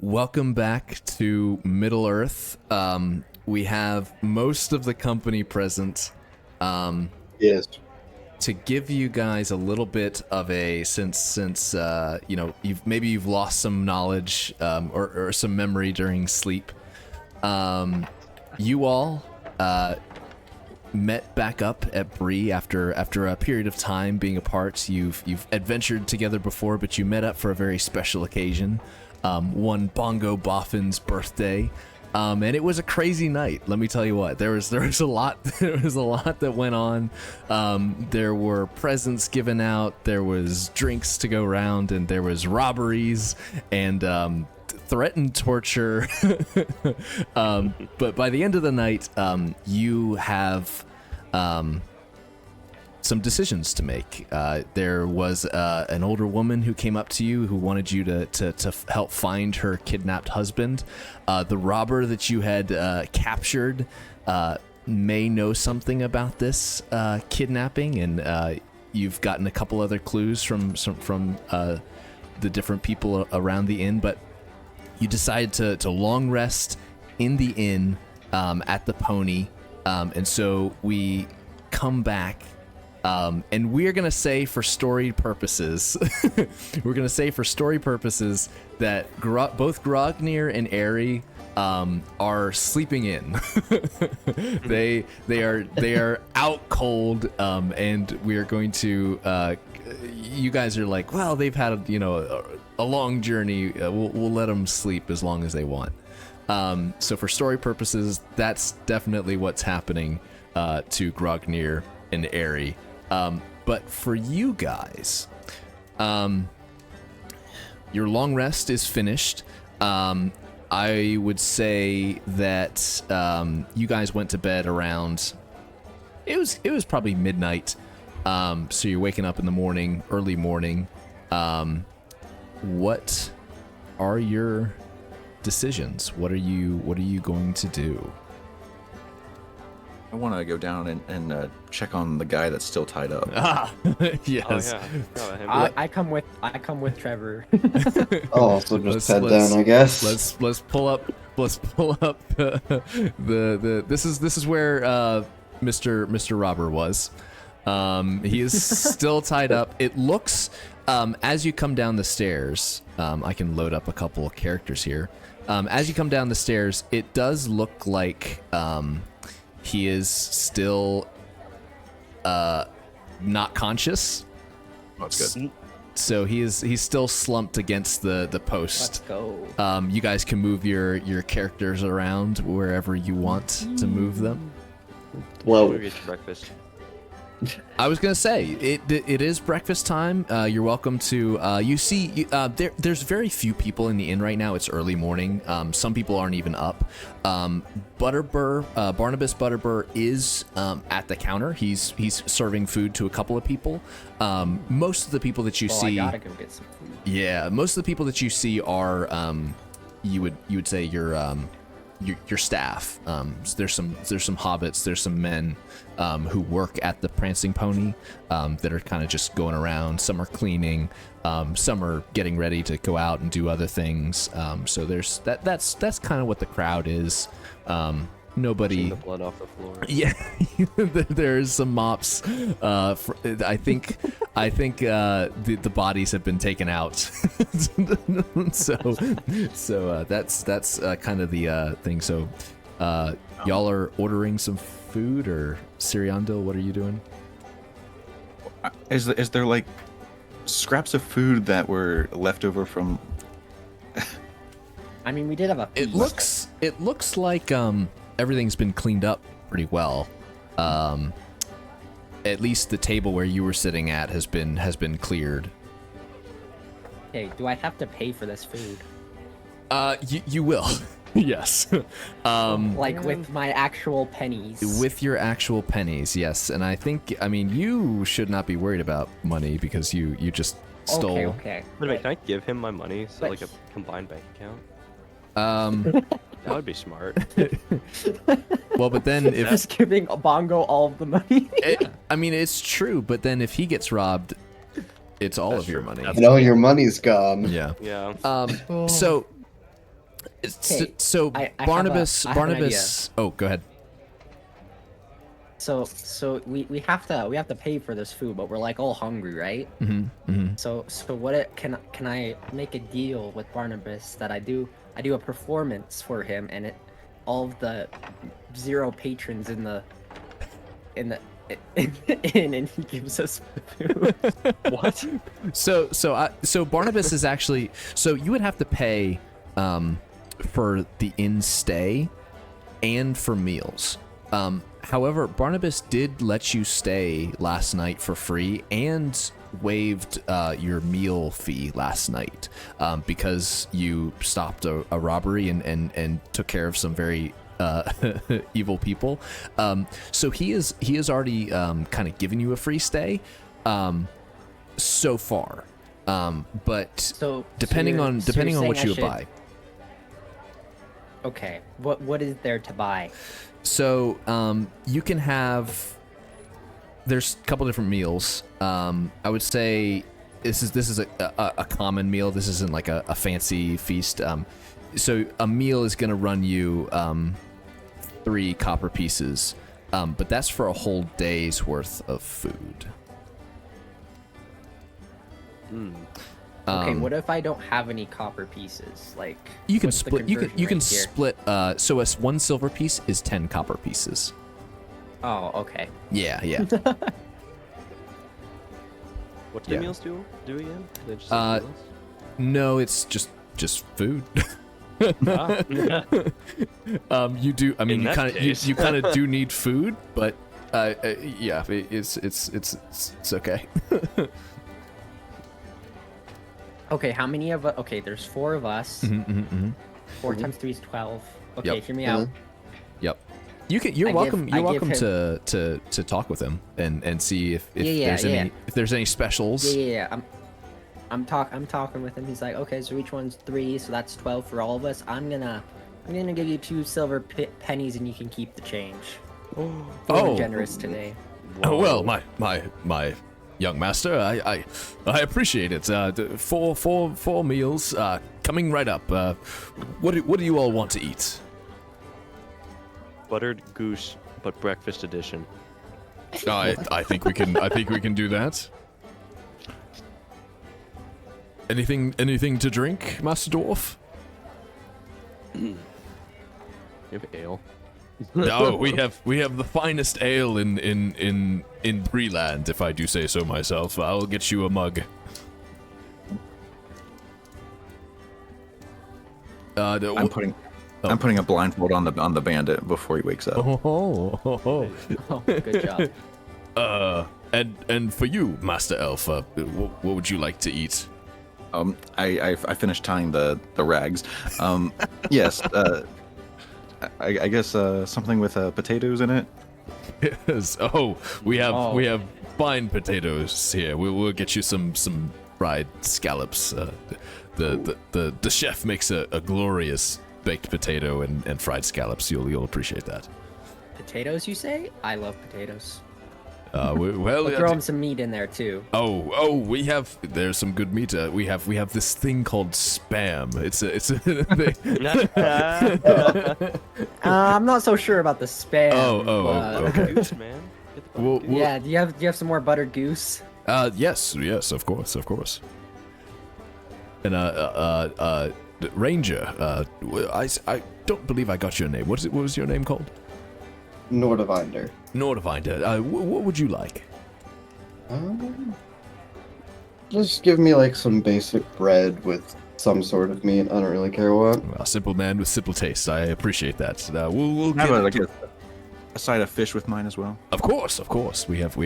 welcome back to Middle Earth. We have most of the company present. Yes. To give you guys a little bit of a since you've lost some knowledge or some memory during sleep. You all met back up at Bree after a period of time being apart. You've adventured together before, but you met up for a very special occasion. One Bongo Boffin's birthday. And it was a crazy night. Let me tell you what. There was a lot. There was a lot that went on. There were presents given out. There was drinks to go around, and there was robberies and threatened torture. But by the end of the night, you have some decisions to make. There was an older woman who came up to you who wanted you to help find her kidnapped husband. The robber that you had captured may know something about this kidnapping, and you've gotten a couple other clues from the different people around the inn, but you decided to long rest in the inn at the Pony, and so we come back. And we're going to say for story purposes, that both Grognir and Airy are sleeping in. they are out cold, and we are going to, you guys are like, well, they've had a long journey. We'll let them sleep as long as they want. So for story purposes, that's definitely what's happening to Grognir and Airy. But for you guys, your long rest is finished. I would say that you guys went to bed around. It was probably midnight. So you're waking up in the morning, early morning. What are your decisions? What are you going to do? I want to go down and check on the guy that's still tied up. Yes. Oh, yeah. I come with Trevor. Oh, so just head down, I guess. Let's pull up the this is where Mr. Robber was. He is still tied up. It looks as you come down the stairs. I can load up a couple of characters here. As you come down the stairs, it does look like he is still not conscious. That's good. So he's still slumped against the post. Let's go. You guys can move your characters around wherever you want to move them. Well, We'll get you breakfast. I was gonna say it is breakfast time. You're welcome to. There's very few people in the inn right now. It's early morning. Some people aren't even up. Barnabas Butterbur is at the counter. He's serving food to a couple of people. Most of the people that you see. I gotta go get some food. Yeah, most of the people that you see are you would say your staff. There's some hobbits, there's some men who work at the Prancing Pony that are kind of just going around. Some are cleaning, some are getting ready to go out and do other things. So there's that's kind of what the crowd is. Nobody. The blood off the floor. Yeah, there's some mops. I think the bodies have been taken out. so that's kind of the thing. So y'all are ordering some food, or Siriandil, what are you doing? Is there like scraps of food that were left over from? I mean, we did have a feast. It looks like everything's been cleaned up pretty well. At least the table where you were sitting at has been cleared. Okay, do I have to pay for this food? You will. Yes. Like with my actual pennies. With your actual pennies, yes. And I mean, you should not be worried about money because you just stole. Okay. Wait, can I give him my money? So, like a combined bank account? That would be smart. Well, but then if Just giving Bongo all of the money. I mean, it's true, but then if he gets robbed, it's all of your money. you know, your money's gone. Yeah. Yeah. So So I Barnabas, have an idea. Oh, go ahead. So we have to pay for this food, but we're like all hungry, right? So can I make a deal with Barnabas that I do a performance for him, and all of the 0 patrons in the inn, and he gives us food. What? So Barnabas is actually, so you would have to pay for the inn stay and for meals. However, Barnabas did let you stay last night for free and waived your meal fee last night because you stopped a robbery and took care of some very evil people. So he is already kind of given you a free stay so far. But depending on what you buy. Okay, what is there to buy? So you can have. There's a couple different meals. I would say this is a common meal. This isn't like a fancy feast. So a meal is going to run you 3 copper pieces, but that's for a whole day's worth of food. Okay, what if I don't have any copper pieces? Like you can what's the split. You can conversion rate here? split. So a 1 silver piece is 10 copper pieces. Oh, okay. Yeah. What do the meals do again? They just meals? No, it's just food. Ah. You do. I mean, In you that kind of case. you kind of do need food, but yeah, it's okay. Okay, how many of us? Okay, there's 4 of us. 4 times 3 is 12. Okay, Yep. hear me out. Yep. You're I welcome. give You're welcome him- to talk with him and see if Yeah, there's any specials. Yeah. I'm talking with him. He's like, okay, so each one's 3, so that's 12 for all of us. I'm gonna give you 2 silver pennies, and you can keep the change. Oh. Generous today. Oh, well, my young master, I appreciate it. 4 meals coming right up. What do you all want to eat? Buttered goose, but breakfast edition. I think we can do that. Anything to drink, Master Dwarf? You have ale. No, we have the finest ale in Breeland, if I do say so myself. I'll get you a mug. I'm putting a blindfold on the bandit before he wakes up. Oh, good job. And for you, Master Elf, what would you like to eat? I finished tying the rags. Yes. I guess something with potatoes in it. Yes. Oh, we have fine potatoes here. We'll get you some fried scallops. The chef makes a glorious baked potato and fried scallops. You'll appreciate that. Potatoes, you say? I love potatoes. Well, We'll throw him some meat in there too. There's some good meat. We have this thing called spam. It's I'm not so sure about the spam. Okay. Goose, man. Get the Well, buttered goose. Yeah, do you have some more buttered goose? Yes, of course. And Ranger, I don't believe I got your name. What was your name called? Nordivinder. Nordivinder. What would you like? Just give me like some basic bread with some sort of meat. I don't really care what. A simple man with simple taste. I appreciate that. We'll Have get a side of fish with mine as well. Of course. We have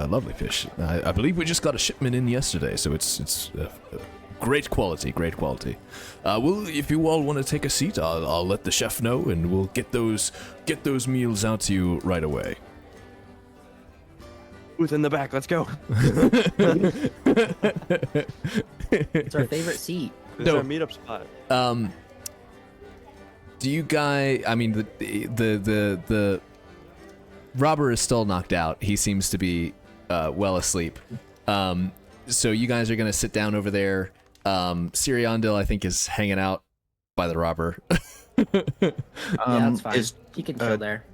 lovely fish. I believe we just got a shipment in yesterday, so it's great quality. Well, if you all want to take a seat, I'll let the chef know, and we'll get those meals out to you right away. Who's in the back? Let's go. It's our favorite seat. This is our meetup spot. Do you guys? I mean, the robber is still knocked out. He seems to be well asleep. So you guys are gonna sit down over there. Siriondil, I think, is hanging out by the robber. Yeah, that's fine. Is He can chill there.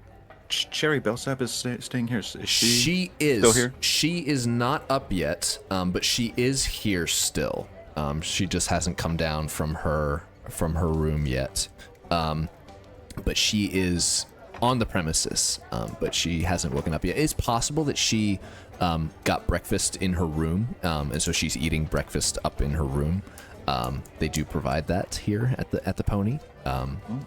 Cherry Bellsap is staying here? Is She is still here? She is not up yet, but she is here still. She just hasn't come down from her room yet. But she is on the premises, but she hasn't woken up yet. It's possible that she got breakfast in her room, and so she's eating breakfast up in her room. They do provide that here at the Pony.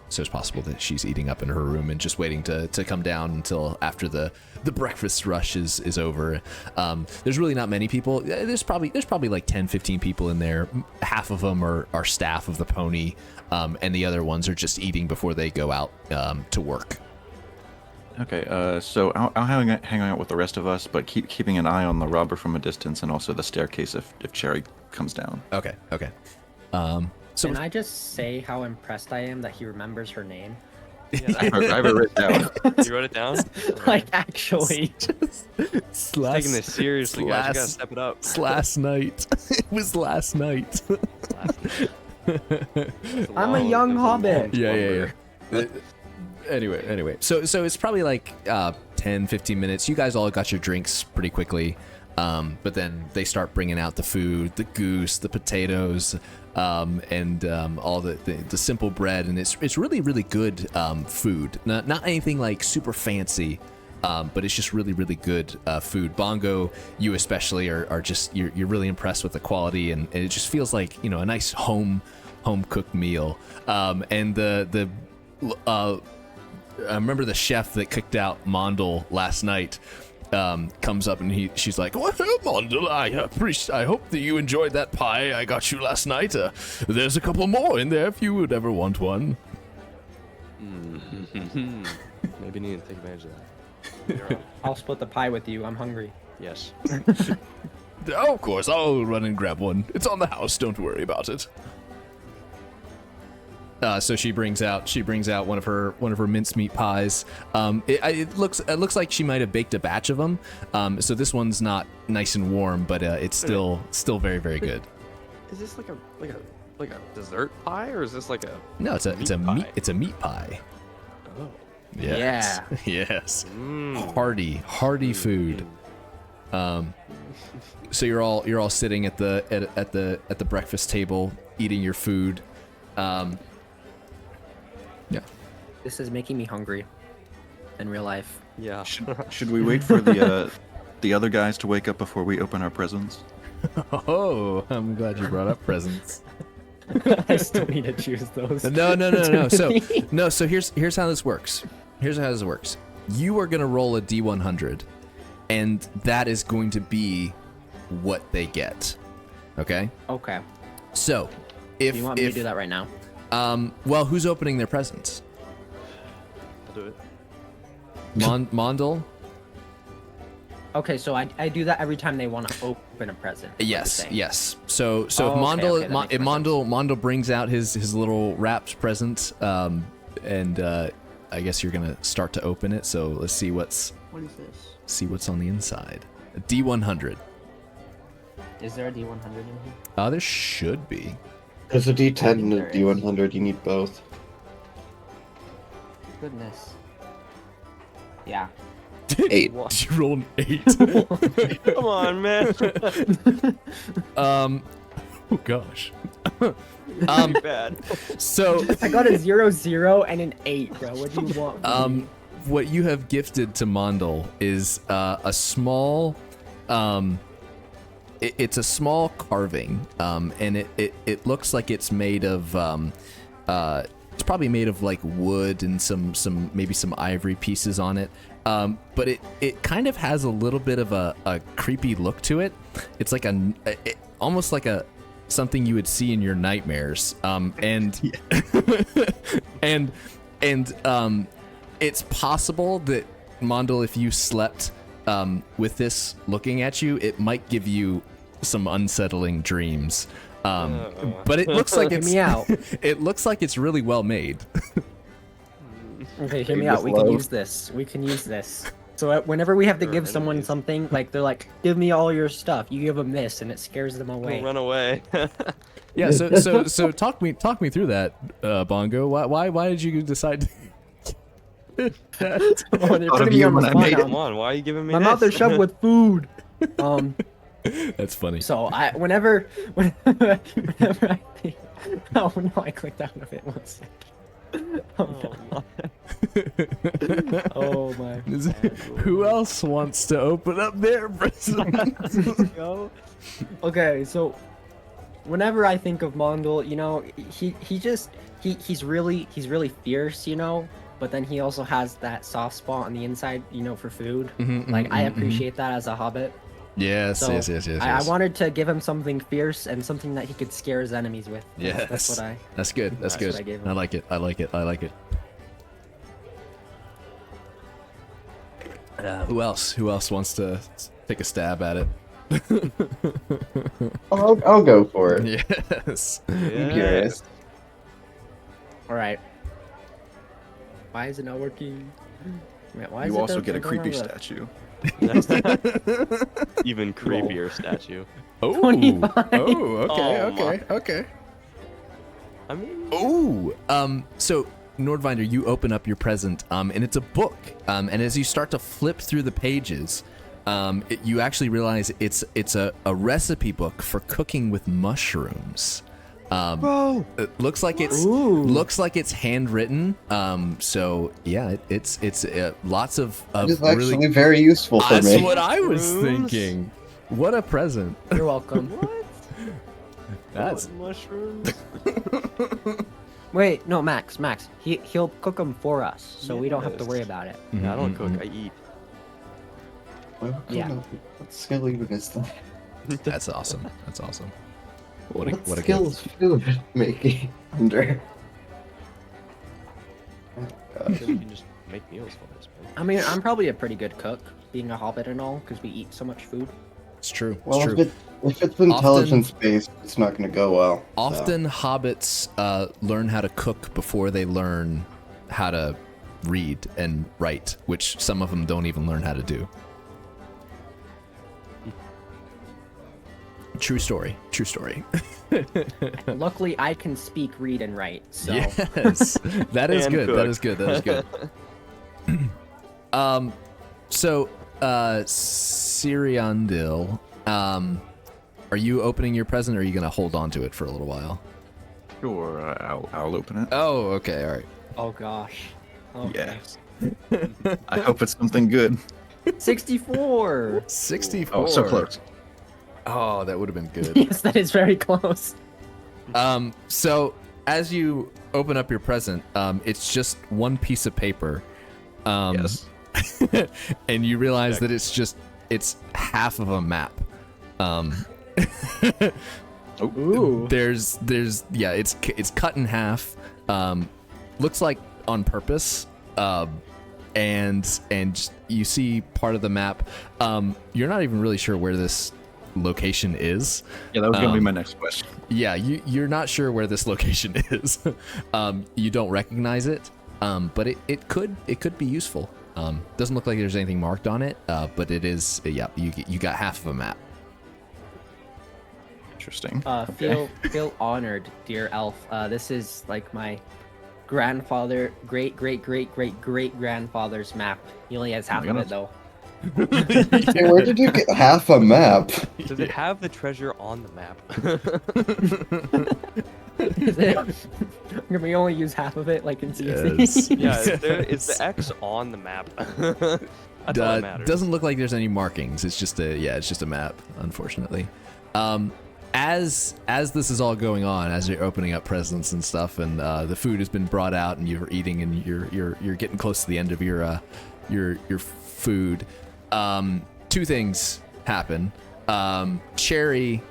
So it's possible that she's eating up in her room and just waiting to come down until after the breakfast rush is over. There's really not many people. There's probably like 10, 15 people in there. Half of them are staff of the Pony, and the other ones are just eating before they go out to work. Okay, so I'll hang out with the rest of us, but keeping an eye on the robber from a distance and also the staircase if Cherry comes down. Okay. So Can I just say how impressed I am that he remembers her name? Yeah, I have it written down. you wrote it down? Like, actually. Taking this seriously, guys. You gotta step it up. It's last night. It was last night. I'm a young hobbit. Yeah. Anyway, so it's probably like 10, 15 minutes. You guys all got your drinks pretty quickly, but then they start bringing out the food, the goose, the potatoes, and all the simple bread, and it's really, really good food. Not anything like super fancy, but it's just really, really good food. Bongo, you especially are just you're really impressed with the quality, and it just feels like a nice home cooked meal. And I remember the chef that cooked out Mondel last night comes up and she's like, "Well, Mondel, I hope that you enjoyed that pie I got you last night. There's a couple more in there if you would ever want one." Maybe need to take advantage of that. I'll split the pie with you. I'm hungry. Yes. Oh, of course, I'll run and grab one. It's on the house. Don't worry about it. So she brings out one of her mincemeat pies. It looks like she might have baked a batch of them. So this one's not nice and warm, but it's still very, very good. Is this like a dessert pie, or is this like a No, it's a meat pie. Oh. Yes. Yeah. Yes. Hearty food. So you're all sitting at the breakfast table eating your food. Yeah. This is making me hungry in real life. Yeah. Should we wait for the other guys to wake up before we open our presents? Oh, I'm glad you brought up presents. I still need to choose those. No. So here's how this works. You are gonna roll a D100, and that is going to be what they get. Okay. Okay. So, Do you want me to do that right now? Well, who's opening their presents? I'll do it. Mondel? Okay, so I do that every time they want to open a present. is what you're saying. Yes. So if Oh, okay, Mondel that makes if more sense. Mondel brings out his little wrapped present, and I guess you're gonna start to open it. So let's see What is this? what's on the inside. A D100. Is there a D100 in here? There should be. There's a D10 and a There is. D100. You need both. Goodness. Yeah. 8. Did you roll an 8? Come on, man. Oh gosh. Pretty bad. So I got a 0, and an 8, bro. What do you want? from me? what you have gifted to Mondel is a small it's a small carving, and it looks like it's made of it's probably made of like wood and some maybe some ivory pieces on it, but it kind of has a little bit of a creepy look to it. It's like almost like something you would see in your nightmares, and it's possible that Mondel, if you slept with this looking at you, it might give you some unsettling dreams. But it looks like it's Hear me out. it looks like it's really well made. Okay, hear me Just out. We can love. use this. We can use this. So whenever we have to Or give someone enemies. something, like they're like, "Give me all your stuff." You give them this, and it scares them away. Run away. Yeah. So talk me through that, Bongo. Why did you decide to that? Oh, they're Thought putting of me you on the when I spot made now. it. Come on, why are you giving me My this? mouth is shoved with food. That's funny. So whenever I think, oh no, I clicked out of it. One second. Oh my. Who else wants to open up their presents? Okay, so whenever I think of Mongol, you know, he's really fierce, you know, but then he also has that soft spot on the inside, you know, for food. Like I appreciate that as a hobbit. Yes, So yes. I wanted to give him something fierce and something that he could scare his enemies with. Yes. That's what I. That's good. That's That's good. what I gave him. I like it. Who else? Who else wants to take a stab at it? I'll go for it. Yes. I'm Yeah. curious. All right. Why is it not working? Man, why is You it also don't- get a don't creepy have statue. Even creepier statue. Oh. 25. Oh. Okay. Oh, okay. Okay. I mean, Oh. So Nordvinder, you open up your present, and it's a book. And as you start to flip through the pages, you actually realize it's a recipe book for cooking with mushrooms. bro. It looks like it's handwritten. So yeah, it's lots of It's really. actually very useful for That's me. what I was Mushrooms? thinking. What a present. You're welcome. That's mushrooms. Wait, no, Max. He'll cook them for us, so we don't have to Yes. worry about it. Yeah, I don't cook. I eat. Yeah. What skill even is that? That's awesome. That's awesome. What a What gift. skill is food making under? Then you can just make meals for us, man. I mean, I'm probably a pretty good cook, being a hobbit and all, because we eat so much food. It's true. Well, It's true. if it's intelligence based, it's not going to go well. so. Often hobbits learn how to cook before they learn how to read and write, which some of them don't even learn how to do. True story. True story. Luckily, I can speak, read, and write. So Yes, that is And good. cook. That is good. That is good. So, Siriandil, are you opening your present, or are you gonna hold on to it for a little while? Sure, I'll open it. Oh, okay, all right. oh gosh. Okay. Yes. I hope it's something good. 64. 64. Oh, so close. Oh, that would have been good. Yes, that is very close. So as you open up your present, it's just one piece of paper. Yes. And you realize that it's half of a map. Ooh. There's yeah, it's cut in half. Looks like on purpose. And you see part of the map. You're not even really sure where this location is. Yeah, that was gonna be my next question. Yeah, you're not sure where this location is. You don't recognize it, but it could be useful. Doesn't look like there's anything marked on it, but it is. Yeah, you got half of a map. Interesting. Feel honored, dear elf. This is like my grandfather, great grandfather's map. He only has half of it though. Hey, where did you get half a map? Does it have the treasure on the map? We only use half of it, like in Yes. CFC. Yeah, is the X on the map? That's all that matters. Doesn't look like there's any markings. It's just a map, unfortunately. As this is all going on, as you're opening up presents and stuff, and the food has been brought out, and you're eating, and you're getting close to the end of your food. Two things happen. Cherry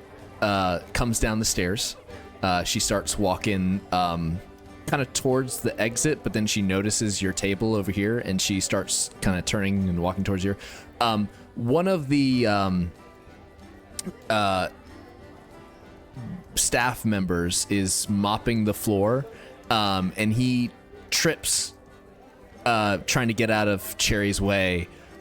comes down the stairs. She starts walking kind of towards the exit, but then she notices your table over here, and she starts kind of turning and walking towards you. One of the staff members is mopping the floor, and he trips trying to get out of Cherry's way,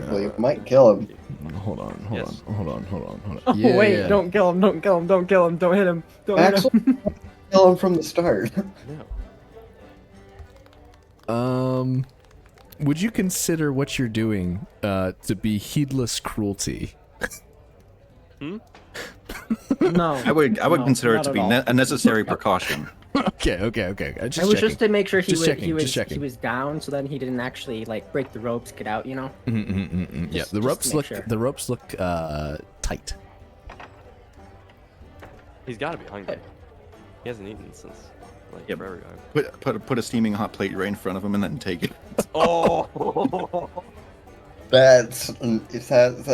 Careful, you might kill him. Hold on. Yes. Hold on. Oh, wait, don't kill him, don't kill him, don't kill him, don't hit him, don't hit Axel, him. kill him from the start. No. Would you consider what you're doing to be heedless cruelty? No. I would No, consider it not to at be all. a necessary precaution. Okay. It was just to make sure he Just was checking. he was down, so then he didn't actually like break the ropes, get out, you know. Yeah, Just the to ropes make look sure. the ropes look tight. He's got to be hungry. He hasn't eaten since like Yep. forever ago. Put a steaming hot plate right in front of him and then take it. Oh. That's unnecessary.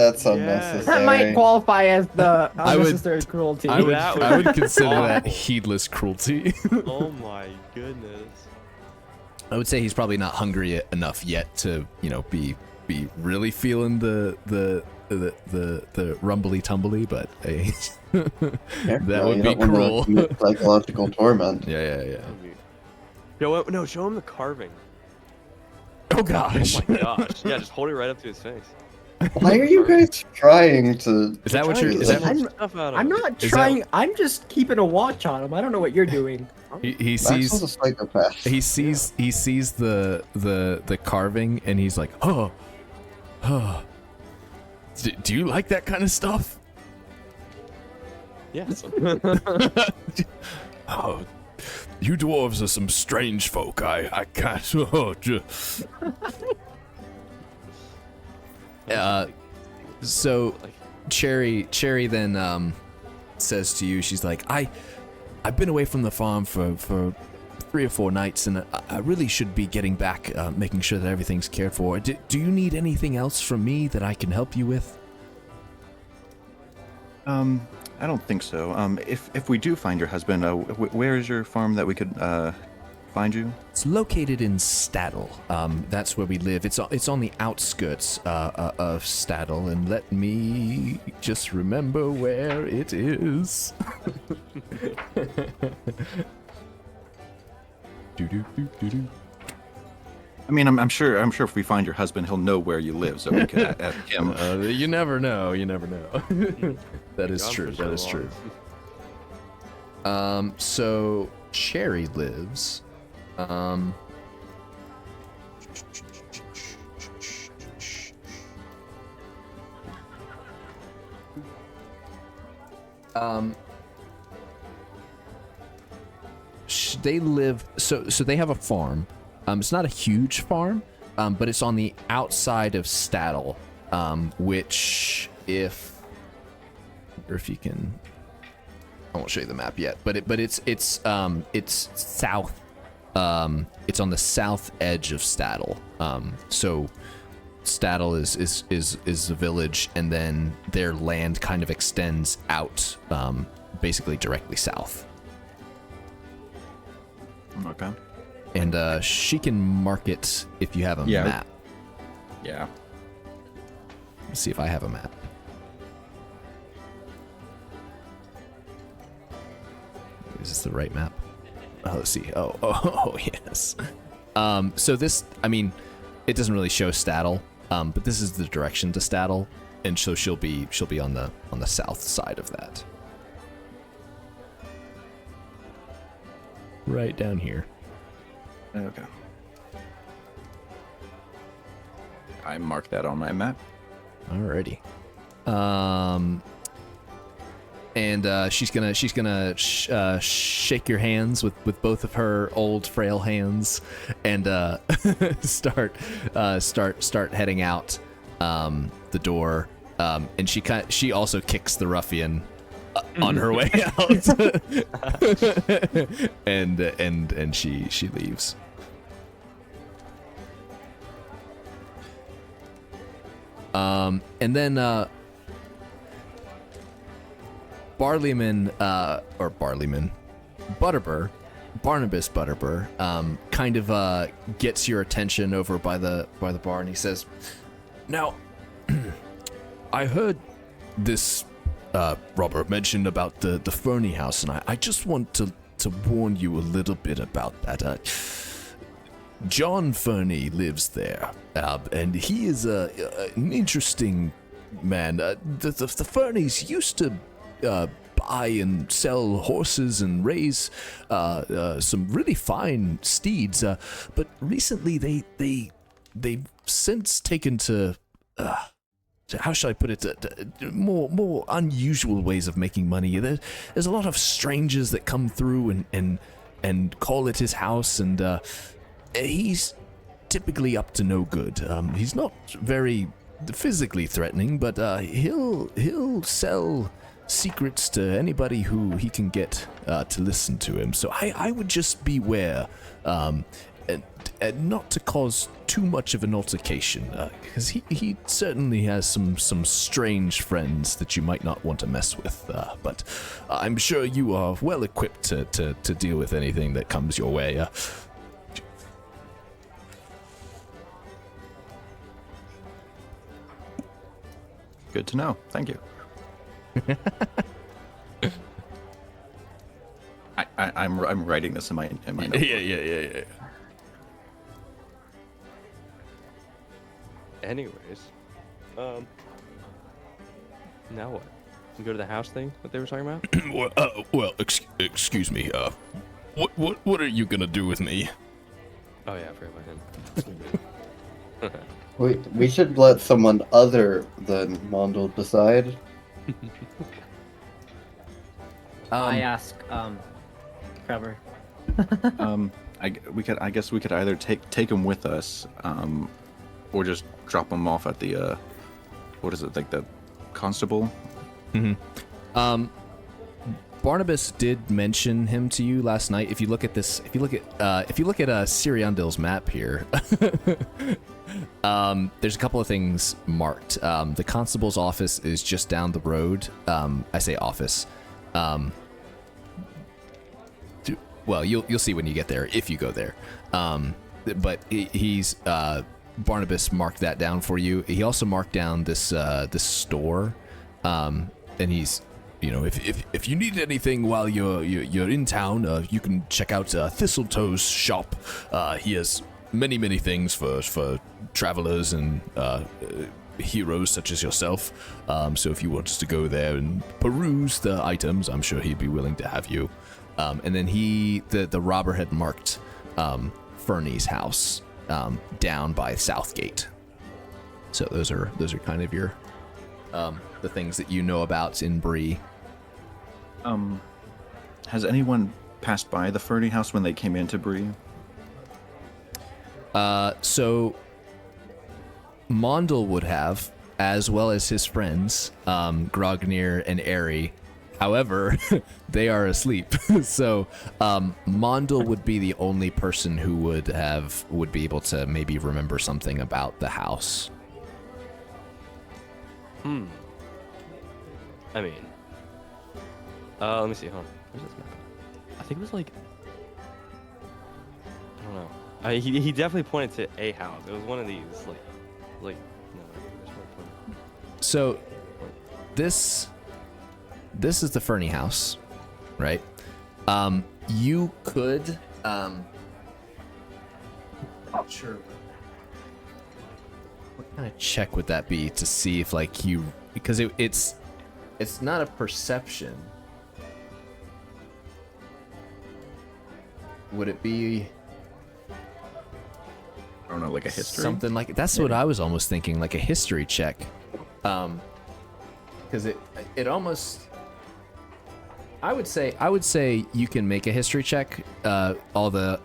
That might qualify as the I would- unnecessary cruelty. I would That I was would consider that awful. heedless cruelty. Oh my goodness. I would say he's probably not hungry enough yet to, be really feeling the rumbly tumbly, but hey, that would be cruel. Psychological torment. Yeah. Yo, no, show him the carving. Oh gosh. Oh my gosh. Yeah, just hold it right up to his face. Why are you guys trying to? Is that what you're? Trying Is to- that? I'm- Stuff out of I'm it. not Is that- trying. I'm just keeping a watch on him. I don't know what you're doing. He Maxwell's a sees. psychopath. He sees the carving and he's like, oh. Do you like that kind of stuff? Yes. Oh, you dwarves are some strange folk. I can't. So Cherry then says to you, she's like, I've been away from the farm for 3 or 4 nights, and I really should be getting back, making sure that everything's cared for. Do you need anything else from me that I can help you with? I don't think so. If we do find your husband, where is your farm that we could find you? It's located in Staddle. That's where we live. It's on the outskirts of Staddle, and let me just remember where it is. Do. I mean, I'm sure if we find your husband, he'll know where you live, so we could ask him. You never know. That is Gone true. for That so is true. long. So Cherry lives. They live. So they have a farm. It's not a huge farm, but it's on the outside of Staddle, which if you can, I won't show you the map yet, but it's south. It's on the south edge of Staddle. So Staddle is the village, and then their land kind of extends out, basically directly south. Okay. And she can mark it if you have a Yeah. map. Yeah. Let's see if I have a map. Is this the right map? Oh, let's see. Oh, yes. So this, I mean, it doesn't really show Staddle, but this is the direction to Staddle, and so she'll be on the south side of that. Right down here. Okay. I marked that on my map. Alrighty. And she's gonna shake your hands with both of her old frail hands, and start heading out the door. And she also kicks the ruffian on her way out, and she leaves. And then Barnabas Butterbur, kind of gets your attention over by the bar, and he says, "Now, I heard this robber mentioned about the Fernie house, and I just want to warn you a little bit about that. John Fernie lives there, and he is an interesting man. The Fernies used to buy and sell horses and raise some really fine steeds, but recently they've since taken to how shall I put it? More unusual ways of making money. There's a lot of strangers that come through and call at his house, and he's typically up to no good. He's not very physically threatening, but he'll sell secrets to anybody who he can get to listen to him. So I would just beware, and not to cause too much of an altercation, because he certainly has some strange friends that you might not want to mess with. But I'm sure you are well equipped to deal with anything that comes your way. Good to know. Thank you. I'm writing this in my notebook. Yeah. Anyways, now what? We go to the house thing? What they were talking about? Well, excuse me. What are you gonna do with me? Oh yeah, I forgot about him. We should let someone other than Mondel decide. I ask, Trevor. I guess we could either take him with us, or just drop him off at the what is it, like the constable? Mm-hmm. Barnabas did mention him to you last night. If you look at Siriandil's map here, there's a couple of things marked. The constable's office is just down the road. I say office. Well, you'll see when you get there, if you go there. But he's Barnabas marked that down for you. He also marked down this store, and he's, you know, if you need anything while you're in town, you can check out Thistletoe's shop. He has many things for travelers and heroes such as yourself. So if you want us to go there and peruse the items, I'm sure he'd be willing to have you. And then the robber had marked Fernie's house down by Southgate. So those are kind of your the things that you know about in Bree. Has anyone passed by the Fernie house when they came into Bree? So Mondel would have, as well as his friends, Grognir and Airy. However, they are asleep. So Mondel would be the only person who would be able to maybe remember something about the house. I mean, let me see. Hold on. Where's this map? I think it was like, I don't know. He definitely pointed to a house. It was one of these, like. No, there's no point. So this is the Fernie house, right? You could, not sure. What kind of check would that be to see if, like, because it's not a perception. Would it be? I don't know, like a history? Something like that's what I was almost thinking, like a history check. Because it almost. I would say you can make a history check. All the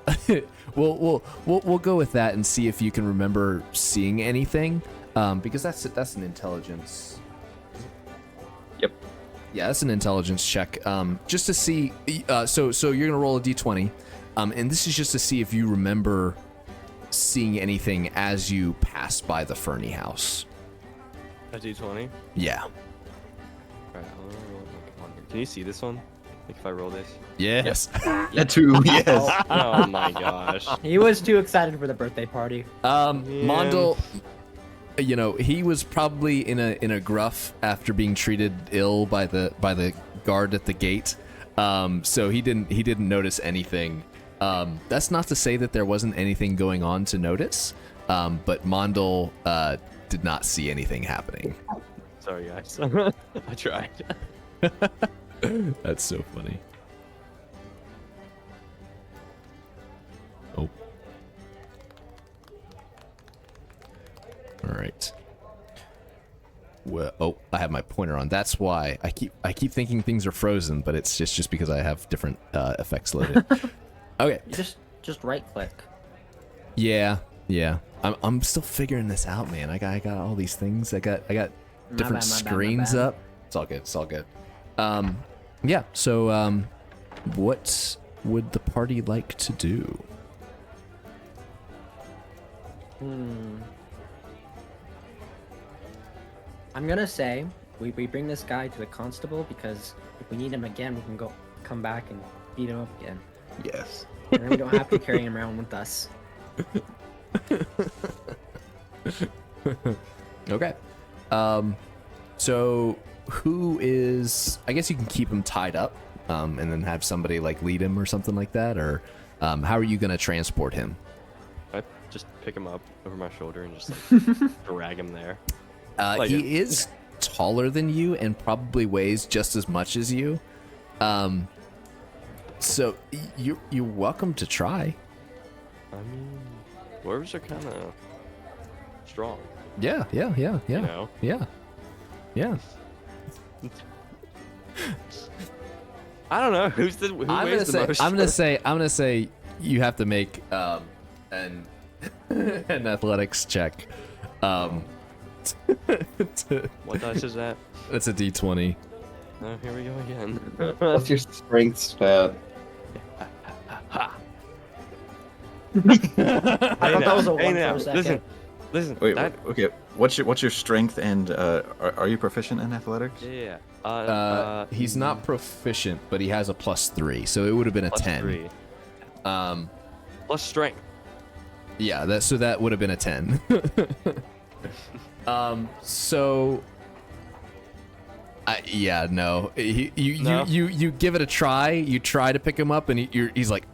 we'll go with that and see if you can remember seeing anything. Because that's an intelligence. Yep. Yeah, that's an intelligence check. Just to see. So you're gonna roll a d20, and this is just to see if you remember seeing anything as you pass by the Fernie house. A d20? Yeah. Alright, come on here. Can you see this one? Like if I roll this? Yes. Yeah, too. Yes. Oh my gosh. He was too excited for the birthday party. Mondel, you know, he was probably in a gruff after being treated ill by the guard at the gate. So he didn't notice anything. That's not to say that there wasn't anything going on to notice, but Mondel did not see anything happening. Sorry, guys. I tried. That's so funny. Oh. All right. Well, oh, I have my pointer on. That's why I keep thinking things are frozen, but it's just because I have different effects loaded. Okay. You just right click. Yeah. I'm still figuring this out, man. I got all these things. I got different screens up. It's all good. Yeah. So, what would the party like to do? I'm gonna say we bring this guy to the constable because if we need him again, we can come back and beat him up again. Yes. And then we don't have to carry him around with us. Okay. So who is? I guess you can keep him tied up, and then have somebody like lead him or something like that. Or how are you gonna transport him? I just pick him up over my shoulder and just like drag him there. He is taller than you and probably weighs just as much as you. So you're welcome to try. I mean, dwarves are kind of strong. Yeah. You know? Yeah. I don't know who weighs the most. I'm gonna say you have to make an athletics check. What dice is that? That's a D20. Oh, here we go again. What's your strength stat? I thought that was a one now, for a second. listen. Wait, that, okay. What's your strength and are you proficient in athletics? yeah. He's not proficient, but he has a +3, so it would have been a plus 10. 3. Um, Plus strength. yeah, that would have been a 10. So, yeah, no, No? you give it a try. You try to pick him up, and he's like,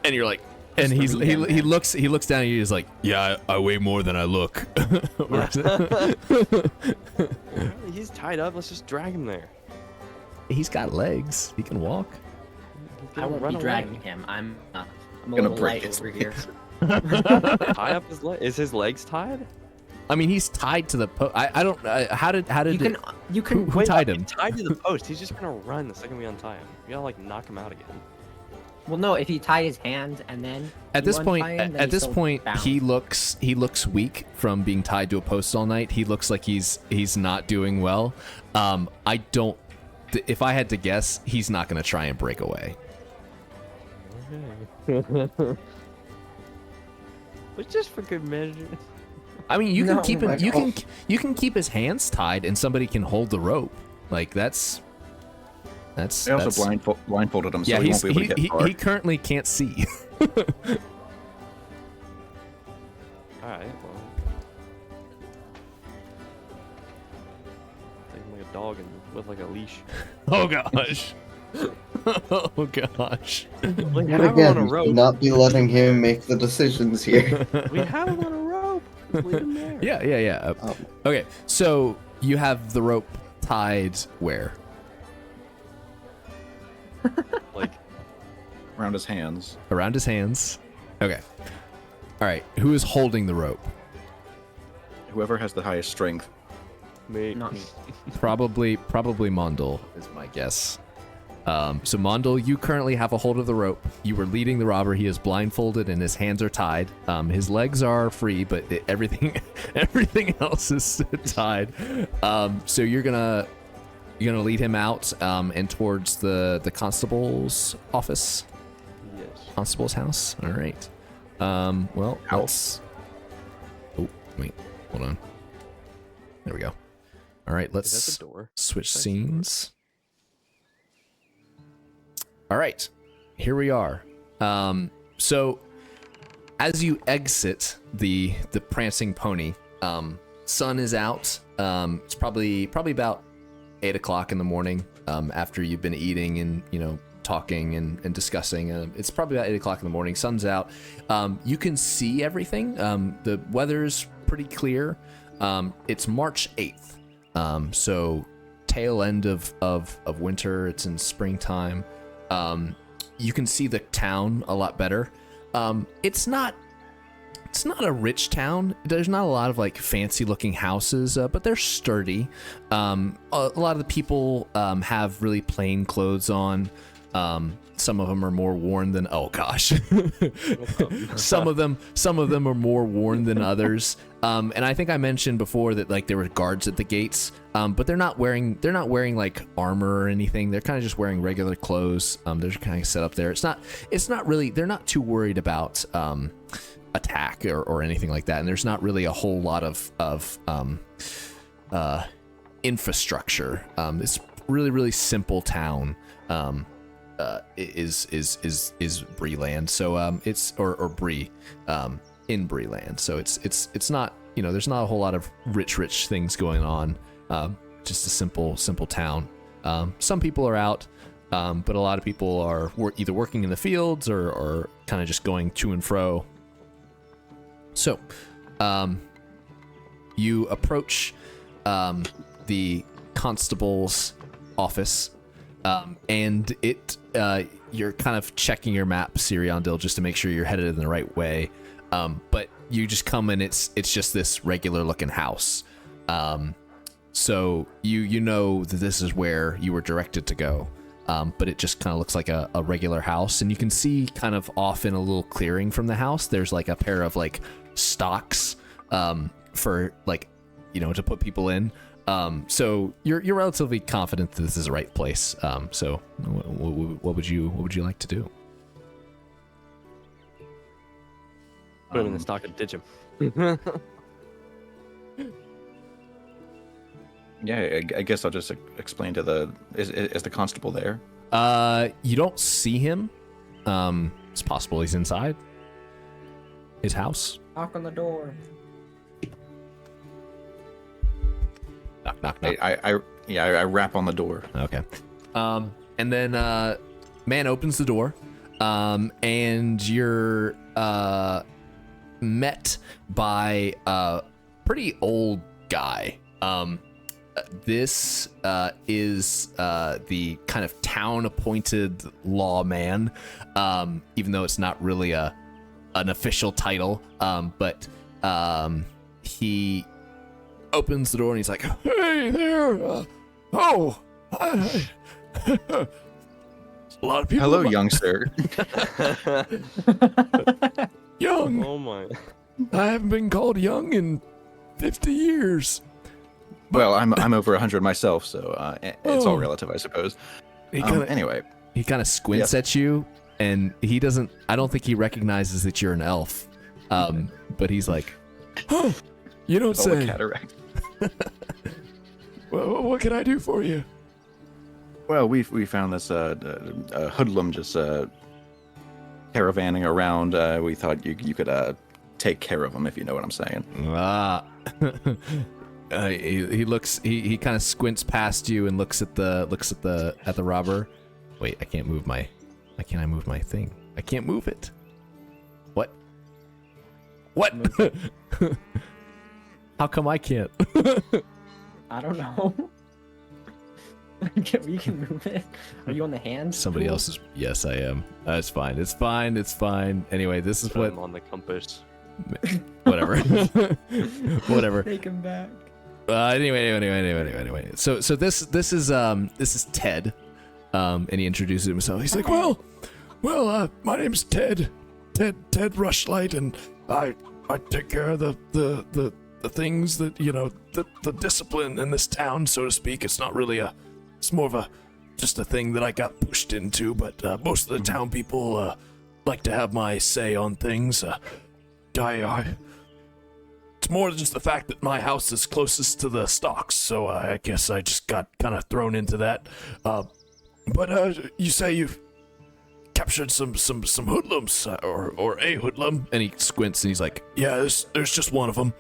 and you're like, and he looks down at you. He's like, yeah, I weigh more than I look. He's tied up. Let's just drag him there. He's got legs. He can walk. I won't be dragging him. I'm a Gonna little break light his over here. Tie up his leg. Is his legs tied? I mean, he's tied to the post. I don't. How did You can who tied him? He's tied to the post. He's just gonna run the second we untie him. You gotta like knock him out again. Well, no. If you tie his hands and then At you this point, untie him, then at he's this still point, bound. he looks weak from being tied to a post all night. He looks like he's not doing well. I don't. If I had to guess, he's not going to try and break away. But just for good measure. I mean, you can No, keep him. my You can keep his hands tied, and somebody can hold the rope. Like that's. I also blindfolded him, so Yeah, he won't be able to get far. he currently can't see. All right. Well, take him like a dog and with like a leash. Oh gosh. Oh gosh. We But have him on a again, rope. do not be letting him make the decisions here. We have him on a rope. Just leave him there. Yeah. Okay, so you have the rope tied where? Like Around his hands. Around his hands. Okay. All right. Who is holding the rope? Whoever has the highest strength. me. Not me. Probably Mondel is my guess. So Mondel, you currently have a hold of the rope. You were leading the robber. He is blindfolded and his hands are tied. His legs are free, but everything else is tied. So you're gonna lead him out and towards the constable's office, Yes. constable's house. All right. Well, House. Oh wait, hold on. There we go. All right, Is let's that the door? switch That's the door. scenes. All right, here we are. So as you exit the prancing pony, sun is out. It's probably about 8 o'clock in the morning. After you've been eating and talking and discussing. It's probably about 8 o'clock in the morning. Sun's out. You can see everything. The weather's pretty clear. It's March 8th, so tail end of winter. It's in springtime. You can see the town a lot better. It's not a rich town. There's not a lot of like fancy looking houses, but they're sturdy. A lot of the people have really plain clothes on. Some of them are more worn than some of them are more worn than others. And I think I mentioned before that like there were guards at the gates, but they're not wearing like armor or anything. They're kind of just wearing regular clothes. They're just kind of set up there. It's not really, they're not too worried about attack or anything like that. And there's not really a whole lot of infrastructure. It's really simple town. Is Breeland. So it's or Bree in Breeland. So it's not, there's not a whole lot of rich things going on. Just a simple town. Some people are out, but a lot of people are either working in the fields or kind of just going to and fro. So you approach the constable's office. And you're kind of checking your map, Siriandil, just to make sure you're headed in the right way. But you just come and it's just this regular looking house. So you know that this is where you were directed to go. But it just kind of looks like a regular house, and you can see kind of off in a little clearing from the house, there's like a pair of like stocks, for like, to put people in. So you're relatively confident that this is the right place. So what would you like to do? Put him in the stock and ditch him. Yeah, I guess I'll just explain to is the constable there? You don't see him. It's possible he's inside his house. Knock on the door. Knock. I rap on the door. Okay. And then man opens the door, and you're met by a pretty old guy. This is the kind of town-appointed lawman, even though it's not really an official title. But he opens the door and he's like, "Hey there! A lot of people." Hello, young sir. Young. Oh my. I haven't been called young in 50 years. Well, I'm over 100 myself, so it's all relative, I suppose. Anyway, he kind of squints at you, and he doesn't. I don't think he recognizes that you're an elf. But he's like, "Oh, you don't say." Cataract. Well, what can I do for you? Well, we found this hoodlum just caravanning around. We thought you could take care of him, if you know what I'm saying. He kind of squints past you and looks at the robber. Wait, I can't move my. Why can't I move my thing? I can't move it. What? How come I can't? I don't know. We can move it. Are you on the hand? Somebody else is. Yes, I am. It's fine. It's fine. Anyway, this is Put what. him on the compass. Whatever. Whatever. Take him back. Anyway. So this is Ted, and he introduces himself. He's like, well, my name's Ted Rushlight, and I take care of the things that the discipline in this town, so to speak. It's not really it's more of just a thing that I got pushed into, but most of the town people like to have my say on things. It's more than just the fact that my house is closest to the stocks, so I guess I just got kind of thrown into that. But you say you've captured some hoodlums, or a hoodlum, and he squints and he's like, "Yeah, there's just one of them."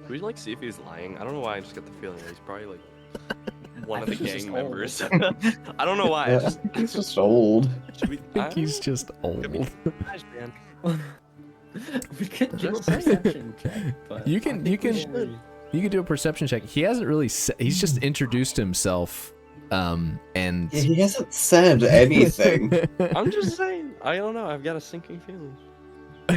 Do we see if he's lying? I don't know why I just got the feeling that he's probably One I of the think he's gang just members. I don't know why. He's just old. Should we, I think he's just old. Gosh, man. We could do a Just saying. perception check, but You I can think you we can should. you can do a perception check. He hasn't really he's just introduced himself and Yeah, he hasn't said anything. I'm just saying. I don't know. I've got a sinking feeling. I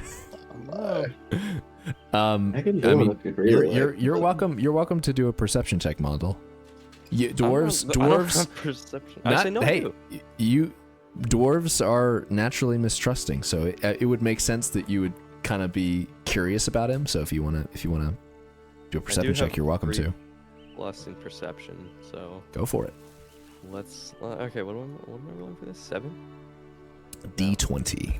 can do I it mean, if you'd really you're like. welcome to do a perception check, Mondel. Dwarves I don't dwarves have perception. I say no. hey, to. you dwarves are naturally mistrusting, so it would make sense that you would kind of be curious about him. So if you wanna do a perception check, have you're welcome to. Plus in perception, so Go for it. let's. Okay, what am I rolling for this? 7? D20.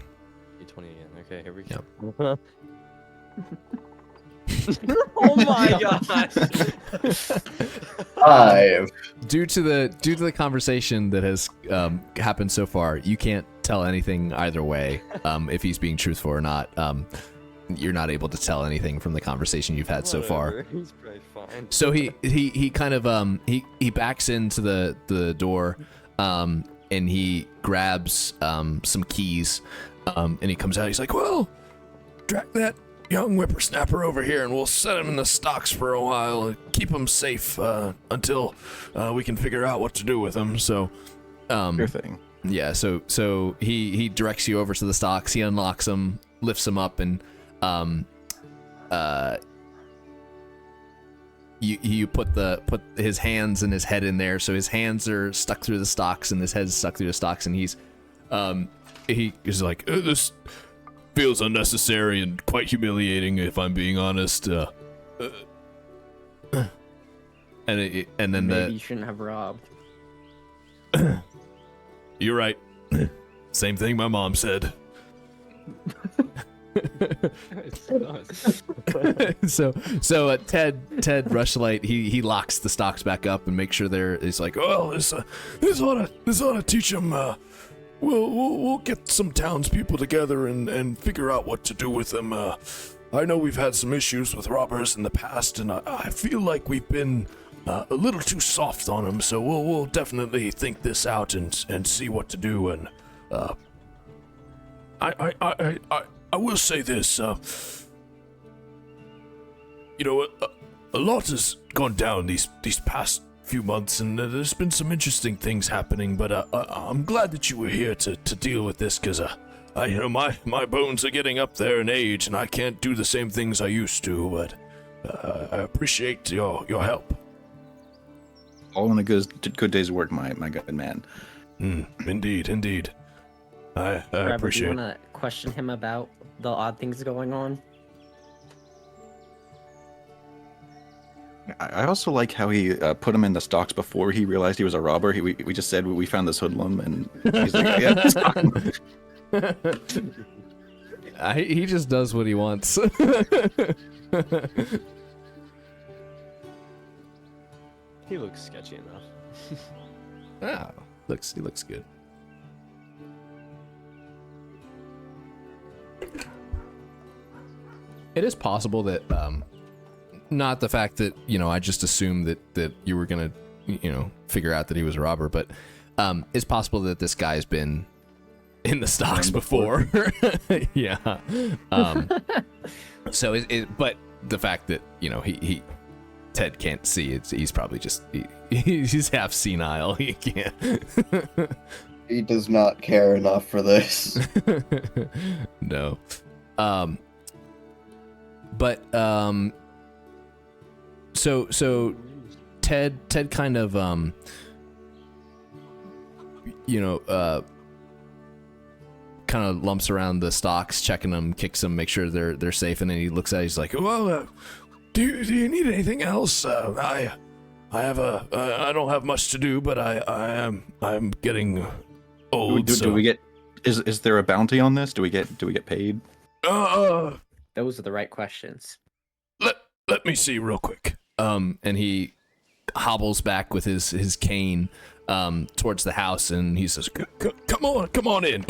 D20 again. Okay, here we Yep. go. Oh my gosh! 5. Due to the conversation that has happened so far, you can't tell anything either way. If he's being truthful or not, you're not able to tell anything from the conversation you've had so far. Whatever, he's probably fine. So he kind of he backs into the door, and he grabs some keys, and he comes out. He's like, "Well, drag that young whippersnapper over here, and we'll set him in the stocks for a while and keep him safe until we can figure out what to do with him." So, Sure thing. yeah. So he directs you over to the stocks. He unlocks them, lifts them up, and you put his hands and his head in there. So his hands are stuck through the stocks and his head's stuck through the stocks, and he's like, "This feels unnecessary and quite humiliating, if I'm being honest." And then Maybe you shouldn't have robbed. You're right. Same thing my mom said. so Ted Rushlight he locks the stocks back up and makes sure he's like, "Oh, this ought to teach him. We'll get some townspeople together and figure out what to do with them. I know we've had some issues with robbers in the past, and I feel like we've been a little too soft on them. So we'll definitely think this out and see what to do. And I will say this. A lot has gone down these past few months, and there's been some interesting things happening, but I'm glad that you were here to deal with this, because my bones are getting up there in age, and I can't do the same things I used to, but I appreciate your help." All in a good day's work, my good man. Indeed. I Trevor, appreciate do it. you want to question him about the odd things going on? I also like how he put him in the stocks before he realized he was a robber. We just said we found this hoodlum, and he's like, "Yeah, it's fine." He just does what he wants. He looks sketchy enough. He looks good. It is possible that not the fact that I just assumed that you were gonna figure out that he was a robber, but it's possible that this guy's been in the stocks before. Yeah. So but the fact that he Ted can't see, he's probably just he's half senile. He can't. He does not care enough for this. No. But so Ted kind of kind of lumps around the stocks, checking them, kicks them, make sure they're safe, and then he looks at it, he's like, "Well, do you need anything else? I don't have much to do, but I'm getting old." Do we get? Is there a bounty on this? Do we get paid? Those are the right questions. Let me see real quick. And he hobbles back with his cane towards the house, and he says, "Come on in.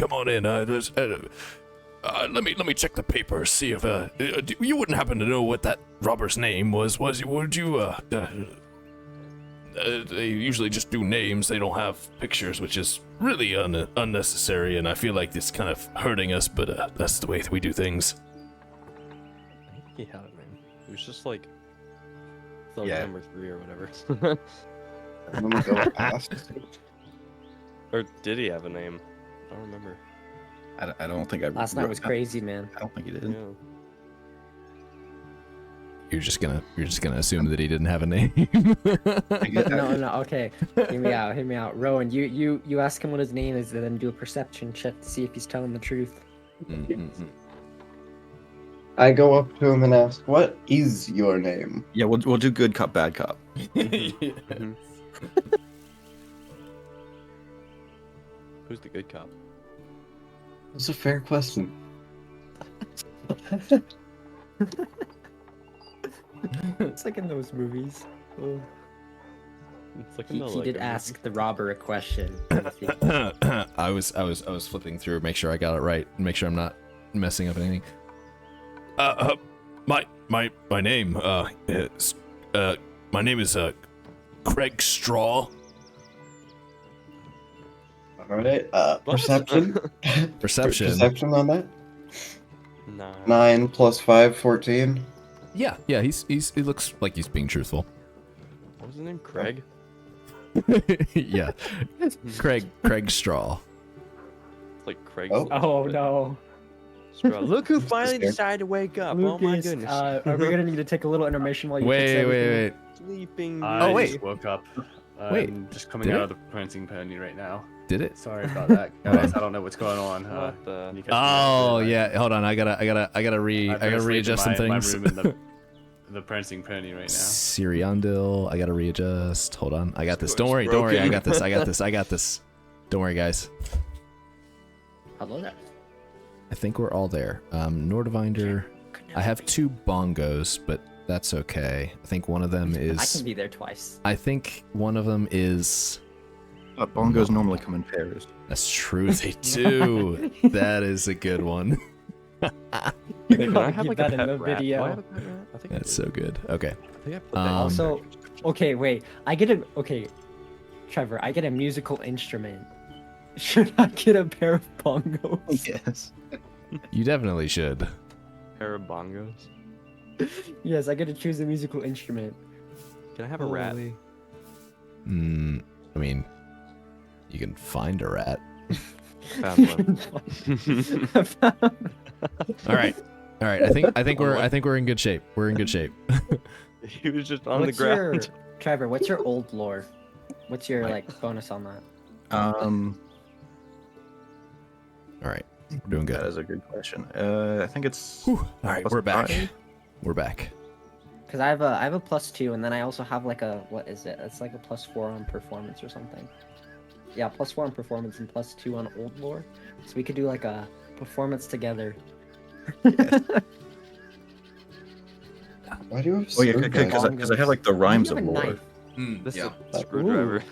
Let me check the papers, see if you wouldn't happen to know what that robber's name was. Would you? they usually just do names. They don't have pictures, which is really unnecessary, and I feel like it's kind of hurting us, but that's the way we do things. He had a name. It was just like thug Yeah. number 3 or whatever. I'm gonna go ask. Or did he have a name? I don't remember. I don't think I. Last night was crazy, man. I don't think he did. Yeah. You're just gonna assume that he didn't have a name. No, okay. Hear me out. Rowan, you ask him what his name is, and then do a perception check to see if he's telling the truth. I go up to him and ask, "What is your name?" Yeah, we'll do good cop, bad cop. Mhm. Who's the good cop? That's a fair question. It's like in those movies. Oh. It's like He another, did like, a ask the robber a question. I was flipping through, make sure I got it right, make sure I'm not messing up anything. My name is Craig Straw. All right. Perception. Perception. Perception on that. 9. 9 plus 5, 14. Yeah, he looks like he's being truthful. What was his name? Craig? Yeah, Craig Straw. It's like Craig. Oh. Oh no. Look who finally Scared. decided to wake up. Oh my Lucas, goodness. are we gonna need to take a little intermission while you fix Wait. everything? Sleeping. I wait. just woke up. Wait, I'm just coming did out it? of the prancing pony right now. Did it? Sorry about that, guys. I don't know what's going on. What the- can you catch me up? Oh yeah, hold on. I gotta I've been asleep readjust in some my things. room in the prancing pony right now. Siriandil, I gotta readjust. Hold on, I got this. Don't worry, broken. I got this. Don't worry, guys. Hello there. I think we're all there. Nordivinder, I have 2 bongos, but that's okay. I think one of them I is. can be there twice. I think one of them is. Bongos normally come in pairs. That's true, they do. That is a good one. Can I have Keep like that a in pet the rat? Do video. I have a pet rat? I think That's I so good. Okay. think I put that in Also- there. Okay, wait. Trevor, I get a musical instrument. Should I get a pair of bongos? Yes. You definitely should. Pair of bongos. Yes, I get to choose a musical instrument. Can I have a rat? I mean, you can find a rat. Found one. All right. I think we're in good shape. We're in good shape. He was just on What's the ground. Trevor, what's your old lore? What's your like bonus on that? All right. We're doing That good. is a good question. I think it's. Whew. All right, plus we're back. 5. We're back. Because I have a +2, and then I also have like a what is it? It's like a +4 on performance or something. Yeah, +4 on performance and +2 on old lore. So we could do like a performance together. Why do you have Oh yeah, screwdriver? because I have like the rhymes You of have a lore. knife. This yeah. is a screwdriver.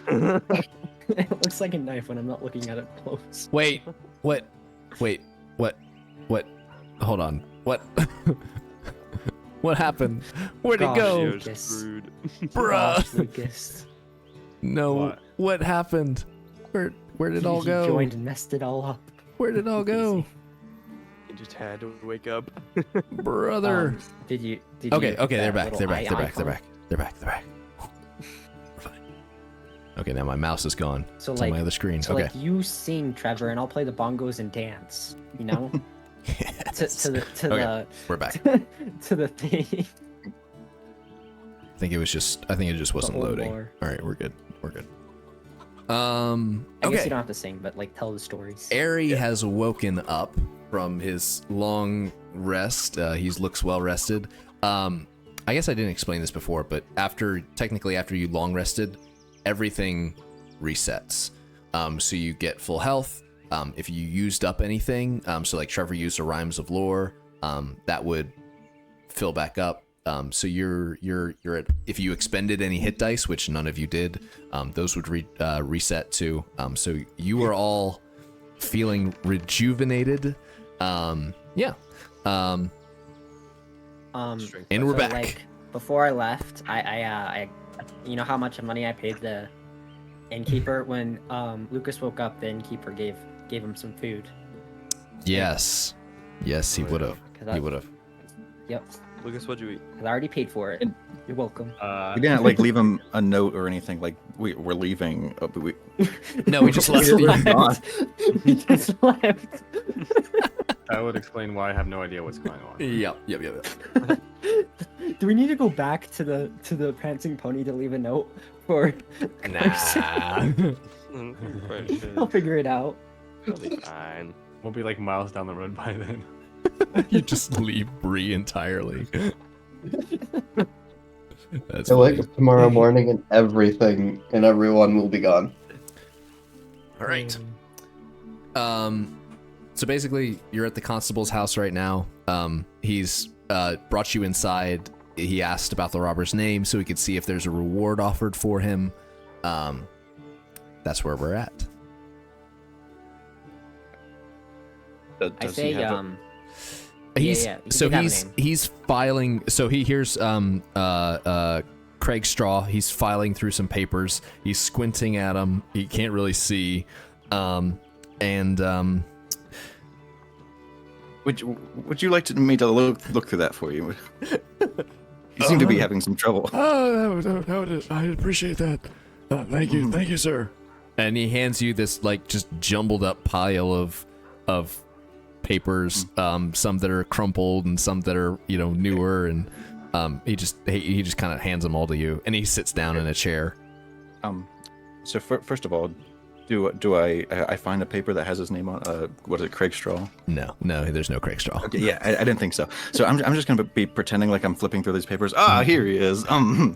It looks like a knife when I'm not looking at it close. Wait. What? Hold on. What? What happened? Where'd it Gosh, go? You're Lucas. screwed. Bruh. Gosh, Lucas. No. What? What happened? Where did it all He go? joined and messed it all up. Where did it all go? You just had to wake up. Brother. Did you? Okay, hit they're that back. little They're back. eye They're back. They're icon? back. They're back. They're back. We're fine. Okay, now my mouse is gone. So It's on like, my other screen. so Okay. like you sing, Trevor, and I'll play the bongos and dance. You know, to Okay, we're back. the to the thing. I think it just wasn't old loading. lore. All right, we're good. We're good. I guess you Okay. don't have to sing, but like tell the stories. Ari has woken up from his long rest. He looks well rested. I guess I didn't explain this before, but after you long rested, everything resets. So you get full health. If you used up anything, so like Trevor used a Rhymes of Lore, that would fill back up. So you're at, if you expended any hit dice, which none of you did, those would reset too. So you are all feeling rejuvenated. Yeah. And And we're back. Like, before I left, I You know how much money I paid the innkeeper when Lucas woke up? The innkeeper gave him some food. Yes, yes, he would have. He would have. Yep. Lucas, what'd you eat? I already paid for it. You're welcome. We didn't like leave him a note or anything. Like we're leaving. But we No, we just left. We just left. That would explain why I have no idea what's going on. Yep. Do we need to go back to the prancing pony to leave a note for? Nah. I'll figure it out. It'll be fine. We'll be like miles down the road by then. You just leave Bree entirely. That's So funny. like tomorrow morning and everything and everyone will be gone. All right. So basically, you're at the constable's house right now. He's brought you inside. He asked about the robber's name so he could see if there's a reward offered for him. That's where we're at. does I he say have a- He's yeah. He so did have a he's name. he's filing. So he hears Craig Straw. He's filing through some papers. He's squinting at them. He can't really see. Would you like me to look through that for you? You seem to be having some trouble. I'd appreciate that. Thank you, sir. And he hands you this like just jumbled up pile of papers, some that are crumpled and some that are newer, and he just kind of hands them all to you, and he sits down in a chair. So first of all, do I find a paper that has his name on? What is it, Craig Straw? No, there's no Craig Straw. Okay, yeah, I didn't think so. So I'm just gonna be pretending like I'm flipping through these papers. Ah, here he is. I mean,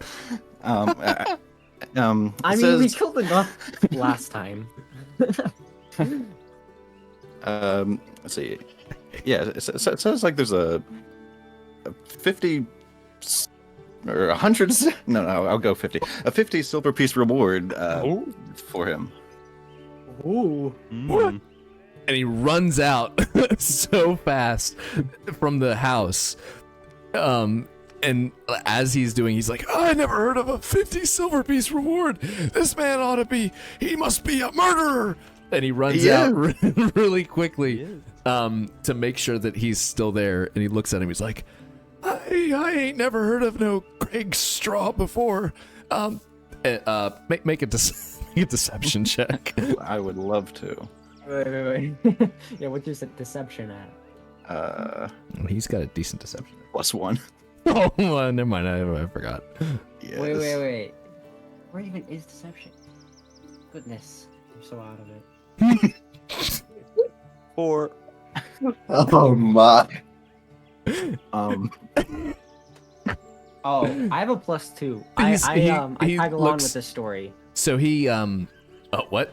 we says, killed enough last time. let's see. Yeah, it says like there's a 50 or 100. No, I'll go 50. A 50 silver piece reward for him. Ooh. And he runs out so fast from the house. And as he's doing, he's like, I never heard of a 50 silver piece reward. This man he must be a murderer. And he runs out really quickly to make sure that he's still there. And he looks at him. He's like, I ain't never heard of no Craig Straw before. Make a deception check. I would love to. Wait. Yeah, what's your deception at? He's got a decent deception. +1. Oh, well, never mind. I forgot. Yes. Wait. Where even is deception? Goodness, I'm so out of it. 4. Oh my. Oh, I have a +2. He I tag along looks- with this story. So he what?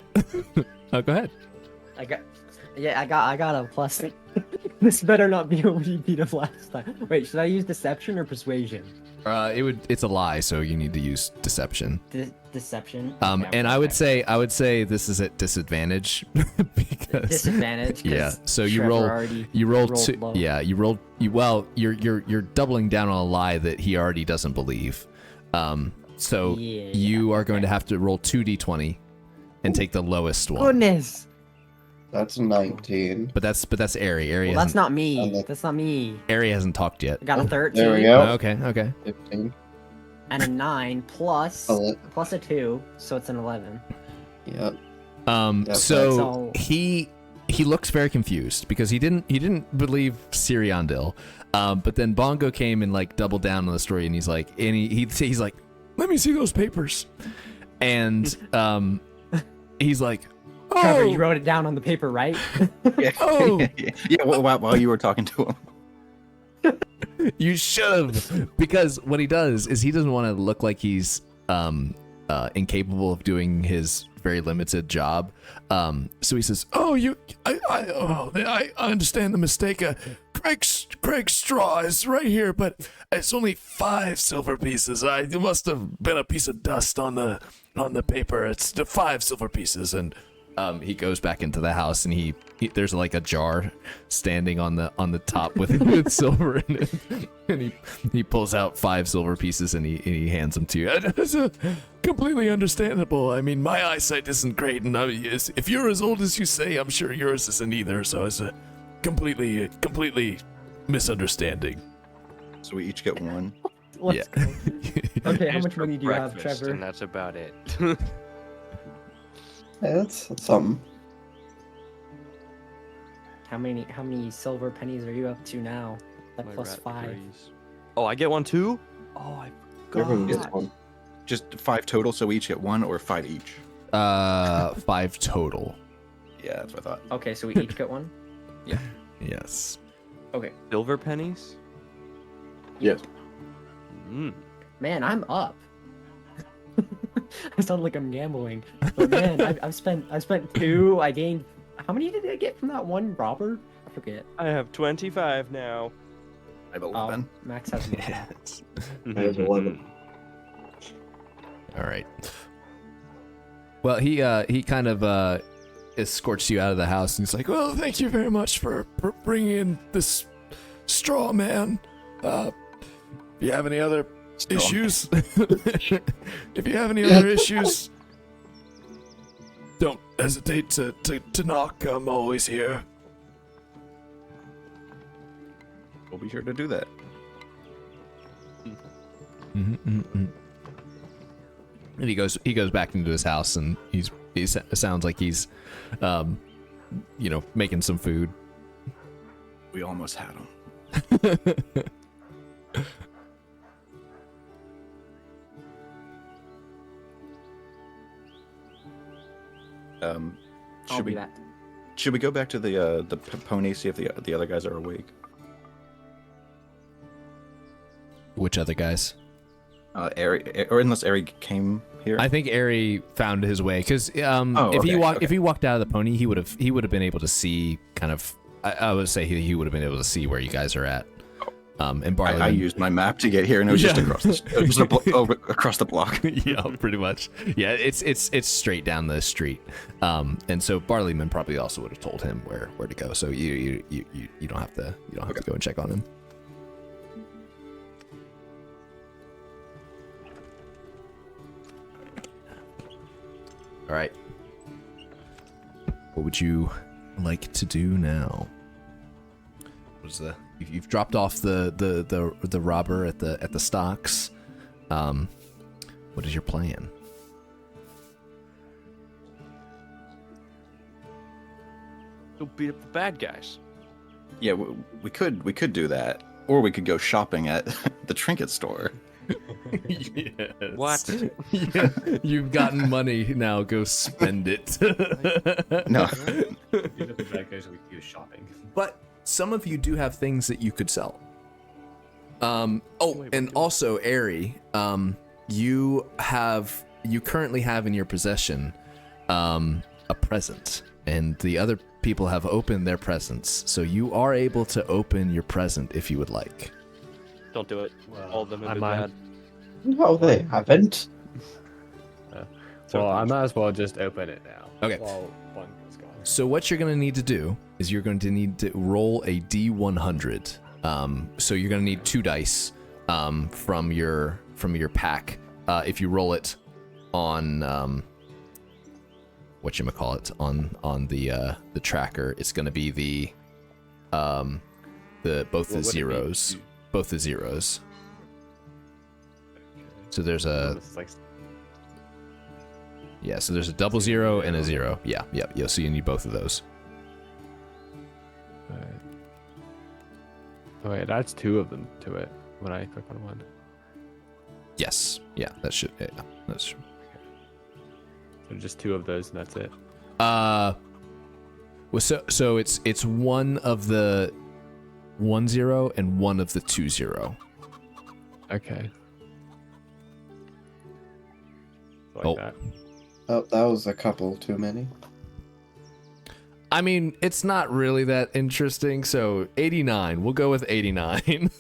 Oh, go ahead. I got a plus. This better not be a repeat of last time. Wait, should I use deception or persuasion? It's a lie, so you need to use deception. Deception. And Okay, I would say this is at disadvantage because disadvantage. 'cause yeah. So you Trevor roll already rolled rolled two. low. Yeah, you're doubling down on a lie that he already doesn't believe. So Yeah, you are going to have to roll 2d20 and take the lowest one. Goodness. That's 19. But that's Ari. Ari Well, that's hasn't, not me. That's not me. Ari hasn't talked yet. I got a 13. There we go. Okay. 15. And a 9 plus Oh, plus a 2, so it's an 11. Yep. So So- he looks very confused because he didn't believe Siriandil, but then Bongo came and like doubled down on the story, and he's like, he's like, let me see those papers, and he's like, Trevor, you oh, wrote it down on the paper, right? Yeah. Oh. Yeah. While you were talking to him. you should have, because what he does is he doesn't want to look like he's incapable of doing his very limited job. So he says, "Oh, I understand the mistake. Craig Straw is right here, but it's only 5 silver pieces. It must have been a piece of dust on the paper. It's the 5 silver pieces, and he goes back into the house, and he there's like a jar standing on the top with silver in it, and he pulls out 5 silver pieces, and he hands them to you. That's completely understandable. I mean, my eyesight isn't great, and if you're as old as you say, I'm sure yours isn't either. So it's a completely misunderstanding. So we each get 1. Let's go. Okay, how Just much for money do you have, breakfast, Trevor? And that's about it. Yeah, that's something. How many silver pennies are you up to now? At My plus rat 5. agrees. Oh, I get 1 too? Oh, I Everyone gets forgot. one. Just 5 total, so we each get 1 or 5 each. 5 total. Yeah, that's what I thought. Okay, so we each get 1? Yes. Okay. Silver pennies? Yes. Mm. Man, I'm up. I sound like I'm gambling. But man, I've spent 2. I gained. How many did I get from that one robber? I forget. I have 25 now. I have Oh, 11. Max has more. Yes. I have 11. All right. Well, he kind of escorts you out of the house, and he's like, "Well, thank you very much for bringing in this straw man. If you have any other issues, if you have any other issues, don't hesitate to knock. I'm always here." We'll be sure to do that. And he goes back into his house, and he sounds like he's making some food. We almost had him. I'll Should be we that. should we go back to the pony, see if the other guys are awake? Which other guys? Ari, or unless Ari came here. I think Ari found his way, because if he okay. if he walked out of the pony, he would have been able to see kind of. I would say he would have been able to see where you guys are at. And Barley. I used my map to get here, and it was just across across the block. Yeah, pretty much. Yeah, it's straight down the street. And so Barleyman probably also would have told him where to go. So you don't have to go and check on him. All right. What would you like to do now? You've dropped off the robber at the stocks. What is your plan? Go beat up the bad guys. Yeah, we could do that, or we could go shopping at the trinket store. Yes. What? You've gotten money, now go spend it. No, Beat up the bad guys, we can do shopping. But some of you do have things that you could sell. Wait, And also, Ari, you currently have in your possession a present, and the other people have opened their presents, so you are able to open your present if you would like. Don't do it. Well, All of them I have been might. bad. No, they haven't. Well, I might as well just open it now. Okay. While one is gone. So what you're going to need to do is you're going to need to roll a D100. So you're going to need 2 dice from your pack. If you roll it on whatchamacallit, on the tracker, it's going to be both the What would it be? zeros. Both the zeros. So there's a This is like so there's a double 0 and a 0. Yeah. So you need both of those. oh wait, that's 2 of them to it when I click on one. Yes. Yeah, that should. Yeah, that's true. So just 2 of those and that's it. Well, so it's one of the 1 0 and one of the 2 0. Okay. Like Oh. that. Oh, that was a couple too many. I mean, it's not really that interesting. So 89. We'll go with 89.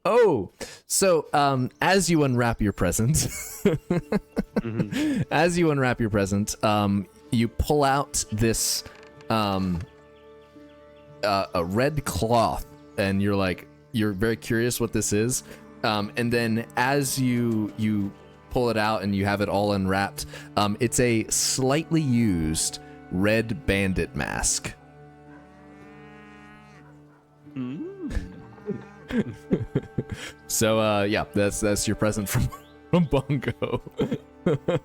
Oh, so as you unwrap your present, Mm-hmm. as you unwrap your present, you pull out this a red cloth, and you're very curious what this is. And then as you pull it out and you have it all unwrapped, it's a slightly used red bandit mask. So yeah, that's your present from Bongo.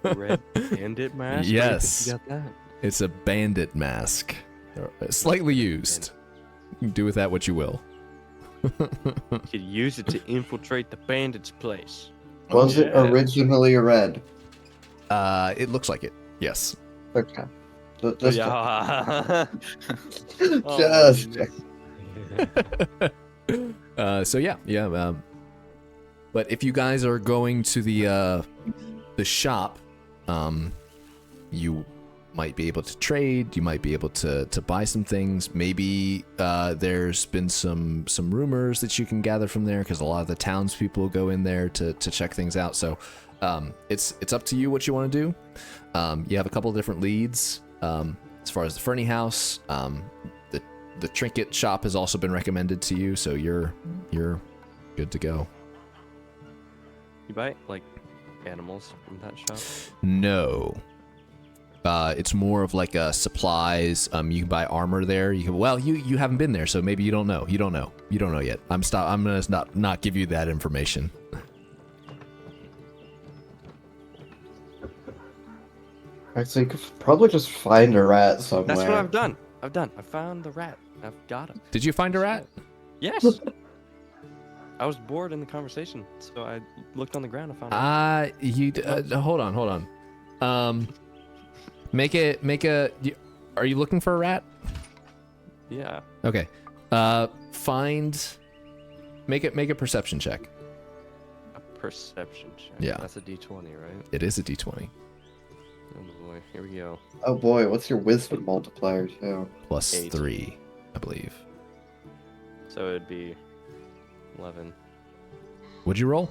Red bandit mask? Yes. You got that? It's a bandit mask, slightly used. You can do with that what you will. You could use it to infiltrate the bandit's place. Was it Yeah. originally red? It looks like it. Yes. Okay. Just Yeah. Just So yeah. But if you guys are going to the shop, you might be able to trade. You might be able to buy some things. Maybe there's been some rumors that you can gather from there, because a lot of the townspeople go in there to check things out. So it's up to you what you want to do. You have a couple of different leads as far as the Fernie House. The trinket shop has also been recommended to you, so you're good to go. You buy like animals from that shop? No. It's more of like supplies. You can buy armor there. You haven't been there, so maybe you don't know. You don't know yet. I'm gonna not give you that information. Actually, you could probably just find a rat somewhere. That's what I've done. I found the rat. I've got him. Did you find a rat? Yes. I was bored in the conversation, so I looked on the ground and found it. Hold on. Are you looking for a rat? Yeah. Okay. Make a perception check. A perception check. Yeah. That's a D20, right? It is a D20. Oh boy. Here we go. Oh boy, what's your wisdom multiplier too? Plus 8. 3, I believe. So it'd be 11 What'd you roll?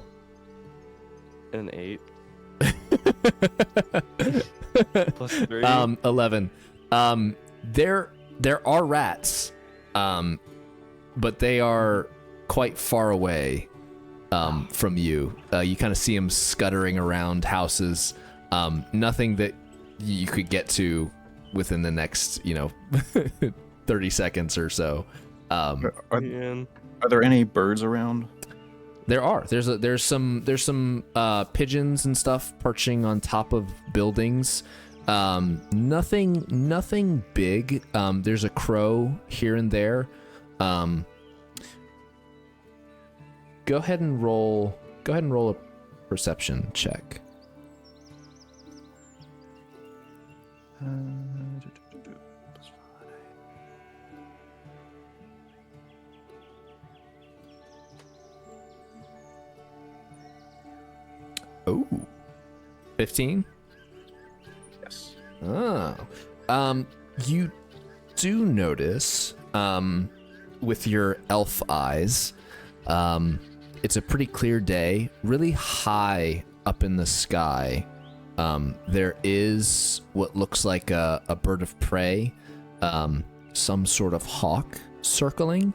and 8. Plus 3. 11. There are rats, but they are quite far away from you. You kind of see them scuttering around houses. Nothing that you could get to within the next, 30 seconds or so. Are Man. there any birds around? There are. There's some pigeons and stuff perching on top of buildings. Nothing big. There's a crow here and there. Go ahead and roll a perception check. Oh, 15? Yes. Oh. You do notice, with your elf eyes, it's a pretty clear day, really high up in the sky. There is what looks like a bird of prey, some sort of hawk circling,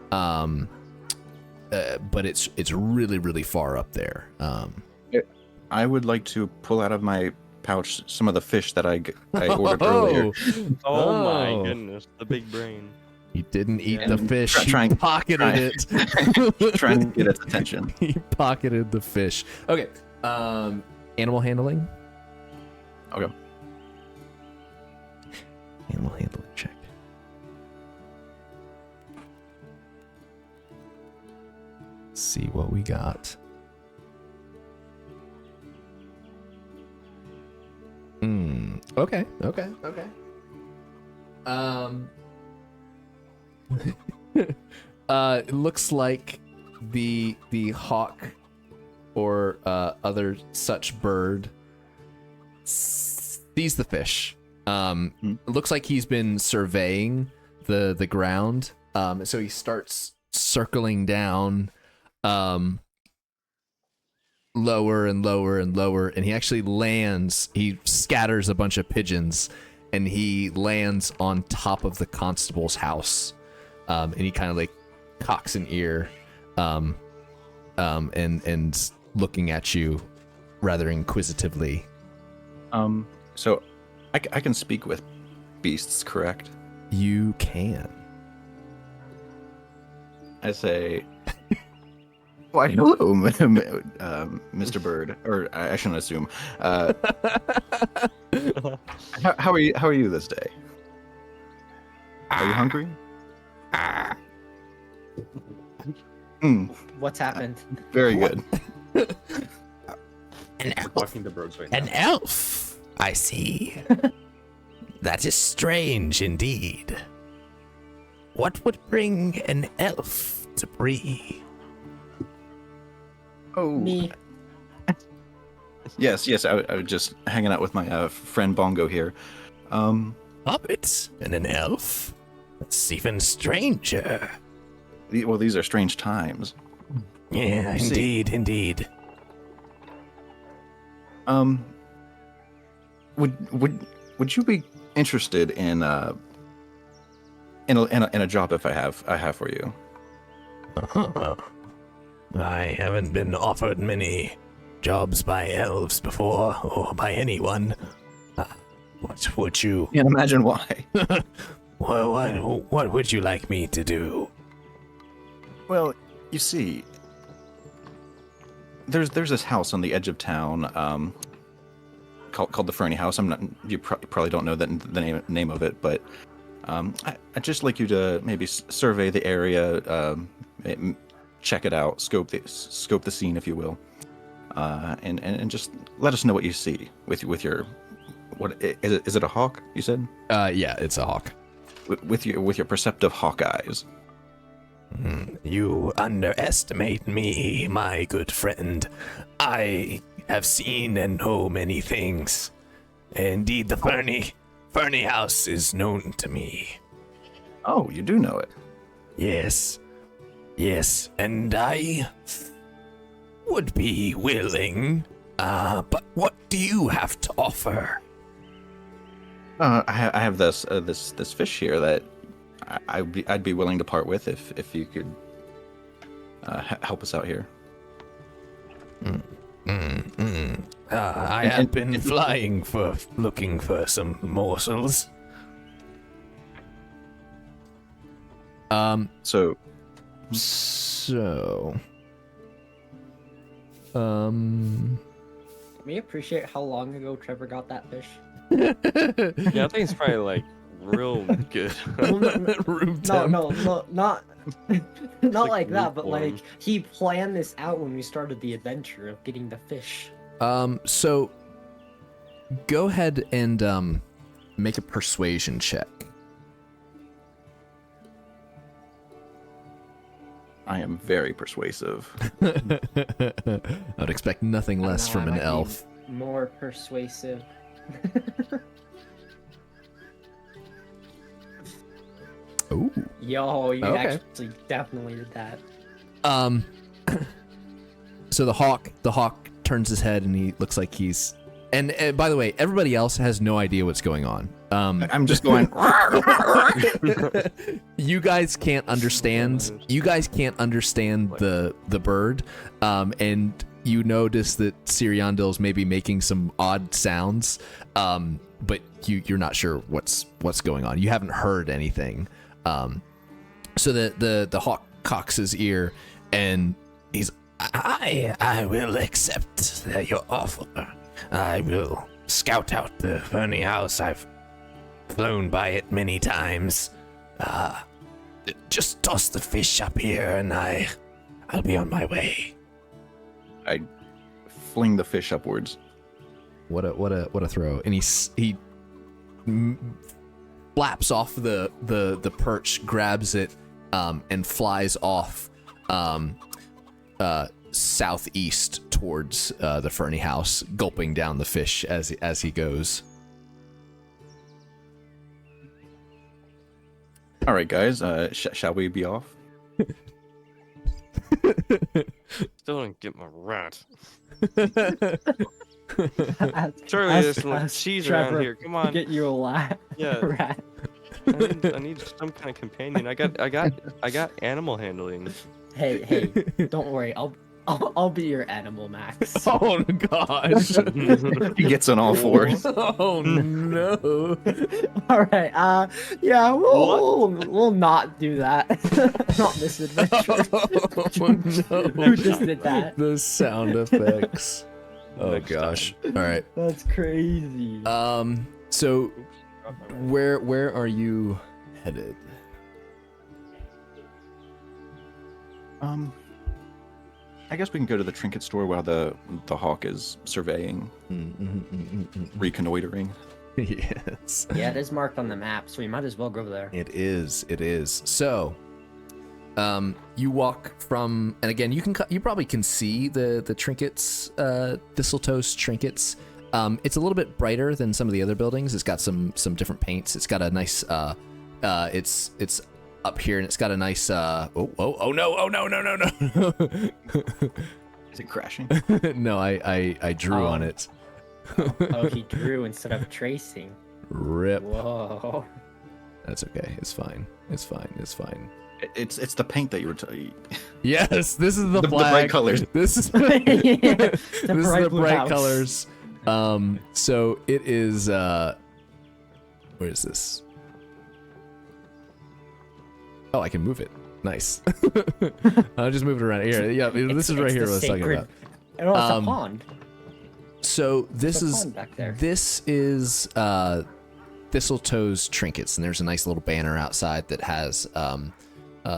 but it's really, really far up there. I would like to pull out of my pouch some of the fish that I ordered earlier. Oh my goodness, the big brain. He didn't eat Yeah. the fish. Trying- He pocketed it. Trying to get its attention. He pocketed the fish. Okay. Animal handling. Okay. Animal handling check. Let's see what we got. Okay. It looks like the hawk or other such bird sees the fish. It looks like he's been surveying the ground. So he starts circling down, lower and lower and lower, and he actually lands. He scatters a bunch of pigeons, and he lands on top of the constable's house. And he kind of like cocks an ear, and looking at you rather inquisitively. So I can speak with beasts, correct? You can. I say, why, hello, Mr. Bird. Or I shouldn't assume. How are you? How are you this day? Are you hungry? What's happened? Very good. An elf. Walking the birds right An now. elf, I see. That is strange indeed. What would bring an elf to Bree? Oh, Me. yes. I was just hanging out with my friend Bongo here. Hobbit and an elf? That's even stranger. Well, these are strange times. Yeah, See. indeed. Would you be interested in a job if I have for you? I haven't been offered many jobs by elves before, or by anyone. What would you... Can't imagine why. What would you like me to do? Well, you see, there's this house on the edge of town, called the Fernie House. You probably don't know the name of it, but I'd just like you to maybe survey the area, check it out, scope the scene, if you will, and just let us know what you see with your, what is it a hawk? You said? Yeah, it's a hawk. With your perceptive hawk eyes. You underestimate me, my good friend. I have seen and know many things. Indeed, the Fernie House is known to me. Oh, you do know it. Yes, and I would be willing. But what do you have to offer? I have this fish here that I'd be willing to part with if you could help us out here. I have been flying looking for some morsels. So, We appreciate how long ago Trevor got that fish. Yeah, I think it's probably like real good. Room No, temp. not like that, but lukewarm. like he planned this out when we started the adventure of getting the fish. So go ahead and make a persuasion check. I am very persuasive. I would expect nothing I don't less know, from I an might be elf. More persuasive. Ooh. Yo, you Okay. actually definitely did that. So the hawk turns his head and he looks like he's. And by the way, everybody else has no idea what's going on. I'm just going. You guys can't understand. You guys can't understand the bird, and you notice that Siriandil's maybe making some odd sounds, but you're not sure what's going on. You haven't heard anything. So the hawk cocks his ear, and he's, I will accept your offer. I will scout out the Fernie House. I've flown by it many times. Just toss the fish up here, and I'll be on my way. I fling the fish upwards. What a throw! And he flaps off the perch, grabs it, and flies off southeast towards the Fernie House, gulping down the fish as he goes. All right, guys. Shall we be off? Still don't get my rat. Ask- Surely ask- there's some like, ask cheese Trevor around here. Come to on. get you a Yeah. rat. I need some kind of companion. I got animal handling. Hey, don't worry. I'll be your animal, Max. Oh gosh. He gets on all fours. Oh no. All right. Yeah, we'll not do that. Not this adventure. Oh, no. Who just did that? The sound effects. Oh Next gosh. All right. That's crazy. So where are you headed? I guess we can go to the trinket store while the hawk is surveying, reconnoitering. Yes. Yeah, it is marked on the map, so we might as well go there. It is. So, you walk from, and again, you probably can see the trinkets, Thistletoe's trinkets. It's a little bit brighter than some of the other buildings. It's got some different paints. It's got a nice, it's up here, and it's got a nice, oh no. Is it crashing? No, I drew on it. Oh, he drew instead of tracing. Rip. Whoa. That's okay. It's fine. It's It's the paint that you were telling. Yes, this is the flag. The bright colors. This is Yeah, this is the blue bright house. colors. So it is. Where is this? Oh, I can move it. Nice. I'll just move it around here. Yeah, this is right here. What I was talking about. Oh, it's a pond. So this There's a is pond back there. this is Thistletoe's trinkets, and there's a nice little banner outside that has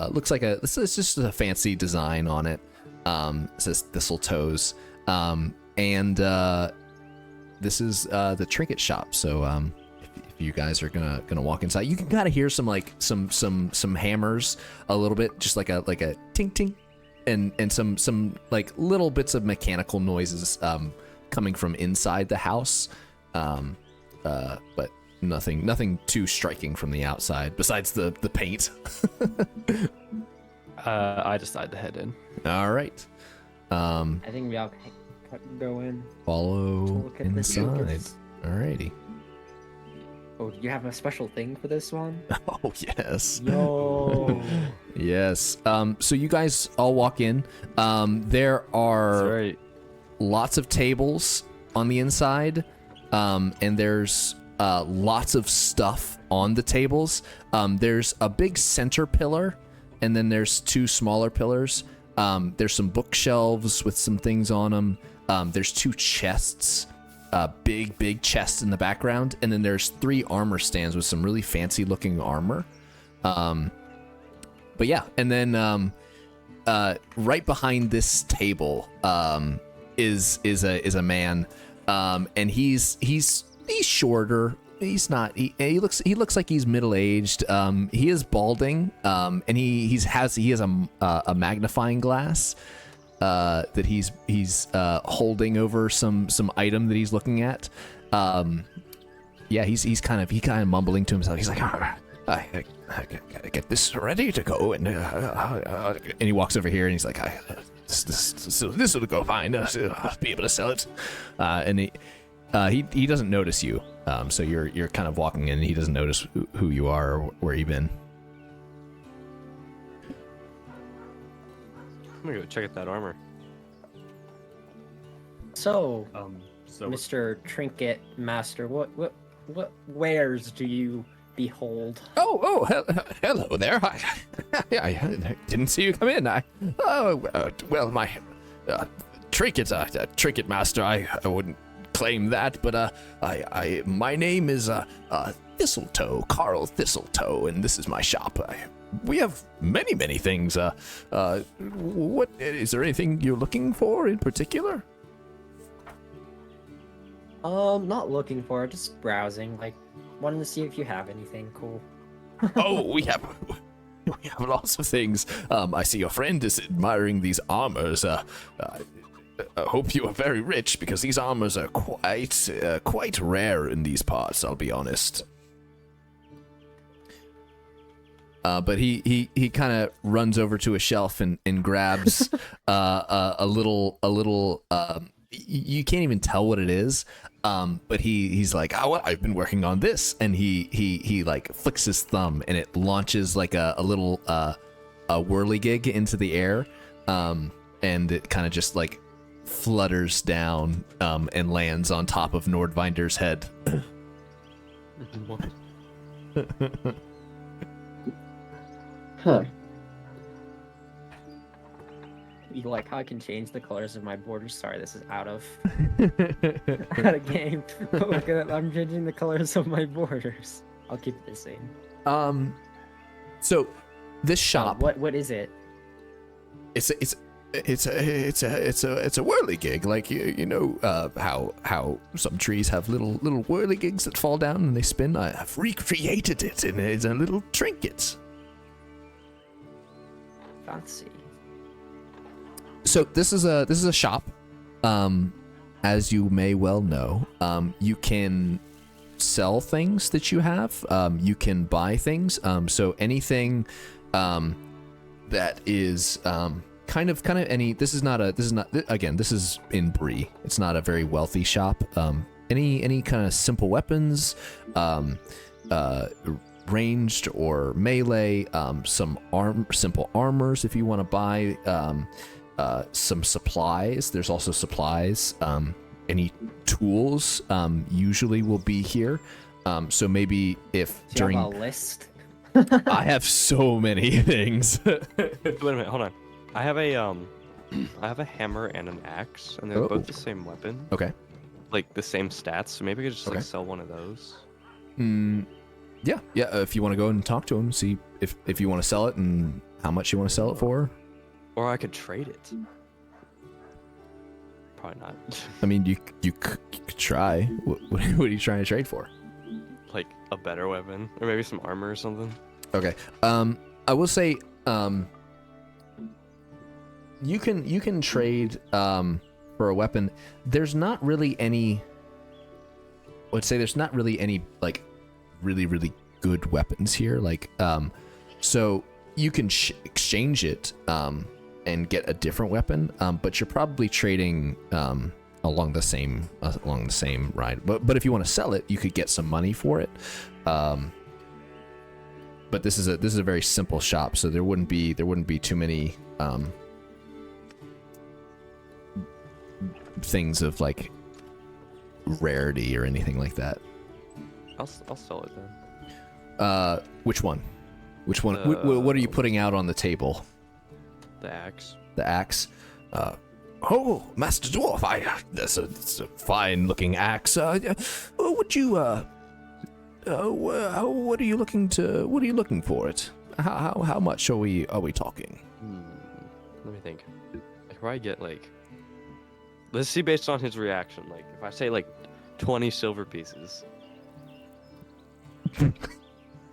looks like this is just a fancy design on it. It says Thistletoe's, and this is the trinket shop. So if you guys are gonna walk inside, you can kind of hear some like some hammers a little bit, just like a ting ting, and some like little bits of mechanical noises coming from inside the house, but nothing too striking from the outside besides the paint. I decide to head in. All right. I think we all go in. Follow Look at the inside. trinkets. Alrighty. Oh, do you have a special thing for this one? Oh yes. Yo. Yes. So you guys all walk in. There That's are right. lots of tables on the inside, and there's lots of stuff on the tables. There's a big center pillar, and then there's two smaller pillars. There's some bookshelves with some things on them. There's two chests, big chests in the background, and then there's 3 armor stands with some really fancy looking armor. But yeah, and then right behind this table is a man, and he's shorter. He's not. He looks like he's middle aged. He is balding. And he has a magnifying glass that he's holding over some item that he's looking at. Yeah, he's kind of mumbling to himself. He's like, I gotta get this ready to go, and he walks over here and he's like, this will go fine. I'll be able to sell it. And he doesn't notice you. So you're kind of walking in, and he doesn't notice who you are or where you've been. I'm gonna go check out that armor. So, So Mr. Trinket Master, what wares do you behold? Oh, hello there. I didn't see you come in. Well, my trinket master. I wouldn't claim that, but my name is Thistletoe, Carl Thistletoe, and this is my shop. We have many things. What is there anything you're looking for in particular? Not looking for it, just browsing. Like, wanted to see if you have anything cool. Oh, we have lots of things. I see your friend is admiring these armors. I hope you are very rich, because these armors are quite rare in these parts, I'll be honest. But he kind of runs over to a shelf and grabs a little you can't even tell what it is. But he's like, oh, well, I've been working on this, and he like flicks his thumb, and it launches like a little a whirligig into the air, and it kind of just like flutters down and lands on top of Nordvinder's head. Huh. You like how I can change the colors of my borders? Sorry, this is out of out of game. Look at I'm changing the colors of my borders. I'll keep it the same. So this shop, what is it? it's a whirligig, like you know how some trees have little whirligigs that fall down and they spin. I have recreated it, and it's a little trinket. Fancy. So this is a shop. As you may well know, you can sell things that you have. You can buy things. So anything that is kind of any. This is not again. This is in Bree. It's not a very wealthy shop. Any kind of simple weapons, ranged or melee. Some simple armors if you want to buy. Some supplies. There's also supplies. Any tools usually will be here. So maybe if Do during you have a list? I have so many things. Wait a minute, hold on. I have a hammer and an axe, and they're both the same weapon. Okay. Like the same stats. So maybe I could just Okay. like sell one of those. Yeah. If you want to go and talk to him, see if you want to sell it and how much you want to sell it for. Or I could trade it. Probably not. I mean, you could try. What are you trying to trade for? Like a better weapon, or maybe some armor or something. Okay. I will say, you can trade for a weapon. There's not really any. I would say there's not really any like really good weapons here. Like so you can exchange it and get a different weapon. But you're probably trading along the same ride. But if you want to sell it, you could get some money for it. But this is a very simple shop, so there wouldn't be too many things of like rarity or anything like that. I'll sell it then. Which one? What are you putting out on the table? The axe. The axe. Oh, Master Dwarf, that's a fine looking axe. Would you what are you looking for it? How much are we talking? Let me think. I could probably get like. Let's see based on his reaction. Like if I say like 20 silver pieces.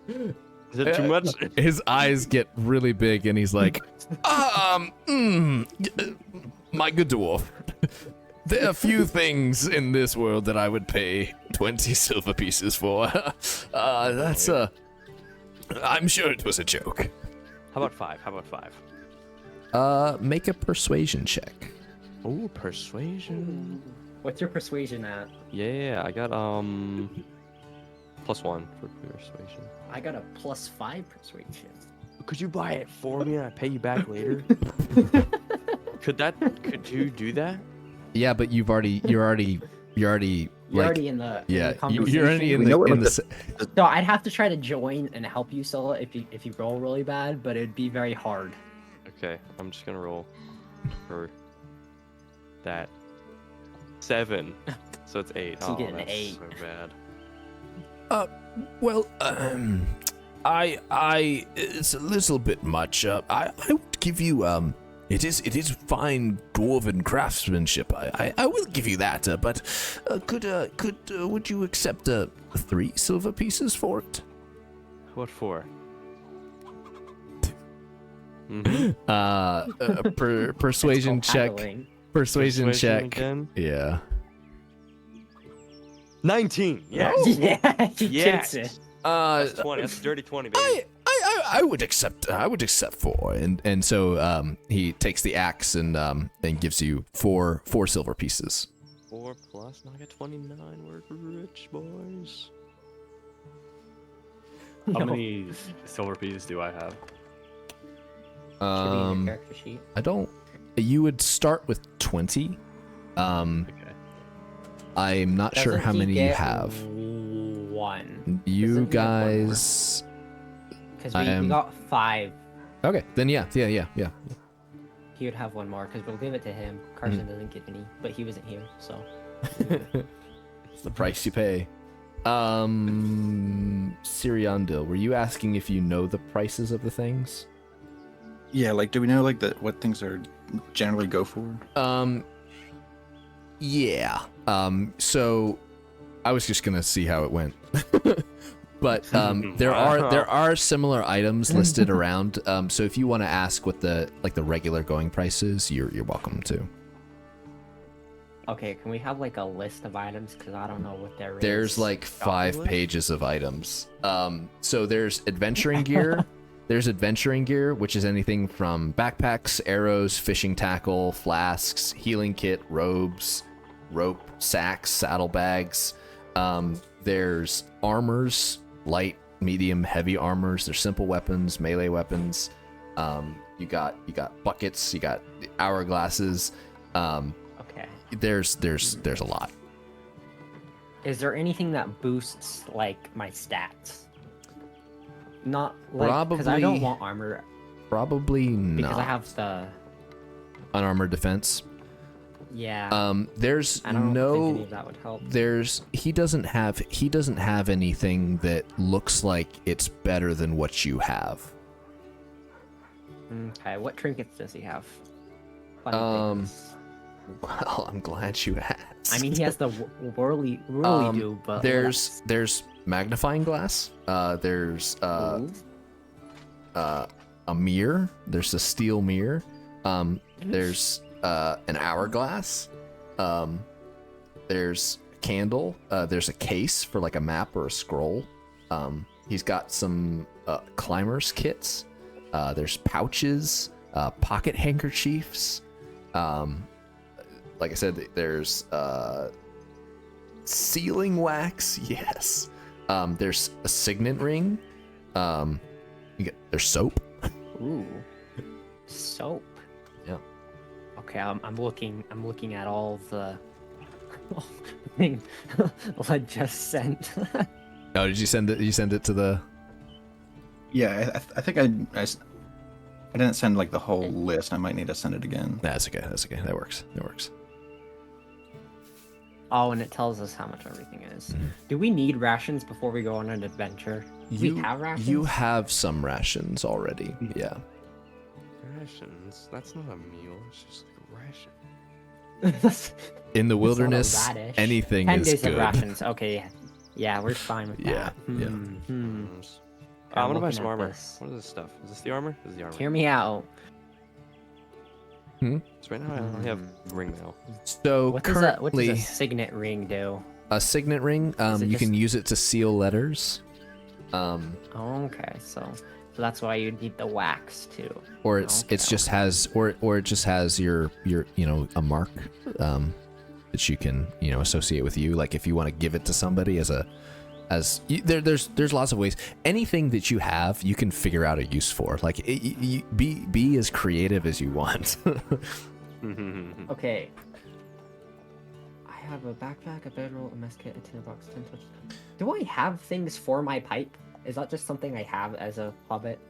Is that too much? His eyes get really big and he's like, my good dwarf, there are few things in this world that I would pay 20 silver pieces for. That's I'm sure it was a joke. How about 5? Make a persuasion check. Oh, persuasion. What's your persuasion at? Yeah, I got +1 for persuasion. I got a +5 persuasion. Could you buy it for me and I pay you back later? Could you do that? Yeah, but you're already You're like, already in the yeah, conversation. you're already in We know the what So I'd have to try to join and help you sell it if you roll really bad, but it'd be very hard. Okay, I'm just gonna roll for that 7. So it's 8. So you get an that's 8. so bad. well, I it's a little bit much. I would give you it is fine dwarven craftsmanship. I will give you that. But would you accept 3 silver pieces for it? What for? Persuasion It's called check. haggling. Persuasion check. Again? Yeah. 19. Yes. Yeah, he Yes. gets it. That's 20. That's a dirty 20, baby. I I would accept 4, and so he takes the axe and gives you four silver pieces. 4 plus, now I get 29. We're rich, boys. How many silver pieces do I have? Should be in your character sheet. I don't. You would start with 20. Okay. I'm not sure Doesn't how he many you get have. 1? You Doesn't he get one more? guys. Because I we am- got 5. Okay, then yeah. He would have one more because we'll give it to him. Carson doesn't get any, but he wasn't here, so. It's the price you pay. Siriandil, were you asking if you know the prices of the things? Yeah, like, do we know like what things are generally go for? Yeah. So I was just gonna see how it went. But there are similar items listed around. So if you want to ask what the regular going price is, you're welcome to. Okay, can we have like a list of items? Because I don't know what there is. There's like 5 list? pages of items. So there's adventuring gear. There's adventuring gear, which is anything from backpacks, arrows, fishing tackle, flasks, healing kit, robes, rope, sacks, saddlebags. There's armors, light, medium, heavy armors. There's simple weapons, melee weapons. You got buckets. You got hourglasses. Okay. There's a lot. Is there anything that boosts like my stats? Not like because I don't Probably- want armor Probably because not. I have the Unarmored defense. yeah. There's I don't think any no. of that would help. He doesn't have anything that looks like it's better than what you have. Okay, what trinkets does he have? Funny things. Well, I'm glad you asked. I mean, he has the whirly do, but there's magnifying glass. There's Ooh. a mirror. There's a steel mirror. There's an hourglass. There's a candle. There's a case for like a map or a scroll. He's got some climbers kits. There's pouches, pocket handkerchiefs. Like I said, there's sealing wax. Yes. There's a signet ring. There's soap. Ooh, soap. Yeah. Okay, I'm looking at all the things I just sent. Oh, did you send it? You send it to the? Yeah, I think I didn't send like the whole list. I might need to send it again. That's okay. That works. Oh, and it tells us how much everything is. Mm-hmm. Do we need rations before we go on an adventure? Do we have rations? You have some rations already. Yeah. Rations? That's not a meal. It's just like a ration. In the It's not a wilderness, radish. anything 10 is days good. of rations. Okay, yeah, we're fine with Yeah, that. yeah. I want to buy looking some at armor. this. What is this stuff? Is this the armor? This is the armor. Hear me out. So right now I only have ring mail. So What does currently, a signet ring do? a signet ring. Is it You can just- use it to seal letters. Okay, so that's why you need the wax too. Or it's Okay, just has or it just has your a mark that you can associate with you. Like if you want to give it to somebody there's lots of ways. Anything that you have, you can figure out a use for. Like be as creative as you want. Okay. I have a backpack, a bedroll, a mess kit, a tinderbox, 10 touchdowns. Do I have things for my pipe? Is that just something I have as a hobbit?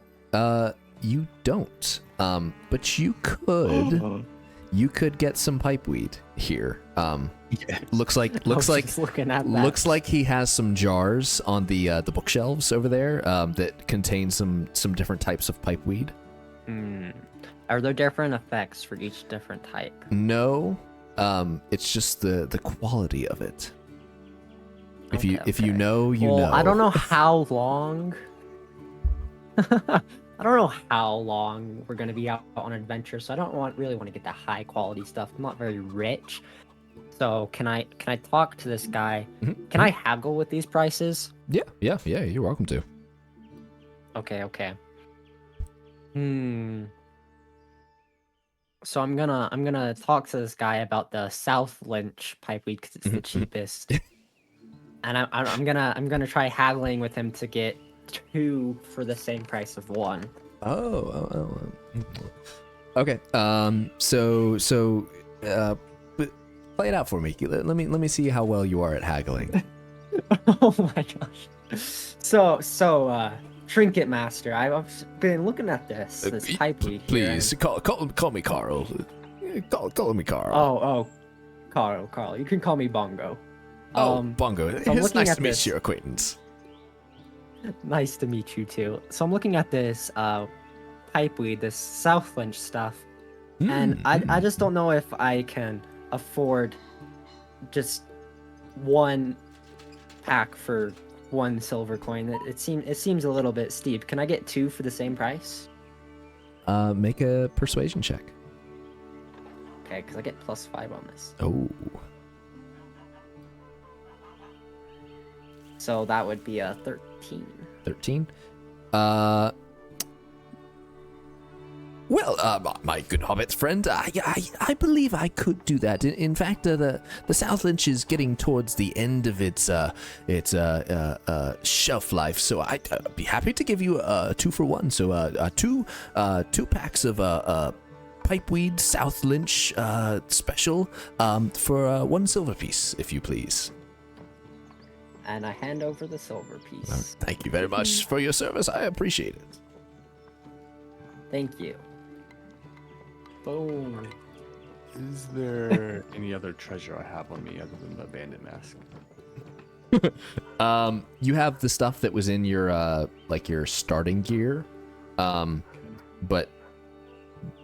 You don't. But you could. You could get some pipeweed here. Looks like I was just looking at that. looks like he has some jars on the bookshelves over there that contain some different types of pipeweed. Are there different effects for each different type? No, it's just the quality of it. If you know, you know. I don't know how long. I don't know how long we're gonna be out on adventure, so I don't really want to get the high quality stuff. I'm not very rich, so can I talk to this guy? Mhm. Can I haggle with these prices? Yeah. You're welcome to. Okay. So I'm gonna talk to this guy about the South Lynch pipeweed because it's the cheapest, and I'm gonna try haggling with him to get 2 for the same price of 1. Okay. But play it out for me. Let me see how well you are at haggling. Oh my gosh. So, Trinket Master, I've been looking at this pipeweed here. Please call me Carl. Call me Carl. Oh, Carl. You can call me Bongo. Bongo. So It's nice to meet your acquaintance. Nice to meet you too. So I'm looking at this pipeweed, this South Lynch stuff, and I just don't know if I can afford just 1 pack for 1 silver coin. It seems a little bit steep. Can I get 2 for the same price? Make a persuasion check. Okay, because I get +5 on this. Oh. So that would be a 13. 13. Well, my good hobbit friend, I believe I could do that. In fact, the South Lynch is getting towards the end of its shelf life, so I'd be happy to give you 2 for 1. So two packs of pipeweed South Lynch special for 1 silver piece, if you please. And I hand over the silver piece. Thank you very much for your service. I appreciate it. Thank you. Boom. Is there any other treasure I have on me other than the bandit mask? You have the stuff that was in your your starting gear, but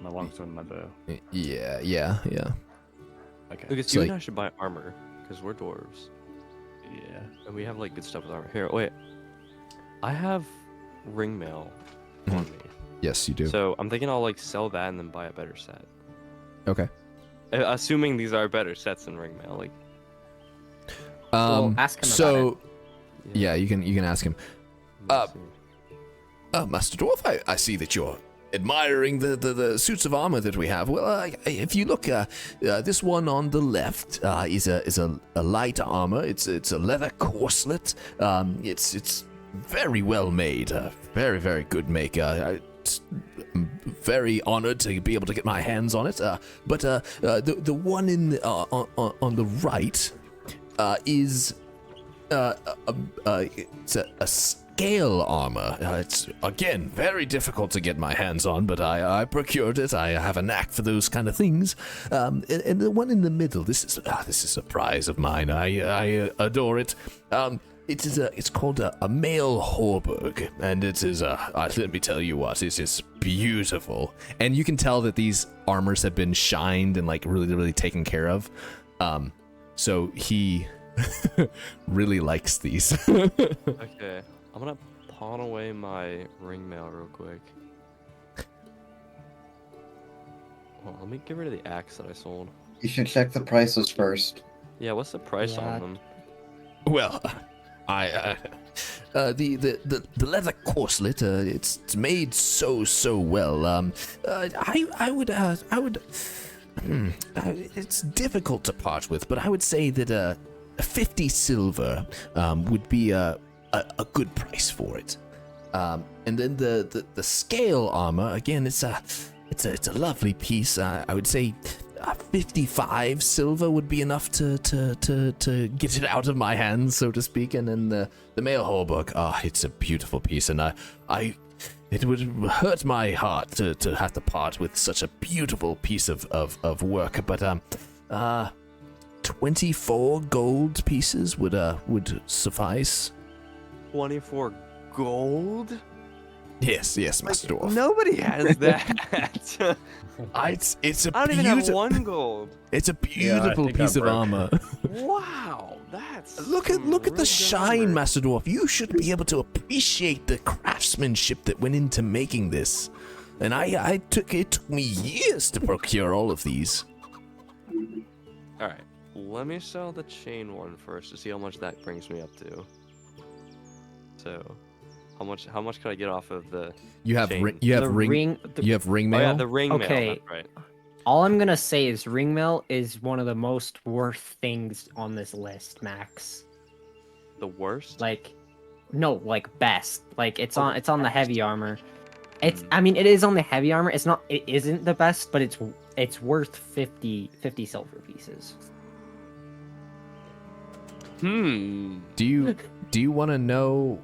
My longsword and my bow. yeah. Okay. Lucas, So, you and I should buy armor because we're dwarves Yeah. and we have like good stuff with armor. Here, wait. I have ring mail on me. Yes, you do. So I'm thinking I'll like sell that and then buy a better set. Okay. Assuming these are better sets than ring mail, like. Well, ask him so about yeah, you can ask him. let's see. Master Dwarf, I see that you're admiring the suits of armor that we have. Well, if you look, this one on the left is a light armor. It's a leather corselet. It's very well made. Very, very good make. I'm very honored to be able to get my hands on it. But the one on the right is it's a scale armor. It's again very difficult to get my hands on, but I procured it. I have a knack for those kind of things. And the one in the middle, this is a prize of mine. I adore it. It's called a male Horberg, and it is let me tell you what, it is beautiful. And you can tell that these armors have been shined and like really, really taken care of. So he really likes these. Okay, I'm gonna pawn away my ring mail real quick. Well, let me get rid of the axe that I sold. You should check the prices first. Yeah, what's the price Yeah. on them? Well, the leather corselet, it's made so well. I would it's difficult to part with, but I would say that 50 silver would be a good price for it. And then the scale armor, again, it's a lovely piece. I would say 55 silver would be enough to get it out of my hands, so to speak. And then the male Horberg, it's a beautiful piece, and it would hurt my heart to have to part with such a beautiful piece of work. But 24 gold pieces would suffice. 24 gold? Yes, Master Dwarf. Nobody has that. It's a I don't even have beautiful. 1 gold. It's a beautiful think piece I'm of broke. armor. Wow, that's Look at the really shine, good Master Dwarf. You should be able to appreciate the craftsmanship that went into making this. And it took me years to procure all of these. All right, let me sell the chain one first to see how much that brings me up to. So, How much could I get off of the? You have chain? you have The ring you have ring Oh mail. yeah, the ring Okay. mail. That's right. All I'm gonna say is ring mail is one of the most worth things on this list, Max. The worst. Like, no, like best. Like it's Oh, on the heavy armor. It's Hmm. I mean it is on the heavy armor. It isn't the best, but it's worth 50 silver pieces. Hmm. Do you want to know?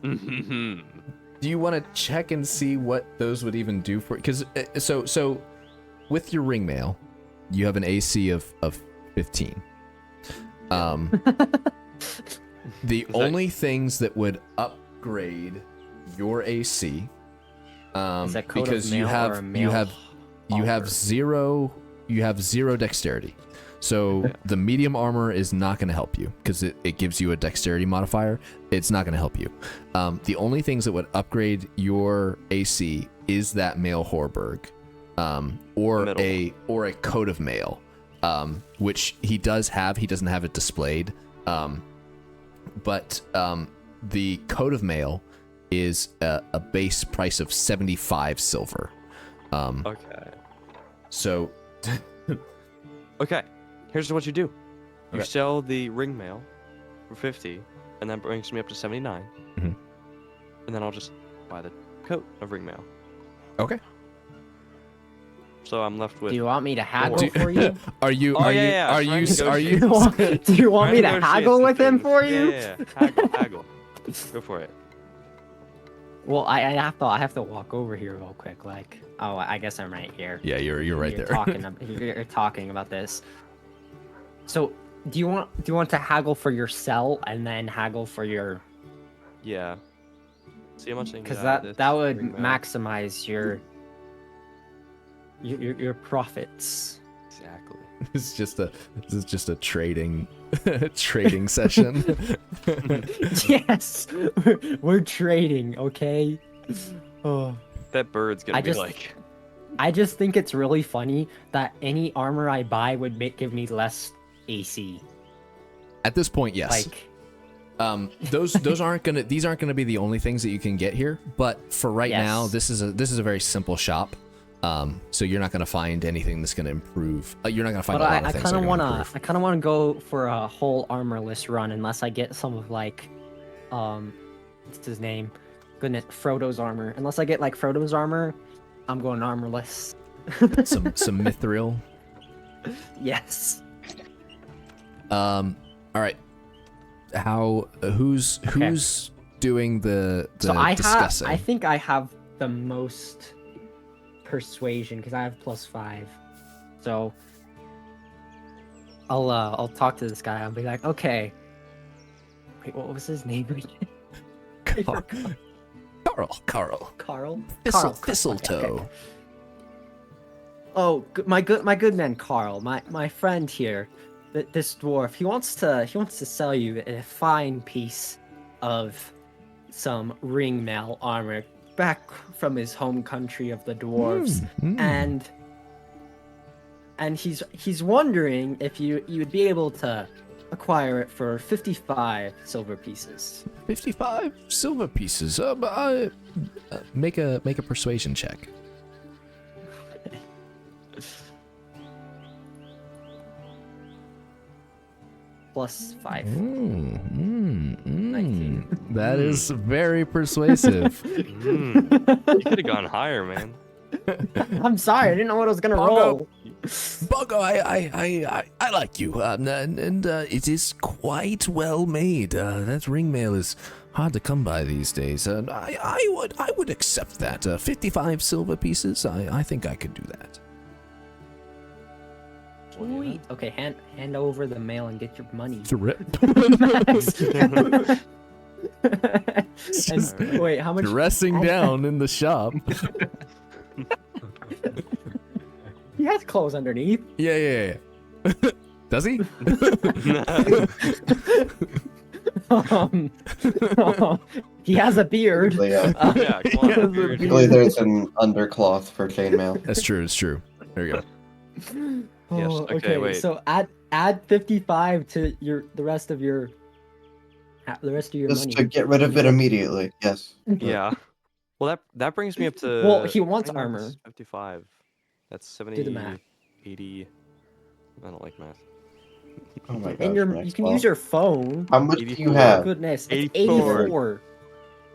Do you want to check and see what those would even do for? Because so with your ring mail, you have an AC of 15. The only things that would upgrade your AC, Is that coat of because you mail or a have you mail have armor? zero dexterity. So the medium armor is not going to help you because it gives you a dexterity modifier. It's not going to help you. The only things that would upgrade your AC is that mail Horberg, or a coat of mail, which he does have. He doesn't have it displayed, but the coat of mail is a base price of 75 silver. Okay. So. Okay. Here's what you do. You Okay. sell the ring mail for 50, and that brings me up to 79. Mhm. And then I'll just buy the coat of ring mail. Okay. So I'm left with. Do you want me to haggle Do- for you? Are you? Oh, Are yeah, you? yeah, Are try you? and Are you? Do you want me to Try and haggle negotiate with some him things. for you? Yeah. Haggle. Go for it. Well, I have to walk over here real quick. Like, oh, I guess I'm right here. Yeah, you're right there. You're talking about this. So, do you want to haggle for your cell and then haggle for your? Yeah. See how much I can Because get out of this that would ring mail. maximize your profits. Exactly. This is just a trading session. Yes, we're trading. Okay. Oh. That bird's gonna I be just- like. I just think it's really funny that any armor I buy would give me less AC. At this point, yes. Like, These aren't gonna be the only things that you can get here. But for right Yes. now, this is a very simple shop. So you're not gonna find anything that's gonna improve. You're not gonna find but a lot I of things. kind that of are wanna gonna improve. I kind of wanna go for a whole armorless run unless I get some of like, what's his name? Goodness, Frodo's armor. Unless I get like Frodo's armor, I'm going armorless. some mithril. Yes. All right. Who's doing the So discussing? I think I have the most persuasion because I have +5. So I'll talk to this guy. I'll be like, okay. Wait, what was his name again? I forgot. Carl. Carl. Thistletoe. Okay. Oh, my good man Carl, my friend here, this dwarf. He wants to sell you a fine piece of some ring mail armor back from his home country of the dwarves, and he's wondering if you would be able to acquire it for 55 silver pieces. 55 silver pieces. Make a persuasion check. +5. 19. That is very persuasive. You could have gone higher, man. I'm sorry, I didn't know what I was gonna Bongo. roll. Bongo, I like you, and it is quite well made. That ring mail is hard to come by these days. I would accept that. 55 silver pieces. I think I could do that. Sweet. Okay, hand over the mail and get your money. Drip. And, wait, how much? Dressing down in the shop. He has clothes underneath. Yeah. Does he? He has a beard. Yeah. Yeah, come on. dude. Usually there's an undercloth for chainmail. That's true. It's true. There you go. Yes, okay, wait. So at add 55 to the rest of your Just money. to get rid of it immediately. Yes. Yeah. Well, that brings me up to. Well, he wants 20 armor. minus 55. That's 70. Do the math. 80. I don't like math. Oh my And gosh. you can use your phone. How much do you 84. have? Goodness, it's 84.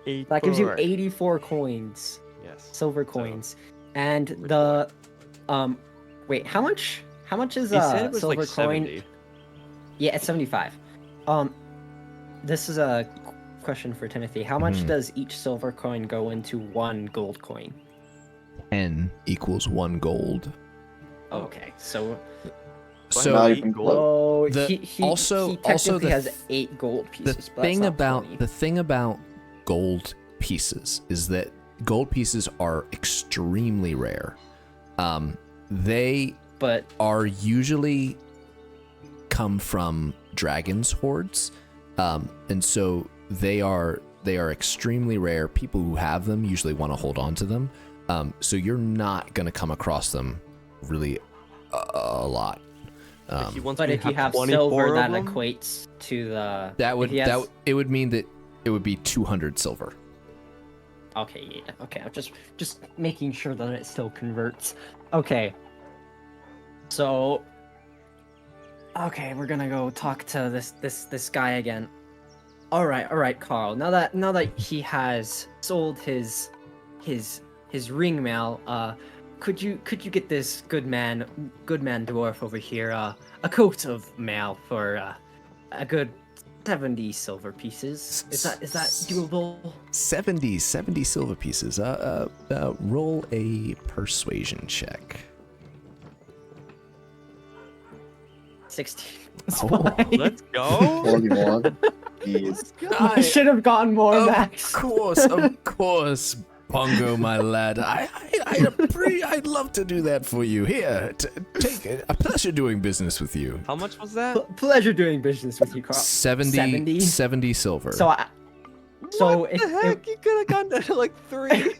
84. That gives you 84 coins, Yes. silver So, coins, and the wait, how much is he said it was silver like coin? 70. Yeah, it's 75. This is a question for Timothy. How much does each silver coin go into one gold coin? 10 equals 1 gold. Okay, so So Not even close. The- he also technically the has 8 gold pieces. the but that's thing not about 20. the thing about gold pieces is that gold pieces are extremely rare. They But are usually come from dragons hordes, and so they are extremely rare. People who have them usually want to hold on to them, so you're not going to come across them really a lot. He wants but me if to you have 24 silver, of that them? equates to the That would if he has- it would mean that it would be 200 silver. Okay, yeah. Okay, I'm just making sure that it still converts. Okay. So okay, we're gonna go talk to this guy again. All right, Carl. Now that he has sold his ring mail, could you get this good man dwarf over here a coat of mail for a good 70 silver pieces? Is that doable? 70 silver pieces. Roll a persuasion check. 16. Let's go. 41. Jeez. I should have gone more, Max. Of course, Pongo, my lad. I'd love to do that for you. Here, take it. A pleasure doing business with you. How much was that? Pleasure doing business with you, Carl. 70 silver. So What the heck? You could have gone down to like 3.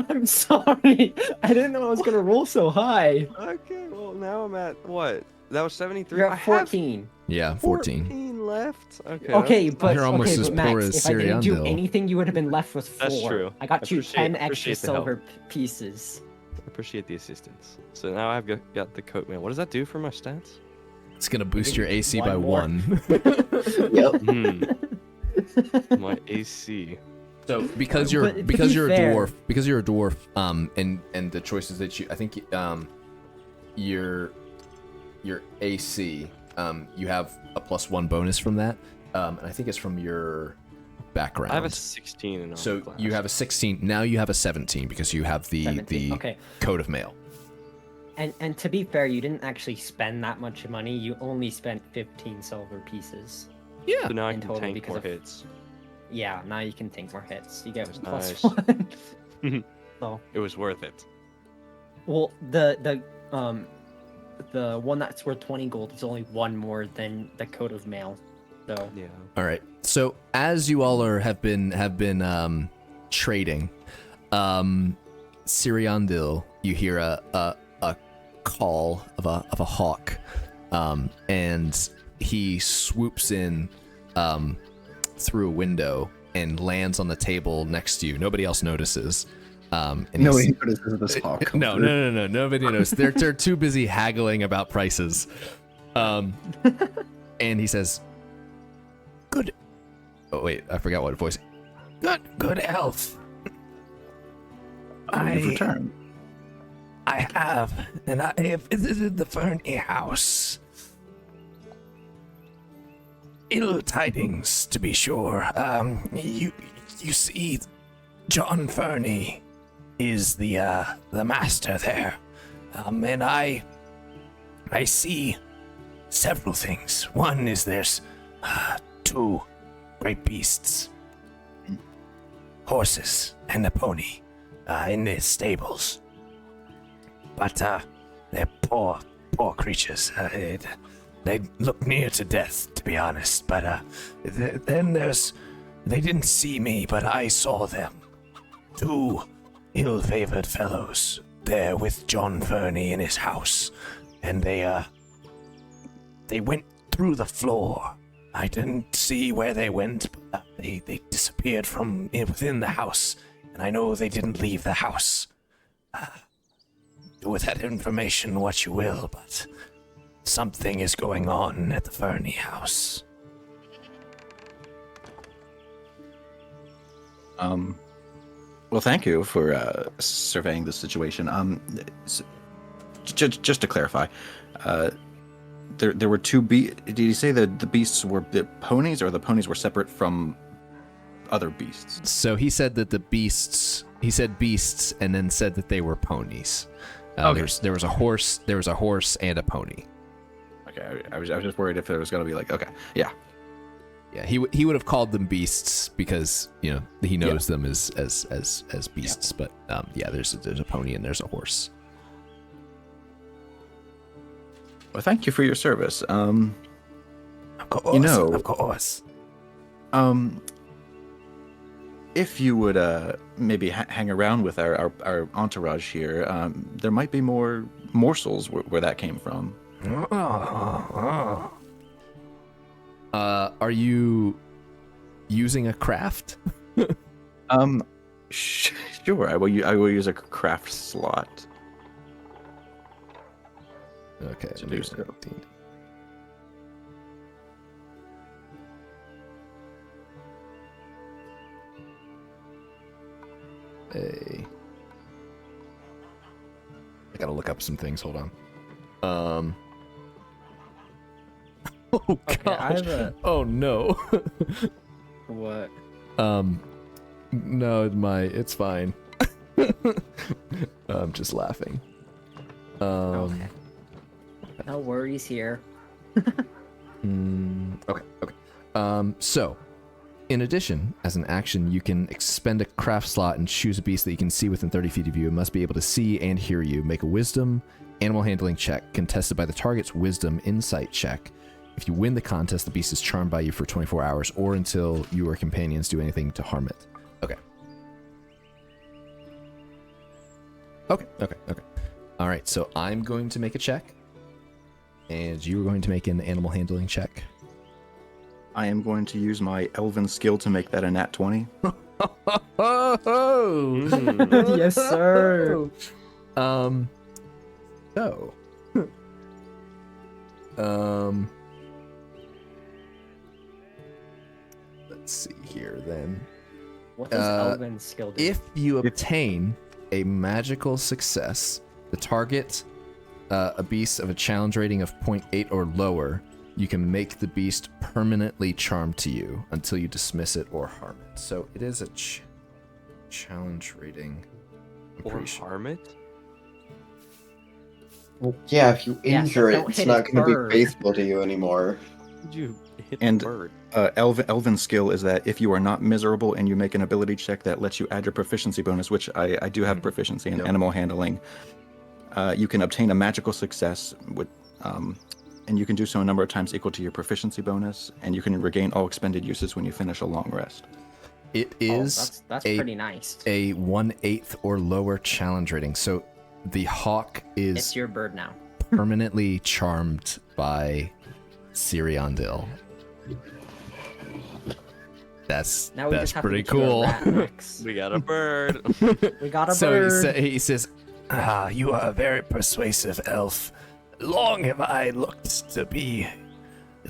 I'm sorry. I didn't know I was gonna roll so high. Okay, well now I'm at what? That was 73. You're I at have 14. Yeah, 14. 14 left. Okay. Okay, but You're almost okay, as but poor Max, as if I didn't do Siriandil. anything, you would have been left with 4. That's true. I got you 10 extra appreciate the help. silver pieces. I appreciate the assistance. So now I've got the coat mail. What does that do for my stats? It's gonna boost your AC by One more. 1. Yep. My AC. So because you're But to because be you're fair- a dwarf, and the choices that I think your AC, you have a +1 bonus from that, and I think it's from your background. I have a 16 in So armor class. you have a 16. Now you have a 17 because you have the 17, okay. coat of mail. And to be fair, you didn't actually spend that much money. You only spent 15 silver pieces. Yeah. So now I in can total tank because more of- hits. Yeah, now you can take more hits. You get That's plus nice. 1. So, It was worth it. well, the one that's worth 20 gold is only 1 more than the coat of mail. So Yeah. All right. So as you all have been trading, Siriandil, you hear a call of a hawk, and he swoops in through a window and lands on the table next to you. Nobody else notices. And Nobody notices this hawk. no, nobody knows. They're too busy haggling about prices. And he says, "Good." Oh wait, I forgot what voice. Good elf. You've returned. I have, and I have visited the Fernie house. Ill tidings, to be sure. You see, John Fernie is the master there, and I see several things. One is there's 2 great beasts, horses and a pony, in his stables. But they're poor creatures. They look near to death, to be honest. But then they didn't see me, but I saw them. 2 ill-favored fellows there with John Fernie in his house, and they They went through the floor. I didn't see where they went, but they disappeared from within the house, and I know they didn't leave the house. Do with that information what you will, but something is going on at the Fernie house. Well, thank you for surveying the situation. Just to clarify, there were two did you say that the beasts were the ponies, or the ponies were separate from other beasts? So he said that he said beasts, and then said that they were ponies. Okay. There was a horse and a pony. Okay, I was just worried if there was gonna be like, okay, yeah. Yeah, he would have called them beasts because he knows them as beasts. But there's a pony and there's a horse. Well, thank you for your service. Of course. If you would maybe hang around with our entourage here, there might be more morsels where that came from. Are you using a craft? Sure. I will use a craft slot. Okay. To do so. 19. Hey. I gotta look up some things. Hold on. Oh Okay, gosh. I have a- Oh no. What? No, it's fine. I'm just laughing. Okay. No worries here. Okay. So, in addition, as an action, you can expend a craft slot and choose a beast that you can see within 30 feet of you. It must be able to see and hear you. Make a wisdom animal handling check, contested by the target's wisdom insight check. If you win the contest, the beast is charmed by you for 24 hours or until you or companions do anything to harm it. Okay. All right, so I'm going to make a check, and you're going to make an animal handling check. I am going to use my elven skill to make that a nat 20. Yes, sir. So. Let's see here then. What does Elven skill do? If you obtain a magical success, the target, a beast of a challenge rating of 0.8 or lower, you can make the beast permanently charmed to you until you dismiss it or harm it. So it is a challenge rating. I'm Or pretty sure. harm it? Well, yeah, if you Yeah, so injure don't it, it's hit not its going to bird. be faithful to you anymore. Did you hit And- the bird? Elven skill is that if you are not miserable and you make an ability check that lets you add your proficiency bonus, which I do have proficiency in animal handling, you can obtain a magical success with, and you can do so a number of times equal to your proficiency bonus, and you can regain all expended uses when you finish a long rest. It is that's a, pretty nice. a 1/8 or lower challenge rating. So the hawk It's is your bird now. permanently charmed by Siriondil. That's Now we just have pretty to get you a cool. rat next. We got a bird. We got a So bird. he says, you are a very persuasive elf. Long have I looked to be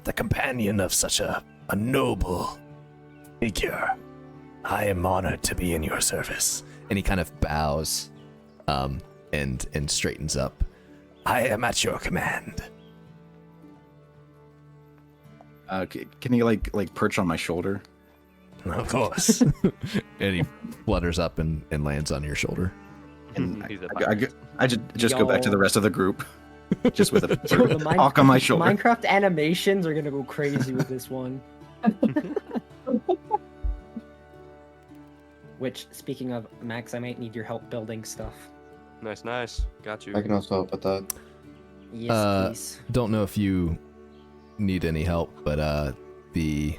the companion of such a noble figure. I am honored to be in your service. And he kind of bows and straightens up. I am at your command. Can he like perch on my shoulder? Of course. And he flutters up and lands on your shoulder. And He's a I just go back to the rest of the group, just with a Yo, the hawk on my shoulder. Minecraft animations are gonna go crazy with this one. Which, speaking of, Max, I might need your help building stuff. Nice. Got you. I can also help with that. Yes, please. Don't know if you need any help, but the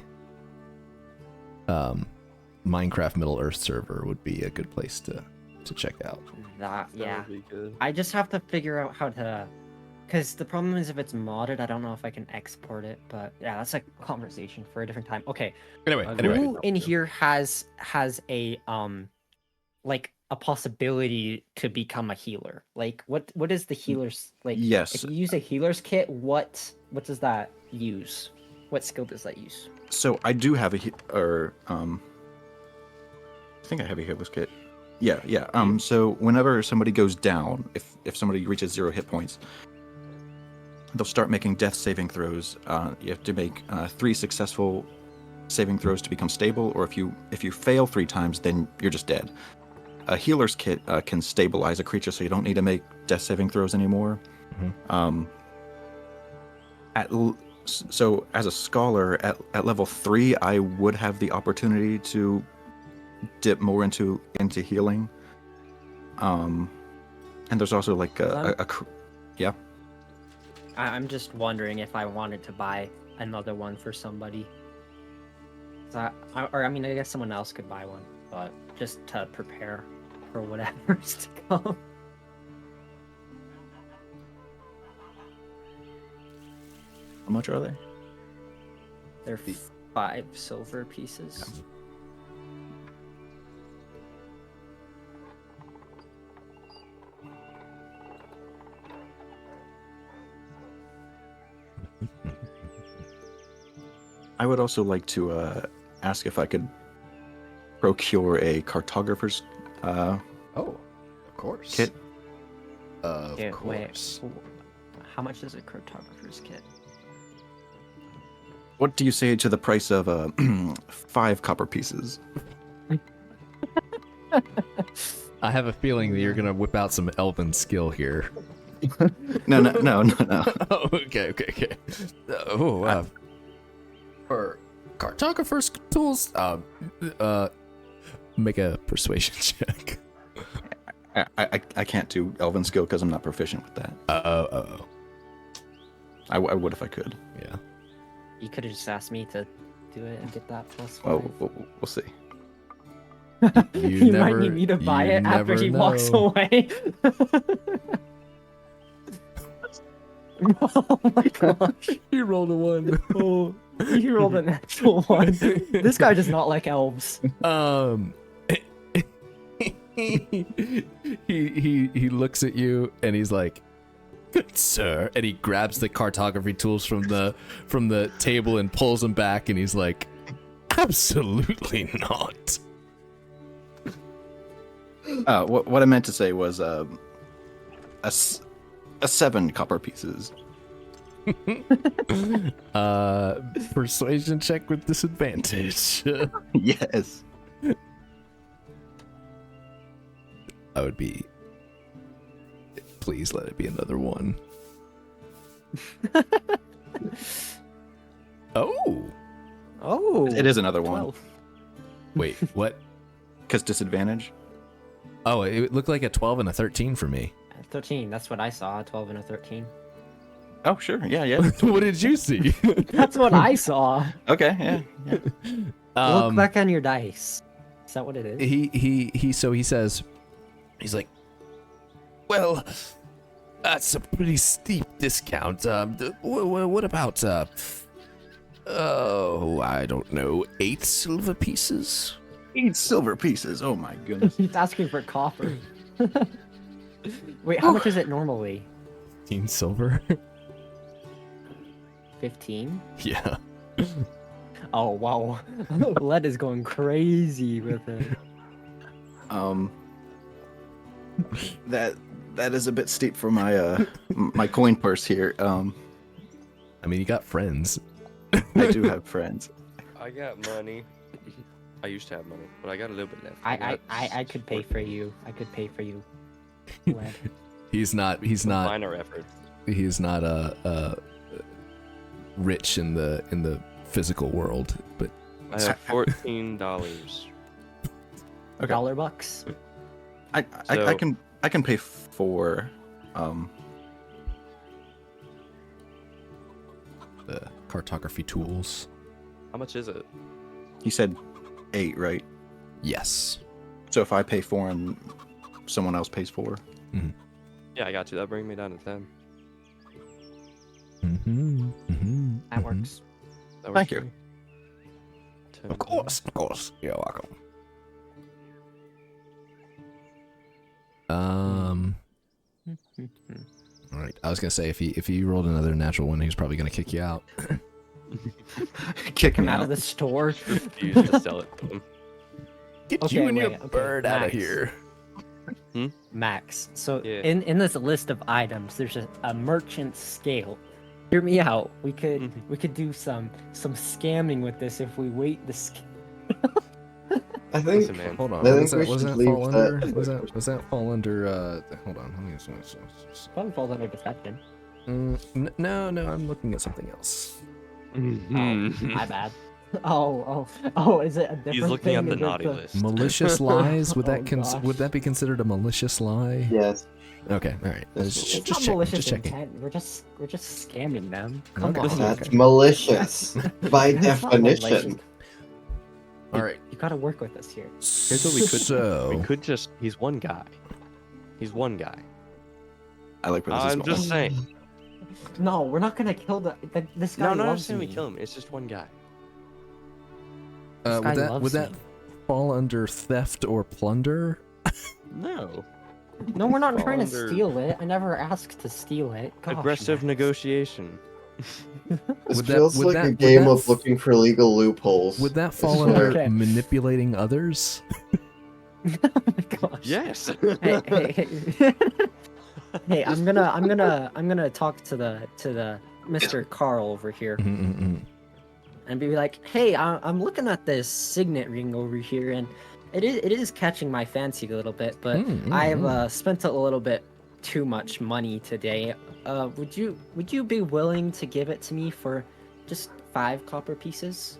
Minecraft Middle Earth server would be a good place to check out. Yeah. That would be good. I just have to figure out how to Because the problem is if it's modded, I don't know if I can export it. But yeah, that's a conversation for a different time. Okay. Anyway, Who in here has a like a possibility to become a healer? Like what is the healer's like? Yes. If you use a healer's kit, what does that use? What skill does that use? So I do have I think I have a healer's kit. Yeah. So whenever somebody goes down, if somebody reaches 0 hit points, they'll start making death saving throws. You have to make 3 successful saving throws to become stable, or if you fail 3 times, then you're just dead. A healer's kit can stabilize a creature, so you don't need to make death saving throws anymore. Mm-hmm. So as a scholar at level 3, I would have the opportunity to dip more into healing. And there's also like yeah. I'm just wondering if I wanted to buy another one for somebody. I guess someone else could buy one, but just to prepare for whatever's to come. How much are they? They're 5 silver pieces. Yeah. I would also like to ask if I could procure a cartographer's Oh, of course. kit. Of Yeah, course. wait, how much is a cartographer's kit? What do you say to the price of 5 copper pieces? I have a feeling that you're gonna whip out some elven skill here. No. Oh, okay. For cartographer's tools, make a persuasion check. I can't do elven skill because I'm not proficient with that. I would if I could. Yeah. You could have just asked me to do it and get that +5. Oh, we'll see. You might need me to buy it after he walks away. Oh my gosh. You rolled a 1. Oh, he rolled an actual 1. This guy does not like elves. He looks at you and he's like, "Good sir," and he grabs the cartography tools from the table and pulls them back, and he's like, "Absolutely not." What I meant to say was a 7 copper pieces. Persuasion check with disadvantage. Yes. I would be. Please let it be another 1. Oh. It is another 1. 12. Wait, what? Because disadvantage. Oh, it looked like a 12 and a 13 for me. 13, that's what I saw, a 12 and a 13. Oh, sure. Yeah. What did you see? That's what I saw. Okay, yeah. Look back on your dice. Is that what it is? He says, he's like, "Well, that's a pretty steep discount. What about, I don't know, 8 silver pieces?" 8 silver pieces. Oh my goodness. He's asking for copper. Wait, how much is it normally? 15 silver? 15? Yeah. Oh, wow. Lead is going crazy with it. That is a bit steep for my my coin purse here. I mean, you got friends. I do have friends. I got money. I used to have money, but I got a little bit left. I could pay for you. I could pay for you. Lead. He's not Minor efforts. he's not rich in the physical world, but I have $14. Okay. $1. I can pay for the cartography tools. How much is it? he said 8, right? Yes. So if I pay 4 and someone else pays 4. Yeah, I got you. That brings me down to 10. That works. That Thank works you. for me. Of course. You're welcome. All right. I was gonna say if he rolled another natural one, he's probably gonna kick you out. Kick Him me out out. of the store. Refuse to sell it to him. Get Okay, you and your wait, okay, bird out of Max. here. Max. So Yeah. in this list of items, there's a merchant scale. Hear me out. We could Mhm. we could do some scamming with this if we weight the scale. I think Listen, man. Hold on. I What think does we that, was should that leave fall under? that- Was that fall under? Hold on. Let me. Probably falls under deception. No. I'm looking at something else. My bad. Oh, is it a different He's looking at thing the against naughty the- list. Malicious lies. Would Oh, that gosh. would that be considered a malicious lie? yes. Okay. All right. It's Just It's not checking. malicious Just checking. intent. We're just scamming them. Come Okay. on. Okay. That's malicious by It's not definition. malicious. All right. You gotta work with us here. Here's what we could do. So We could just. He's one guy. He's one guy. I like where this is I'm going. just saying. No, we're not gonna kill this guy. No, not loves saying we me. kill him. It's just one guy. This guy would loves that me. fall under theft or plunder? No. No, we're not fall trying to under steal it. I never asked to steal it. Gosh, Aggressive Max. negotiation. This Would that- feels would like that- a would game that of looking for legal loopholes. Would that fall swear. under Okay. manipulating others? Oh my gosh. Yes. Hey. Hey, I'm gonna talk to the Mr. Carl over here and be like, hey, I'm looking at this signet ring over here, and it is catching my fancy a little bit, but I've spent a little bit too much money today. Would you be willing to give it to me for just 5 copper pieces?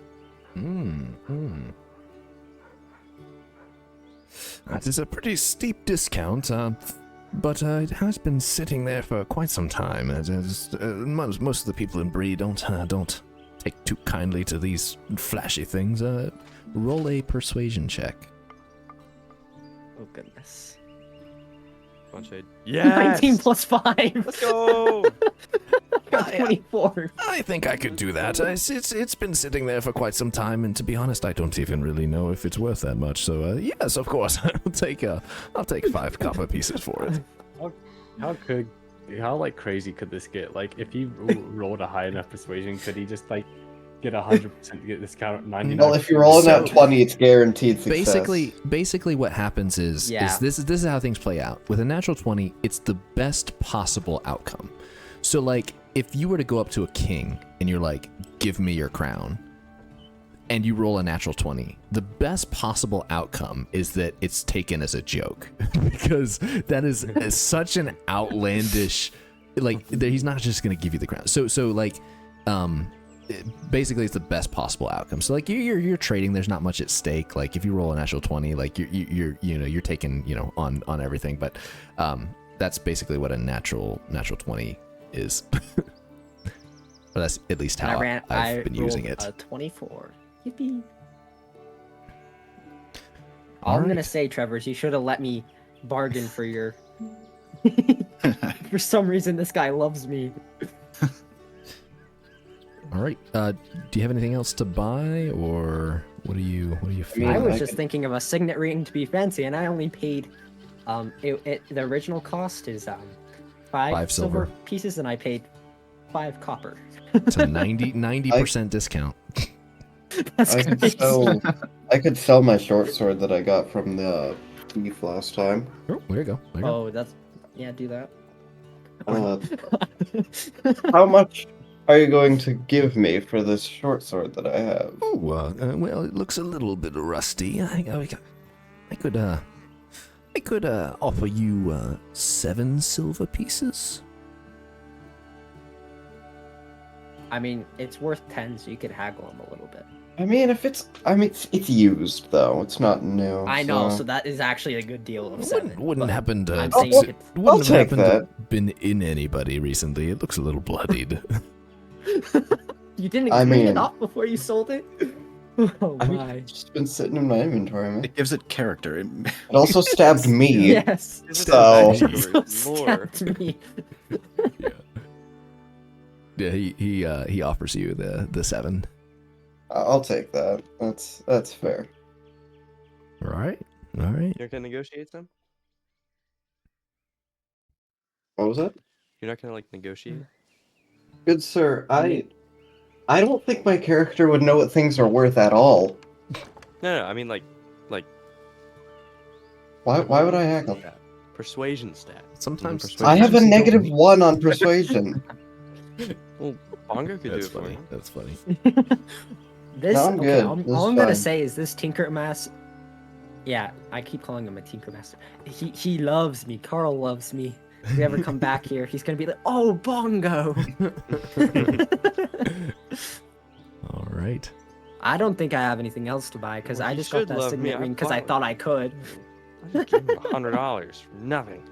That is a pretty steep discount, but it has been sitting there for quite some time. Most of the people in Bree don't take too kindly to these flashy things. Roll a persuasion check. Oh goodness. Come on, Shade. Yes. 19 plus 5. Let's go. Got 24. I think I could do that. It's been sitting there for quite some time, and to be honest, I don't even really know if it's worth that much. So yes, of course, I'll take 5 copper pieces for it. How like crazy could this get? Like, if he rolled a high enough persuasion, could he just like get 100% get discount 99? Well, if you're rolling So- at 20, it's guaranteed success. Basically, what happens is this is how things play out. With a natural 20, it's the best possible outcome. So, like, if you were to go up to a king and you're like, "Give me your crown," and you roll a natural 20, the best possible outcome is that it's taken as a joke, because that is such an outlandish, like, he's not just gonna give you the crown. So like, basically it's the best possible outcome. So like you're trading, there's not much at stake. Like if you roll a natural 20, like you're taking on everything. But that's basically what a natural 20 is. But that's at least how I've been using it. A 24. Yippee. All All I'm right. gonna say, Trevor, is you should have let me bargain for your. For some reason, this guy loves me. All right. Do you have anything else to buy, or what are you feeling? I was I just thinking of a signet ring to be fancy, and I only paid. The original cost is 5 silver pieces, and I paid 5 copper. It's a 90% discount. That's I crazy. could sell my short sword that I got from the thief last time. Oh, there you go. There you go. Oh, do that. How much are you going to give me for this short sword that I have? Oh, well, it looks a little bit rusty. I could offer you 7 silver pieces. I mean, it's worth 10, so you could haggle him a little bit. I mean, it's used though. It's not new. I know, so that is actually a good deal of 7. Wouldn't but happen to I'm saying I'll you could- wouldn't have take happened that. to been in anybody recently. It looks a little bloodied. You didn't I clean mean- it up before you sold it? Oh I mean, my. it's just been sitting in my inventory, man. It gives it character. It also stabbed me. Yes. So- Lore. Stabbed me. Yeah, he offers you the 7. I'll take that. That's fair. All right. You're gonna negotiate them? What was that? You're not gonna like negotiate? Good sir, I don't think my character would know what things are worth at all. No, I mean like Why would I haggle? persuasion stat. Sometimes Persuasion. I have a sometimes you don't negative 1 on persuasion. Well, Bongo could That's do it funny. for you. That's funny. This No, I'm okay, good. all This is I'm gonna fine. say is this Tinkermaster. Yeah, I keep calling him a Tinkermaster. He loves me. Carl loves me. If we ever come back here, he's gonna be like, "Oh, Bongo." All right. I don't think I have anything else to buy because Well, I you just got should that love me. signet I ring because I bought thought it. I could. I just gave him $100 for nothing.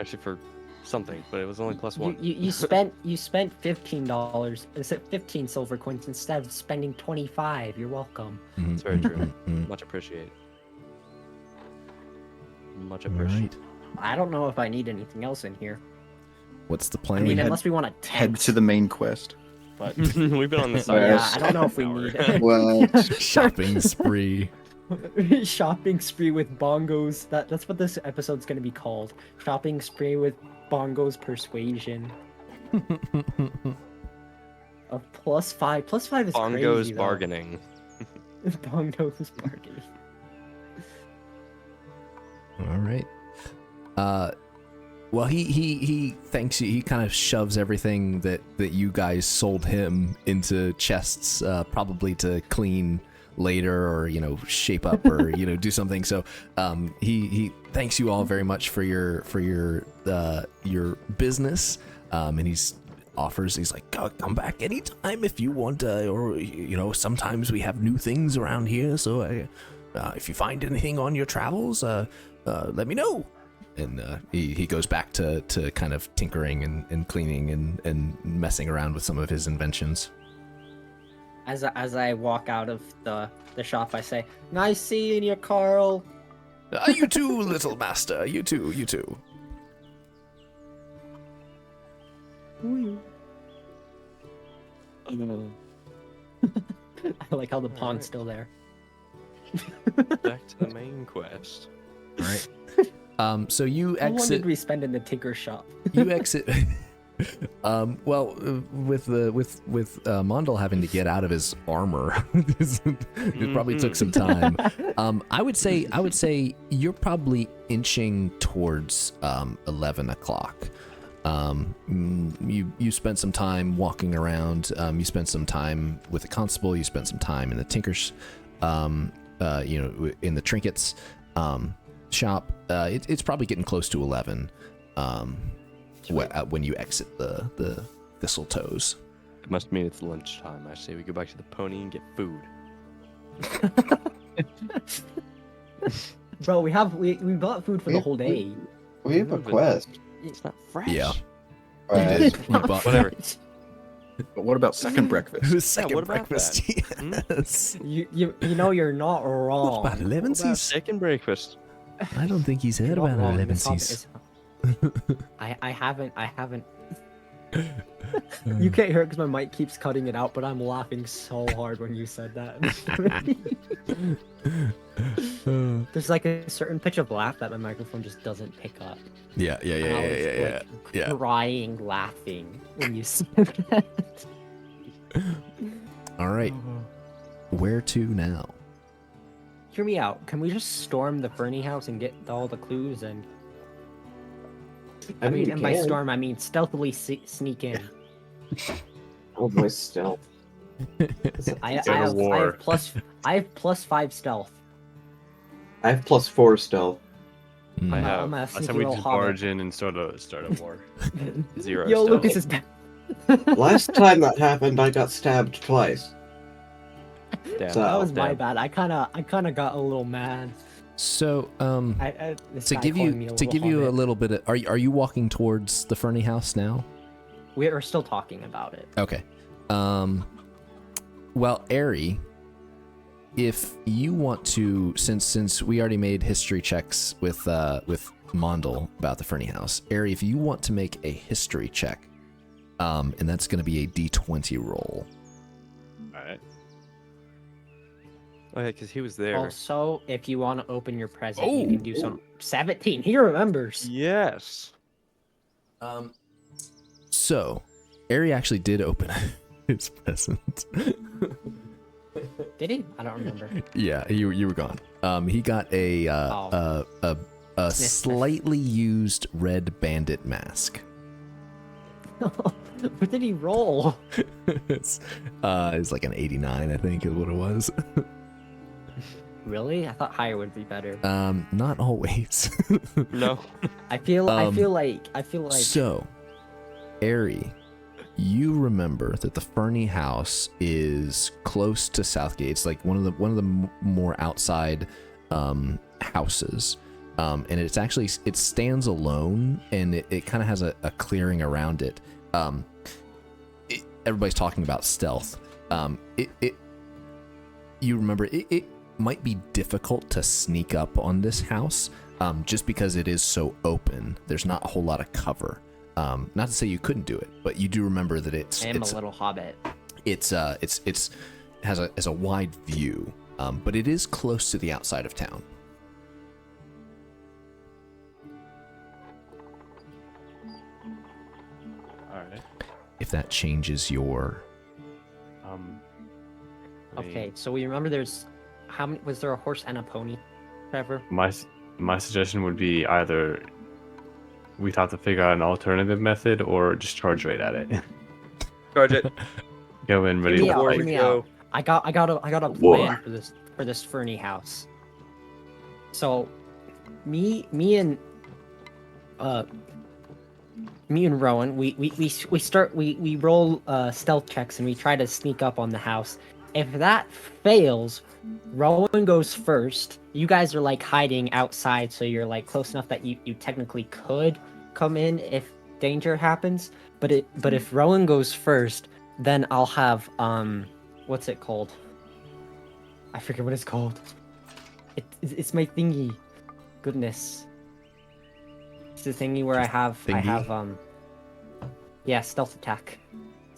Actually, for something, but it was only plus 1. You spent $15. Is it 15 silver coins instead of spending 25? You're welcome. That's very true. Much appreciated. Much appreciated. Right. I don't know if I need anything else in here. What's the I plan? mean, head- unless we want to Head tent. to the main quest. But We've been on this side. Yeah, yeah, I don't know if we need it. What? Shopping spree. Shopping spree with bongos. That's what this episode's gonna be called. Shopping spree with bongos persuasion. A +5. +5 is Bongo's crazy. bargaining. Bongos bargaining. All right. Well, he thanks you. He kind of shoves everything that you guys sold him into chests, probably to clean later, or shape up, or do something. So he thanks you all very much for your business, and he's like, come back anytime if you want, or sometimes we have new things around here. So if you find anything on your travels, let me know. And he goes back to kind of tinkering and cleaning and messing around with some of his inventions. As I walk out of the shop, I say, "Nice seeing you, Carl." You too, little master. You too. I like how the pond's still there. Back to the main quest. All right. So you How long exit. did we spend in the tinker shop? You exit. Well, with Mondal having to get out of his armor, it probably took some time. I would say you're probably inching towards 11 o'clock. You spent some time walking around. You spent some time with the constable. You spent some time in the tinker's, in the trinkets shop. It's probably getting close to 11. When you exit the Thistletoes. It must mean it's lunchtime. I say we go back to the pony and get food. Bro, we bought food for the whole day. We have a quest. It's not fresh. Yeah. Alright. You bought Whatever. But what about second breakfast? It was second what about breakfast. that? Yes. You know you're not wrong. About 11 What about C's? second breakfast? I don't think he's heard You're not about wrong. 11 It's not- C's. I haven't. You can't hear it because my mic keeps cutting it out, but I'm laughing so hard when you said that. There's like a certain pitch of laugh that my microphone just doesn't pick up. Yeah. And I was, like, yeah. crying, laughing when you said that. All right. Where to now? Hear me out. Can we just storm the Fernie house and get all the clues and? I mean, and by storm, I mean stealthily sneak in. Oh, my stealth. I Go to have war. +5 stealth. I have +4 stealth. I have. I'm a I sneaky said we little just hobbit. barge in and start a war. 0 Yo, stealth. Lucas is dead. Last time that happened, I got stabbed twice. Damn, So- That was my damn. bad. I kind of got a little mad. So, This to guy give calling me you a to little give you a hobbit. little bit of, are you walking towards the Fernie house now? We are still talking about it. Okay. Well, Ari, if you want to, since we already made history checks with Mondal about the Fernie house, Ari, if you want to make a history check And that's going to be a D20 roll. All right. Oh yeah, because he was there. Also, if you want to open your present, you can do some 17. He remembers. Yes. So, Ari actually did open his present. Did he? I don't remember. Yeah, you were gone. He got a Sniff. slightly used red bandit mask. What did he roll? It's like an 89, I think, is what it was. Really? I thought higher would be better. Not always. No. I feel like So, Ari, you remember that the Fernie house is close to Southgate. It's like one of the more outside houses, and it stands alone, and it kind of has a clearing around it. Everybody's talking about stealth. You remember it might be difficult to sneak up on this house, just because it is so open. There's not a whole lot of cover. Not to say you couldn't do it, but you do remember that I am a little hobbit. It's has a wide view, but it is close to the outside of town. All right. If that changes your I mean, Okay, so we remember there's how many? Was there a horse and a pony, Trevor? My suggestion would be either we have to figure out an alternative method or just charge right at it. Charge it. Go in ready Hear me to out, fight. hear me out. I got a War. plan for this Fernie house. So, me and Rowan, we roll stealth checks and we try to sneak up on the house. If that fails, Rowan goes first. You guys are like hiding outside, so you're like close enough that you technically could come in if danger happens. But if Rowan goes first, then I'll have what's it called? I forget what it's called. It's my thingy. Goodness. It's the thingy where I have yeah, stealth attack.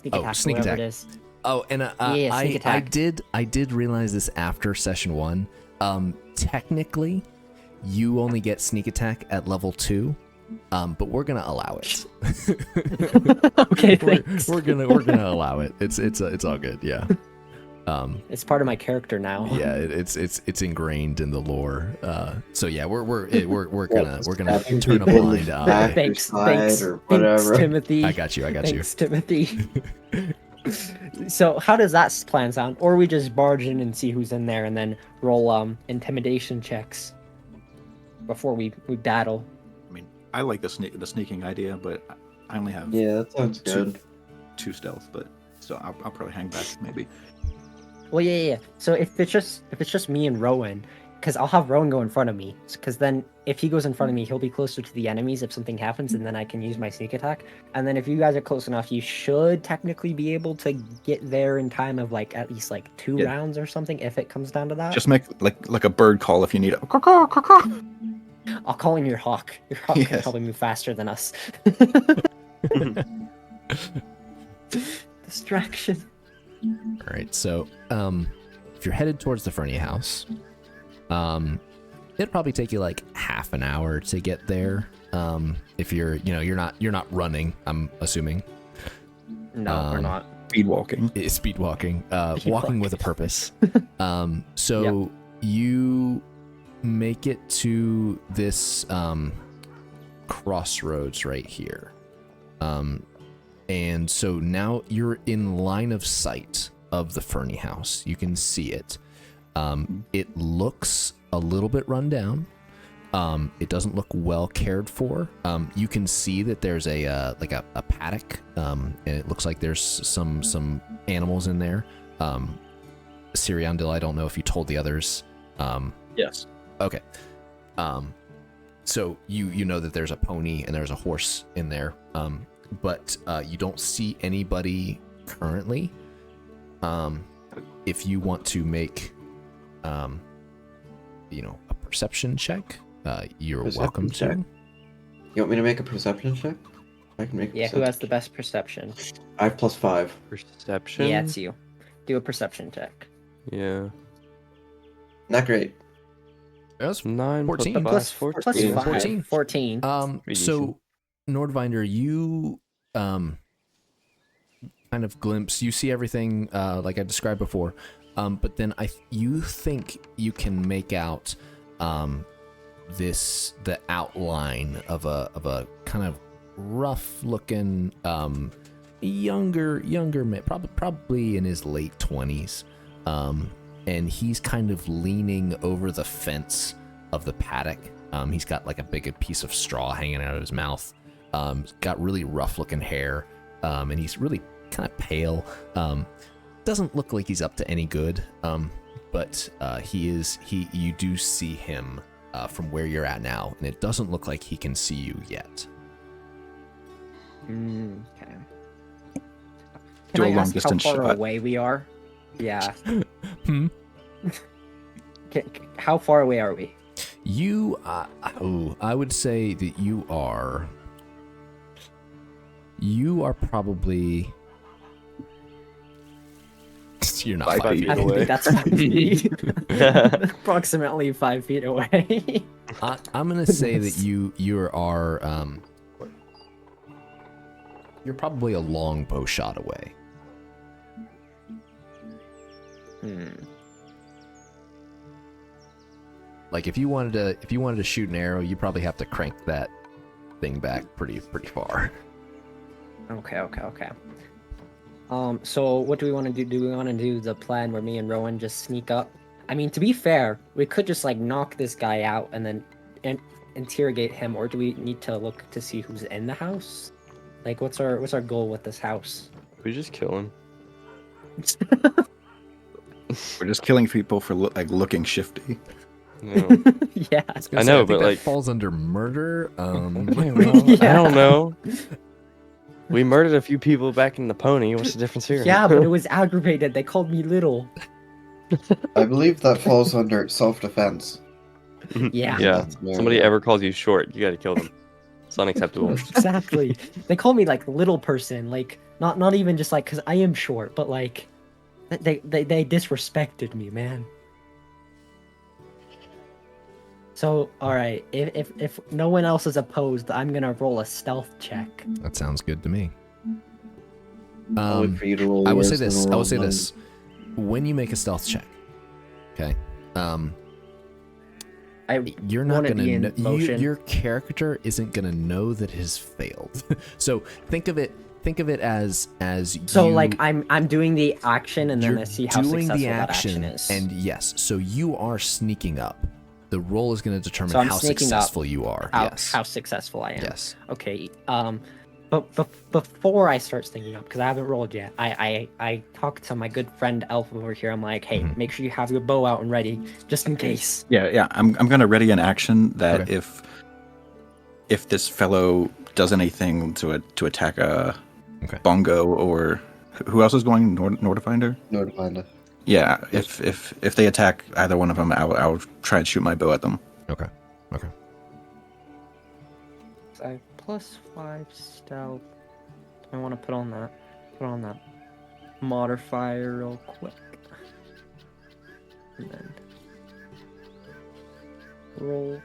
Sneak attack, sneak whatever attack. it is. Oh, and sneak attack. I did realize this after session 1. Technically, you only get sneak attack at level 2, but we're gonna allow it. Okay, thanks. we're gonna allow it. It's all good. Yeah. It's part of my character now. Yeah, it's ingrained in the lore. So yeah, we're gonna turn a blind eye. Thanks, or whatever. Timothy. I got you. Thanks, Timothy. So how does that plan sound? Or we just barge in and see who's in there, and then roll intimidation checks before we battle. I mean, I like the sneaking idea, but I only have Yeah, that sounds good. two stealth, but so I'll probably hang back maybe. Well, yeah. So if it's just me and Rowan, because I'll have Rowan go in front of me, because then if he goes in front of me, he'll be closer to the enemies if something happens, and then I can use my sneak attack. And then if you guys are close enough, you should technically be able to get there in time of like at least like 2 rounds or something if it comes down to that. Just make like a bird call if you need it. I'll call in your hawk. Your hawk can Yes. probably move faster than us. Distraction. All right, so if you're headed towards the Fernie house, it'll probably take you like half an hour to get there. If you're not running, I'm assuming. No, we're not. Speed walking. It's speed walking, Speed walking walk. with a purpose. So you make it to this crossroads right here. And so now you're in line of sight of the Fernie house. You can see it. It looks a little bit run down. It doesn't look well cared for. You can see that there's a paddock, and it looks like there's some animals in there. Siriandil, I don't know if you told the others. Yes. Okay. So you know that there's a pony and there's a horse in there. But you don't see anybody currently. If you want to make, a perception check, you're Perception welcome check? to. You want me to make a perception check? I can make. Yeah, who has the best perception? I have +5. Perception. Yeah, it's you. Do a perception check. Yeah. Not great. That's 9 14. plus 5, Plus 14. plus 5. 14. 14. Pretty So Nordvinder, you kind of glimpse, you see everything like I described before, but then you think you can make out the outline of a kind of rough looking younger man, probably in his late 20s, and he's kind of leaning over the fence of the paddock. He's got like a big piece of straw hanging out of his mouth. Got really rough looking hair, and he's really kind of pale. Doesn't look like he's up to any good, but you do see him from where you're at now, and it doesn't look like he can see you yet. Okay. Do Can a I long ask distance how far shot. away we are? Yeah. Hmm? How far away are we? You, I would say that you are probably. You're not 5 feet I don't away. think that's 5 feet. Approximately 5 feet away. I'm gonna say that you are you're probably a long bow shot away. Like if you wanted to shoot an arrow, you probably have to crank that thing back pretty far. Okay. So what do we want to do? Do we want to do the plan where me and Rowan just sneak up? I mean, to be fair, we could just like knock this guy out and then interrogate him, or do we need to look to see who's in the house? Like, what's our goal with this house? We just kill him. We're just killing people for looking shifty. No. Yeah. I know, but that like falls under murder. I Yeah. don't know. We murdered a few people back in the pony. What's the difference here? Yeah, but it was aggravated. They called me little. I believe that falls under self-defense. Yeah. Yeah. That's very Somebody good. ever calls you short, you gotta kill them. It's unacceptable. Exactly. They call me like little person, like not even just like because I am short, but like they disrespected me, man. So all right, if no one else is opposed, I'm gonna roll a stealth check. That sounds good to me. I'll wait for you to roll I will yours, say then this. I'll I will roll say mine. this. When you make a stealth check, okay, you're not wanna gonna be in know. motion. Your character isn't gonna know that it has failed. So think of it as So you, like I'm doing the action and then you're I see how doing successful the that action action, is. and yes, so you are sneaking up. The roll is going to determine So I'm how sneaking up. successful you are. Yes. How successful I am. Yes. Okay. But before I start sneaking up, because I haven't rolled yet, I talked to my good friend Elf over here. I'm like, hey, make sure you have your bow out and ready, just in case. Yeah. I'm gonna ready an action that Okay. if this fellow does anything to attack a Okay. bongo or who else is going Nordifinder? Nordfinder. Yeah, if they attack either one of them, I'll try and shoot my bow at them. Okay. I have +5 stealth. I want to put on that modifier real quick, and then roll.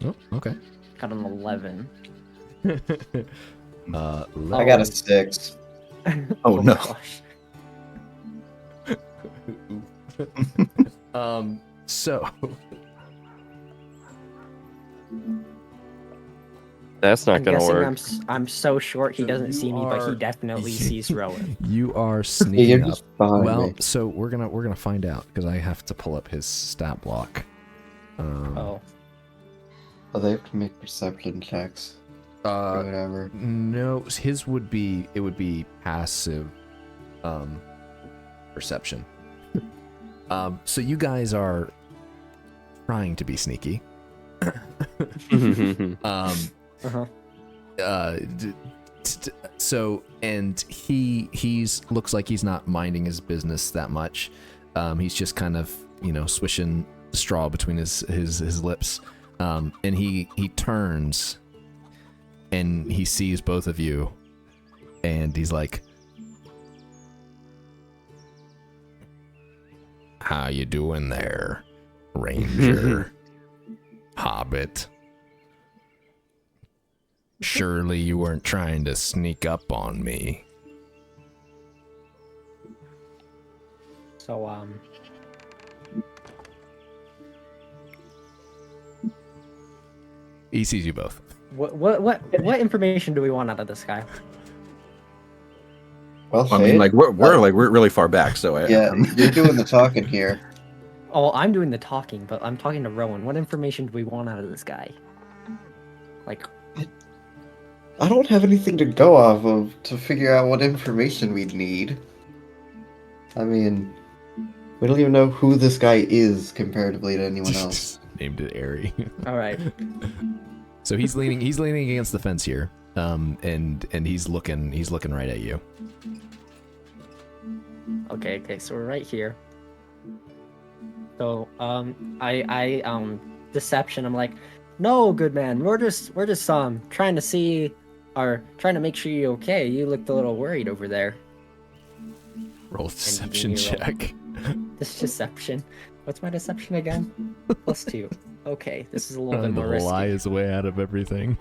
Oh, okay. Got an 11. I got a 6. Oh, no. Gosh. So That's not I'm gonna guessing work. I'm so short he So doesn't you see me, but he are- definitely sees Rowan. you are Yeah, you're sneaking up. just behind Well, me. so we're gonna find out because I have to pull up his stat block. Oh, Oh, they have to make perception checks. Or whatever. No, his would be passive perception. So you guys are trying to be sneaky. uh-huh. So and he's looks like he's not minding his business that much. He's just kind of swishing straw between his lips, and he turns and he sees both of you, and he's like, "How you doing there, Ranger, Hobbit? Surely you weren't trying to sneak up on me." So He sees you both. what information do we want out of this guy? Well, I mean, Fade, like we're really far back, so yeah, you're doing the talking here. Oh, I'm doing the talking, but I'm talking to Rowan. What information do we want out of this guy? Like, I don't have anything to go off of to figure out what information we'd need. I mean, we don't even know who this guy is comparatively to anyone else. Named it Airy. all right. So he's leaning against the fence here, and he's looking right at you. Okay, so we're right here. So, I deception. I'm like, no, good man. We're just trying to see, or trying to make sure you're okay. You looked a little worried over there. Roll a deception you roll. check. This deception. What's my deception again? +2. Okay, this is a little bit The more risky. lie is way out of everything.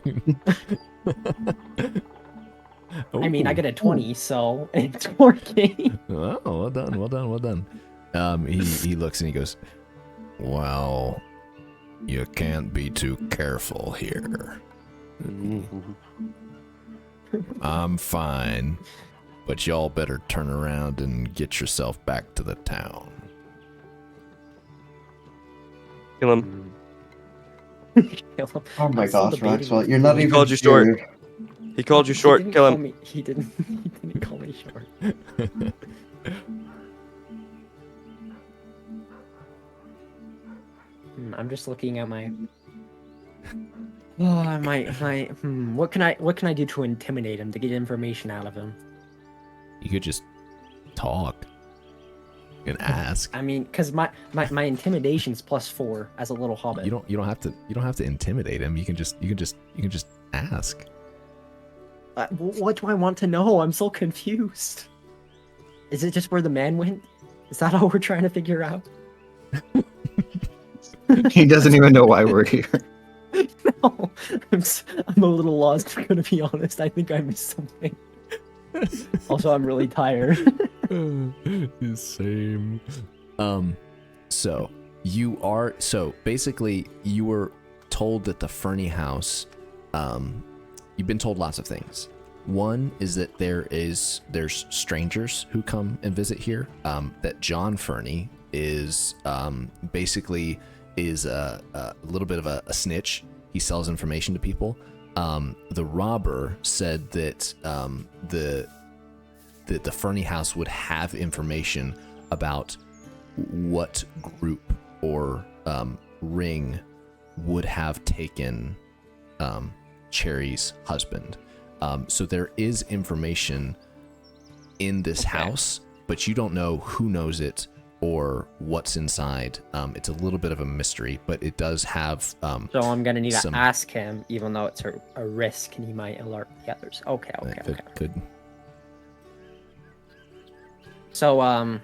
I mean, I get a 20, so it's working. Oh, well done. He looks and he goes, "Well, you can't be too careful here. I'm fine, but y'all better turn around and get yourself back to the town." Kill him. Oh my I'm still gosh, debating Maxwell, with you're not you. even called you short. here. He called you short. He didn't Kill call him. me- He didn't call me short. I'm just looking at my. Oh, What can I do to intimidate him to get information out of him? You could just talk and ask. I mean, because my intimidation's +4 as a little hobbit. You don't have to intimidate him. You can just ask. What do I want to know? I'm so confused. Is it just where the man went? Is that all we're trying to figure out? he doesn't even know why we're here. No, I'm a little lost. I'm gonna be honest. I think I missed something. Also, I'm really tired. Same. So basically you were told that the Fernie house, you've been told lots of things. One is that there's strangers who come and visit here. That John Fernie is basically is a little bit of a snitch. He sells information to people. The robber said that the Fernie house would have information about what group or ring would have taken Cherry's husband. So there is information in this house, but you don't know who knows it or what's inside. It's a little bit of a mystery, but it does have So I'm gonna need some- to ask him, even though it's a risk, and he might alert the others. Okay. Could So I'm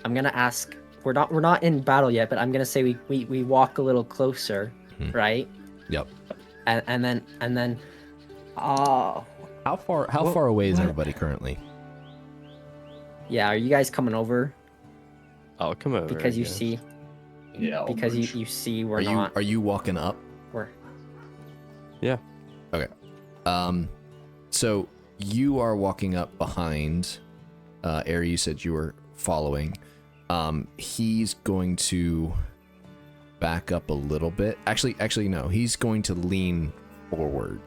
gonna ask. We're not in battle yet, but I'm gonna say we walk a little closer, right? Yep. And then. How far away is everybody currently? Yeah, are you guys coming over? Oh, come over. Because I you guess. see, Yeah. because you see we're Are not. you walking up? We're Yeah. Okay. So you are walking up behind Ari. You said you were following. He's going to back up a little bit. Actually, no. He's going to lean forward.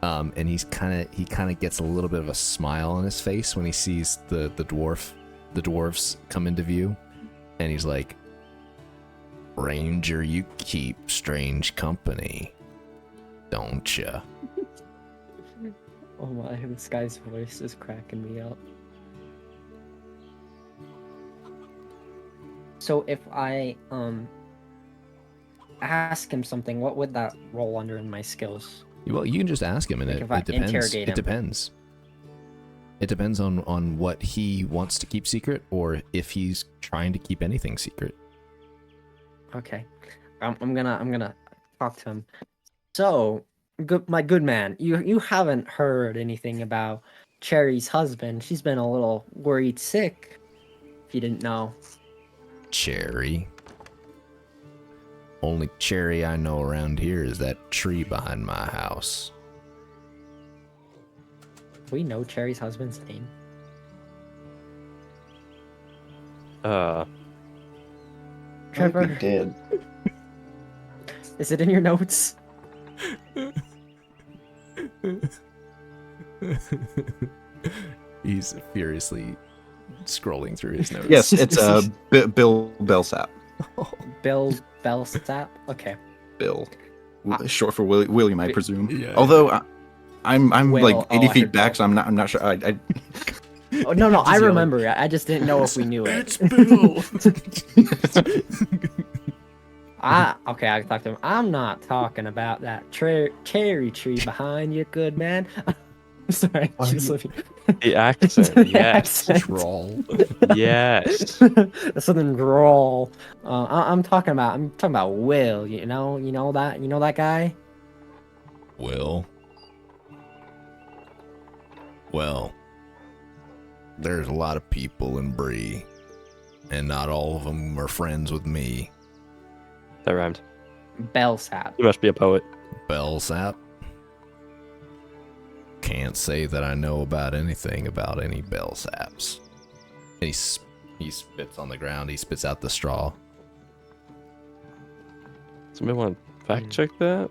And he kind of gets a little bit of a smile on his face when he sees the dwarves come into view, and he's like, "Ranger, you keep strange company, don't ya?" Oh my, this guy's voice is cracking me up. So if I ask him something, what would that roll under in my skills? Well, you can just ask him, and Like it if I depends. interrogate It him. depends. It depends on what he wants to keep secret, or if he's trying to keep anything secret. Okay, I'm gonna talk to him. So, my good man, you haven't heard anything about Cherry's husband? She's been a little worried sick. If you didn't know. Cherry. Only cherry I know around here is that tree behind my house. Do we know Cherry's husband's name? Trevor, We did. is it in your notes? He's furiously scrolling through his notes. Yes, it's Bill Bellsap. Bill Bellsap. Okay. Bill, short for William, I presume. Yeah. Although I'm Will. like 80 Oh, I feet heard back, Will. so I'm not sure. I Oh no, I yelling. remember. I just didn't know if we knew it. It's Bill. Okay, I talked to him. I'm not talking about that cherry tree behind you, good man. I'm sorry. Just looking. The accent, The yes. accent. Troll. Yes. The southern drawl. I'm talking about Will. You know that guy. Well, there's a lot of people in Bree, and not all of them are friends with me. That rhymed. Bellsap. You must be a poet. Bellsap. Can't say that I know about anything about any Bellsaps. And he spits on the ground. He spits out the straw. Somebody want to fact check that?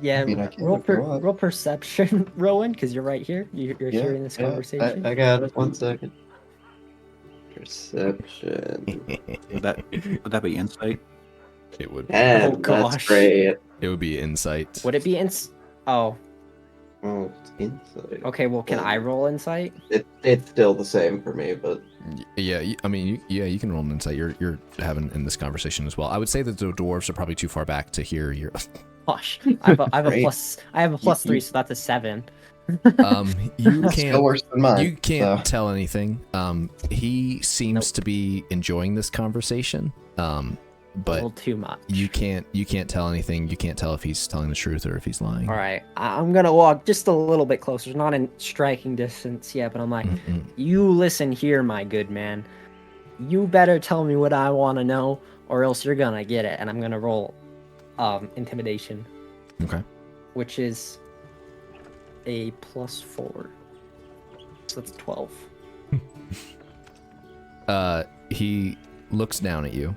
Yeah, I mean, I can roll, look her up. roll perception, Rowan, because you're right here. You're hearing this conversation. I got it. 1 second. Perception. would that be insight? It would. And Oh, gosh. that's great. It would be insight. Would it be Oh, Oh, it's insight. okay. Well, can I roll insight? It's still the same for me, but Yeah, I mean, you can roll an insight. You're having in this conversation as well. I would say that the dwarves are probably too far back to hear your. Gosh, I have a Great. plus. I have a plus 3, so that's a 7. You still can't. worse than mine. You can't so. tell anything. He seems Nope. to be enjoying this conversation. A But little too much. you can't tell anything. You can't tell if he's telling the truth or if he's lying. All right, I'm gonna walk just a little bit closer, not in striking distance yet, but I'm like, Mm-mm. you listen here, my good man. You better tell me what I want to know, or else you're gonna get it. And I'm gonna roll, intimidation, Okay. which is a plus 4, so that's 12. He looks down at you,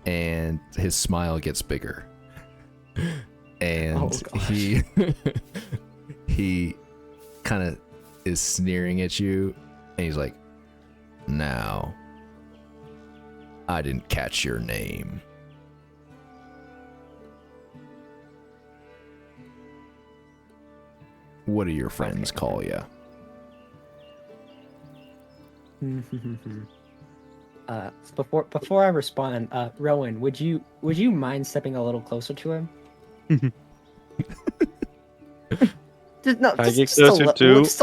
and his smile gets bigger. And Oh, gosh. he kind of is sneering at you, and he's like, "Now, I didn't catch your name." What do your friends Okay. call you? Before I respond, Rowan, would you mind stepping a little closer to him? Just no, I just, get just a closer li- too? just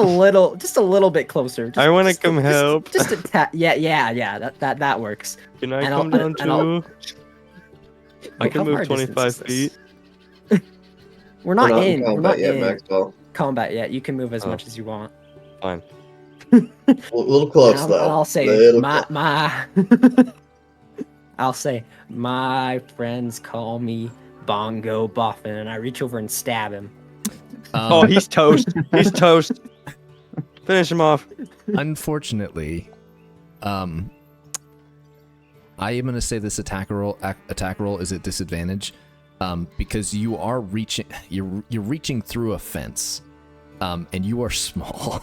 a little bit closer. I wanna just- come just- help. Just a tad. Yeah. That works. Can I And come I'll- down and I'll- too? I can How move far distance 25 is this? feet. We're not We're in. We're combat not yet, in Maxwell. combat yet. You can move as Oh. much as you want. Fine. A little close And though. I'll say Little my close. my. I'll say my friends call me Bongo Boffin, and I reach over and stab him. Oh, he's toast. He's toast. Finish him off. Unfortunately, I am going to say this attack roll is at disadvantage, because you are reaching. You're reaching through a fence, and you are small.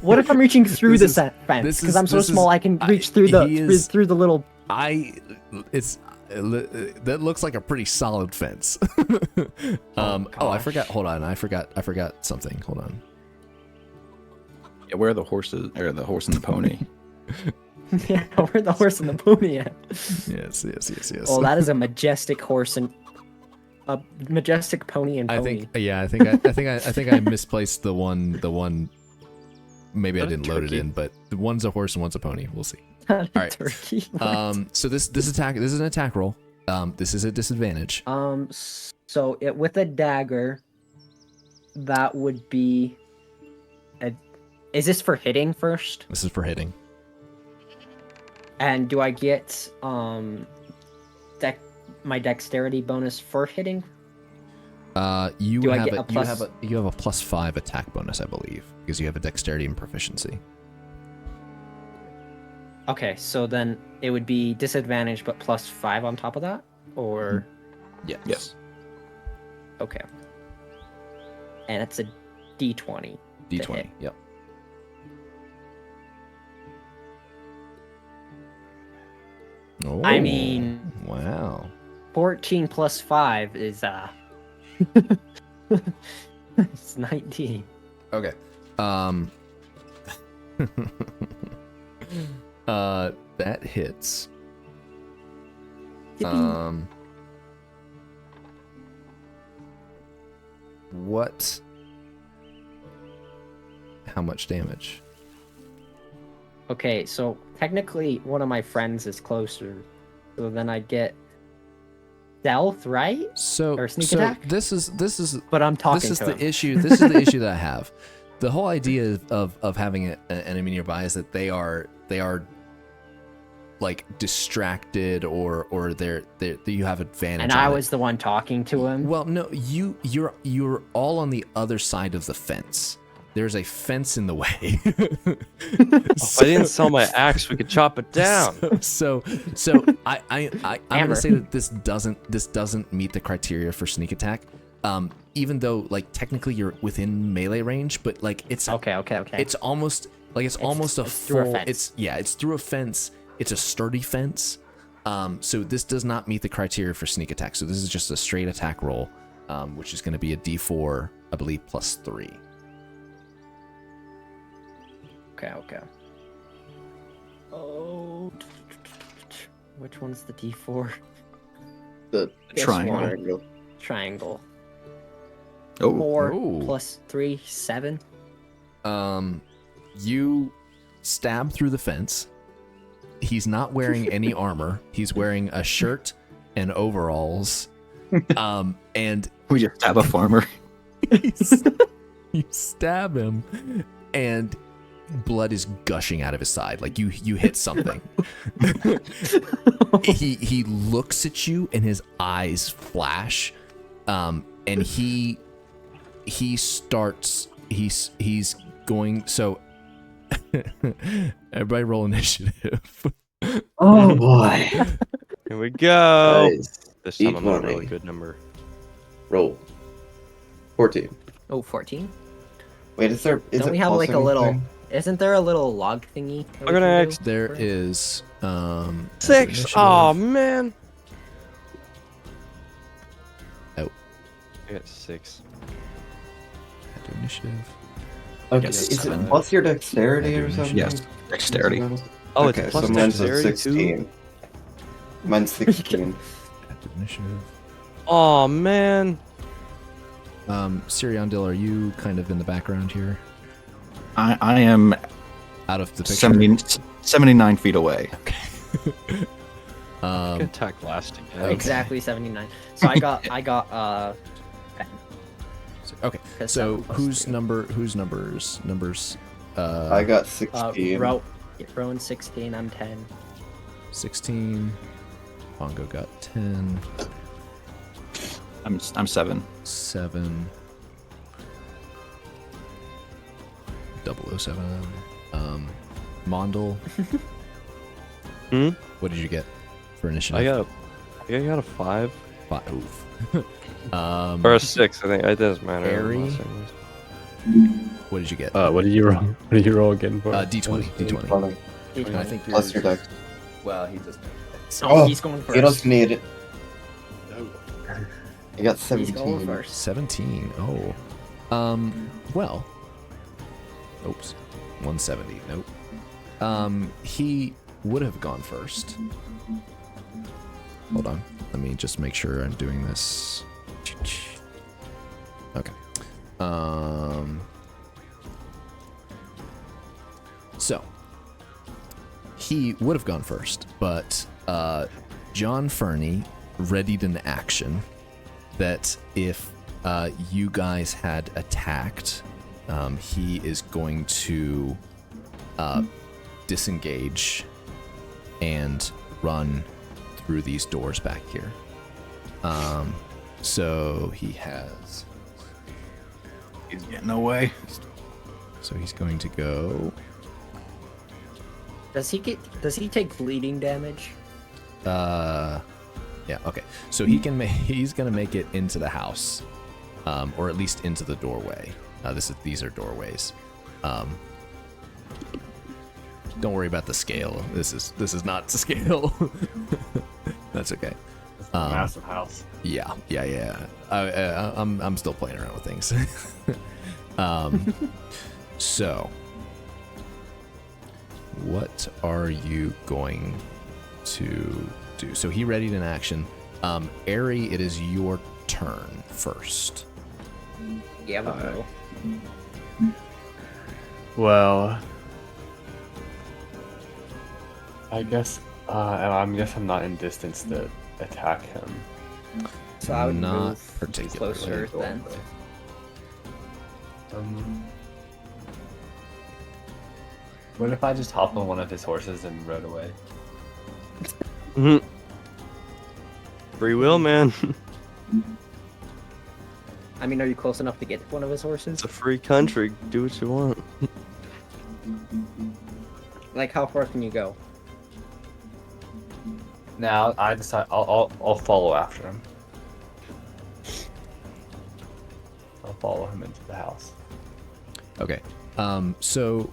What if I'm reaching through This the is- fence? this Because is- I'm so this is- small, I can I- reach through the he is- through the little. That looks like a pretty solid fence. I gosh. forgot. Hold on, I forgot something. Hold on. Yeah, where are the horses? Or the horse and the pony? Yeah, where the horse and the pony at? Yes. Oh, that is a majestic horse and a majestic pony and I pony. think yeah, I think I misplaced the one. Maybe I What a didn't load it turkey. in, but one's a horse and one's a pony. We'll see. All right. Turkey. So this is an attack roll. This is a disadvantage. So with a dagger, that would be. Is this for hitting first? This is for hitting. And do I get my dexterity bonus for hitting? You Do I have get a, a plus- you have a +5 attack bonus, I believe, because you have a dexterity and proficiency. Okay, so then it would be disadvantage but +5 on top of that, or Yeah. Yes. okay. And it's a D20. to D20. hit. Yep. Oh, I mean, wow. 14 plus 5 is it's 19. Okay. That hits. What? How much damage? Okay, so technically one of my friends is closer, so then I get stealth, right? So, Or sneak attack? This is But I'm talking this is to the him. issue. This is the issue that I have. The whole idea of having an enemy nearby is that they are like distracted or you have advantage. And on I it. was the one talking to him. Well, no, you're all on the other side of the fence. There's a fence in the way. If I didn't sell my axe, we could chop it down. So I'm Hammer. gonna say that this doesn't meet the criteria for sneak attack. Even though like technically you're within melee range, but like it's Okay. it's almost like it's almost a it's through a full. fence. It's through a fence. It's a sturdy fence. So this does not meet the criteria for sneak attack. So this is just a straight attack roll, which is going to be a D4, I believe, +3. Okay. Oh, which one's the D4? The This Triangle. one. Triangle. Oh, 4 Oh. plus 3, 7. You stab through the fence. He's not wearing any armor. He's wearing a shirt and overalls. And we just have a farmer. you stab him, and blood is gushing out of his side. Like you hit something. he looks at you, and his eyes flash. And he's going. So everybody roll initiative. Oh boy. Here we go. Nice. This time I'm at a D20. really good number. Roll. 14. Oh, 14? Wait, is there? Is Don't it we have plus like a little... anything? Isn't there a little log thingy? that we I'm gonna can ask- do There for it? is 6. initiative. Oh man. Oh. I got 6. Add to initiative. Okay, Yes, is 7. it plus your dexterity or something? Yes, dexterity. Oh, Okay, it's plus so mine's a dexterity too. 16. Mine's 16. Add to initiative. Oh man. Siriandil, are you kind of in the background here? I am Out of the picture? 79 feet away. I can attack last again. Okay. Exactly 79. So I got 10. Okay. 'Cause So 7 plus whose 3. numbers? I got 16. Rowan 16, I'm 10. 16. Bongo got 10. I'm 7. 7. 007. Mondel. Hmm? What did you get for initiative? I got a 5 Oof. or a 6. I think it doesn't matter. Harry? Last time What did you get? What did you roll? What did you roll again for? D20. D20. Funny. And I think Plus your dex. Well, he doesn't. Oh, he's going You first. don't need it. You got He's 17. going first. 17. Oh. Well. Oops. 170. Nope. He would have gone first. Hold on. Let me just make sure I'm doing this Okay. So he would have gone first, but John Fernie readied an action that if you guys had attacked, he is going to disengage and run through these doors back here. So he has. He's getting away. So he's going to go. Does he take bleeding damage? Yeah. Okay. So he can. He's gonna make it into the house, or at least into the doorway. These are doorways. Don't worry about the scale. This is not to scale. That's okay. It's a massive house. Yeah. I'm still playing around with things. So, what are you going to do? So he readied an action. Ari, it is your turn first. Yeah, but no. Well, I guess I'm not in distance to attack him. So I would Not move particularly. closer then. What if I just hopped on one of his horses and rode away? Free will, man. I mean, are you close enough to get one of his horses? It's a free country. Do what you want. Like, how far can you go? Now I decide I'll follow after him. I'll follow him into the house. Okay. So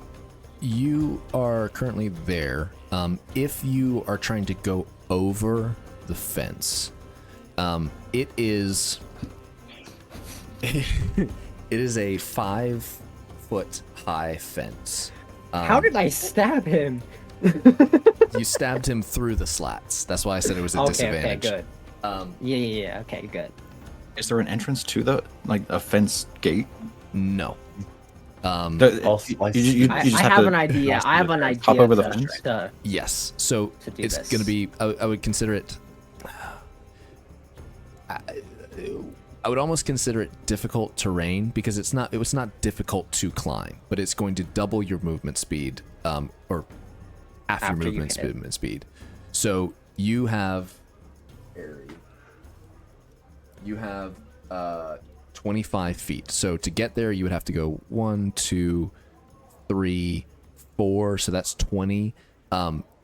you are currently there. If you are trying to go over the fence, it is it is a 5-foot high fence. How did I stab him? You stabbed him through the slats. That's why I said it was a Okay, disadvantage. good. Yeah. Okay, good. Is there an entrance to the a fence gate? No. You just I have an idea. I have an idea. Hop over the fence? Yes. So To do it's this. going to be. I would consider it. I would almost consider it difficult terrain because it's not. It was not difficult to climb, but it's going to double your movement speed, or half your After you movement hit it. speed. So you have. 25 feet. So to get there, you would have to go 1, 2, 3, 4. So that's 20.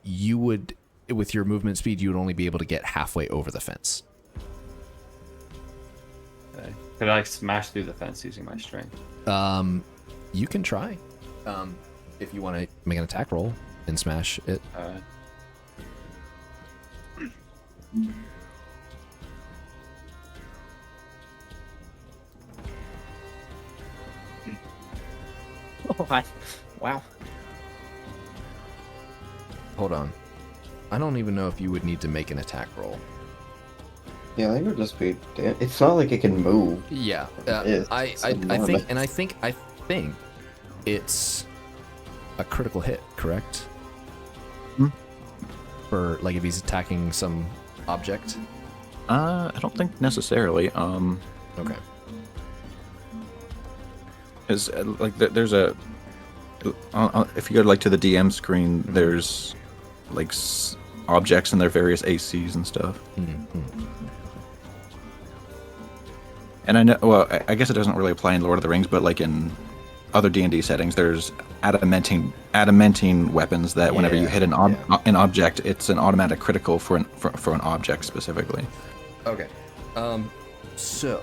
You would, with your movement speed, you would only be able to get halfway over the fence. Okay. Could I smash through the fence using my strength? You can try. If you want to make an attack roll and smash it. Alright. Oh, wow. Hold on. I don't even know if you would need to make an attack roll. Yeah, I think it would just be. It's not like it can move. Yeah, It's I enormous. think it's a critical hit, correct? For like if he's attacking some object. I don't think necessarily. Okay. Is there's a if you go to the DM screen, there's objects and their various ACs and stuff. Mm-hmm. And I know, well, I guess it doesn't really apply in Lord of the Rings, but in other D&D settings, there's adamantine weapons that whenever you hit an object, it's an automatic critical for an object specifically. Okay. So.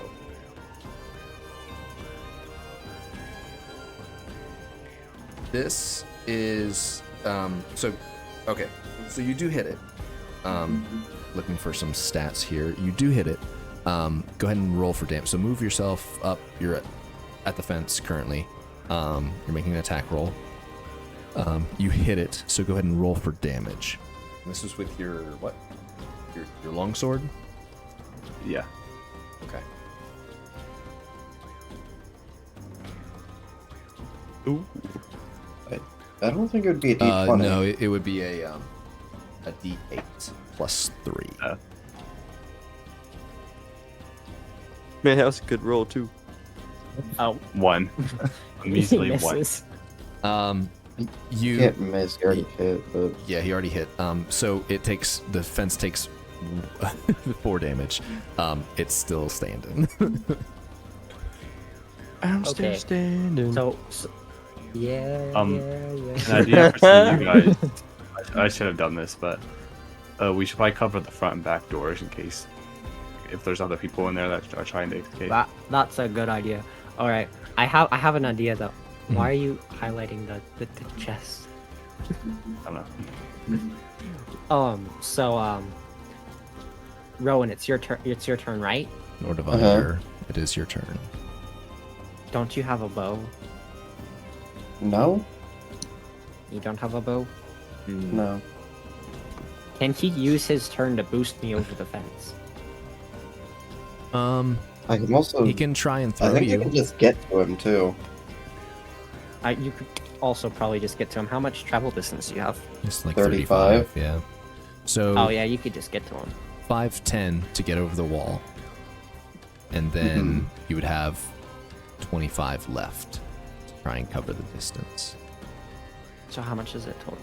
This is okay. So you do hit it. Looking for some stats here. You do hit it. Go ahead and roll for damage. So move yourself up. You're at the fence currently. You're making an attack roll. You hit it. So go ahead and roll for damage. And this is with your what? Your longsword. Yeah. Okay. Ooh. I don't think it would be a D20. No, it would be a D8 plus 3. Man, that was a good roll too. Oh, 1. A he measly 1. misses. You can't miss. You already hit, but Yeah, he already hit. So the fence takes 4 damage. It's still standing. I'm Okay. still standing. So yeah. An idea for you guys. I should have done this, but we should probably cover the front and back doors in case if there's other people in there that are trying to escape. That's a good idea. All right, I have an idea though. Why are you highlighting the chest? I don't know. Rowan, it's your turn. It's your turn, right? Lord of Under, it is your turn. Don't you have a bow? no, You don't have a bow? no. Can he use his turn to boost me over the fence? I can also. He can try and I throw think you. I can just get to him too. You could also probably just get to him. How much travel distance do you have? It's like 35. 35, yeah. So Oh yeah, you could just get to him. 5'10" to get over the wall. And then you would have 25 left to try and cover the distance. So how much is it total?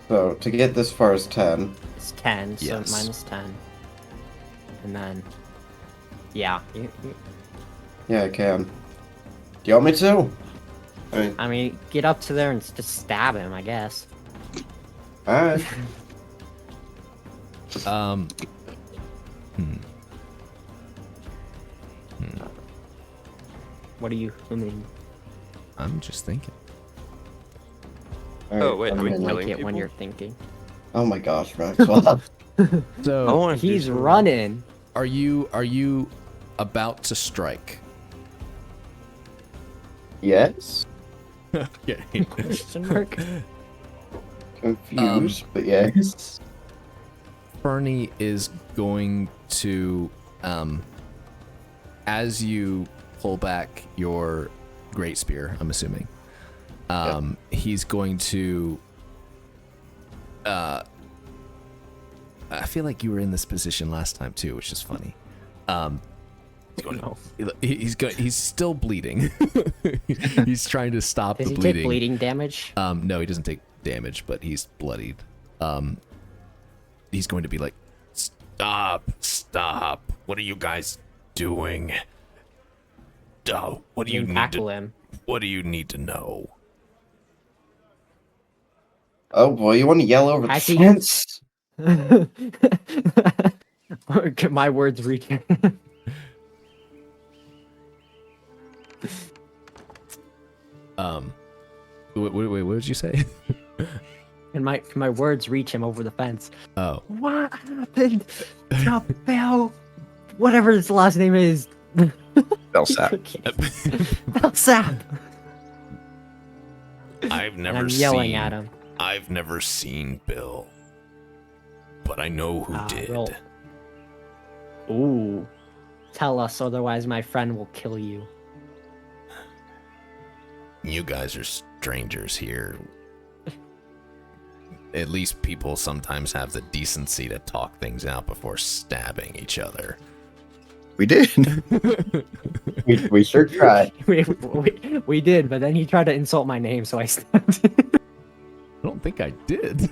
So to get this far is 10. It's 10, so Yes. minus 10. And then, yeah. Yeah, I can. Do you want me to? I mean, get up to there and just stab him, I guess. Alright. What are you humming? I'm just thinking. Oh, wait, I'm are we I in. like killing it when people? you're thinking. Oh my gosh, Maxwell. I So want to He's running. are you about to strike? Yes. Yeah. Question mark. Confused, but yes. Fernie is going to, as you pull back your great spear, I'm assuming, he's going to. I feel like you were in this position last time too, which is funny. He's still bleeding. He's trying to stop Does the he bleeding. take bleeding damage? No, he doesn't take damage, but he's bloodied. He's going to be like, stop! What are you guys doing? What do you need tackle to? him. What do you need to know? Oh boy, you want to yell over the Has he- fence? My words reach him. Wait, what did you say? And my words reach him over the fence. Oh, What happened to Bill? Whatever his last name is. Bellsap. Bellsap. I've And never I'm yelling at him. I've never seen Bill, but I know who Roll. Ooh. Tell us, otherwise my friend will kill you. You guys are strangers here. At least people sometimes have the decency to talk things out before stabbing each other. We did. We sure tried. we did, but then he tried to insult my name, so I stabbed him. I don't think I did.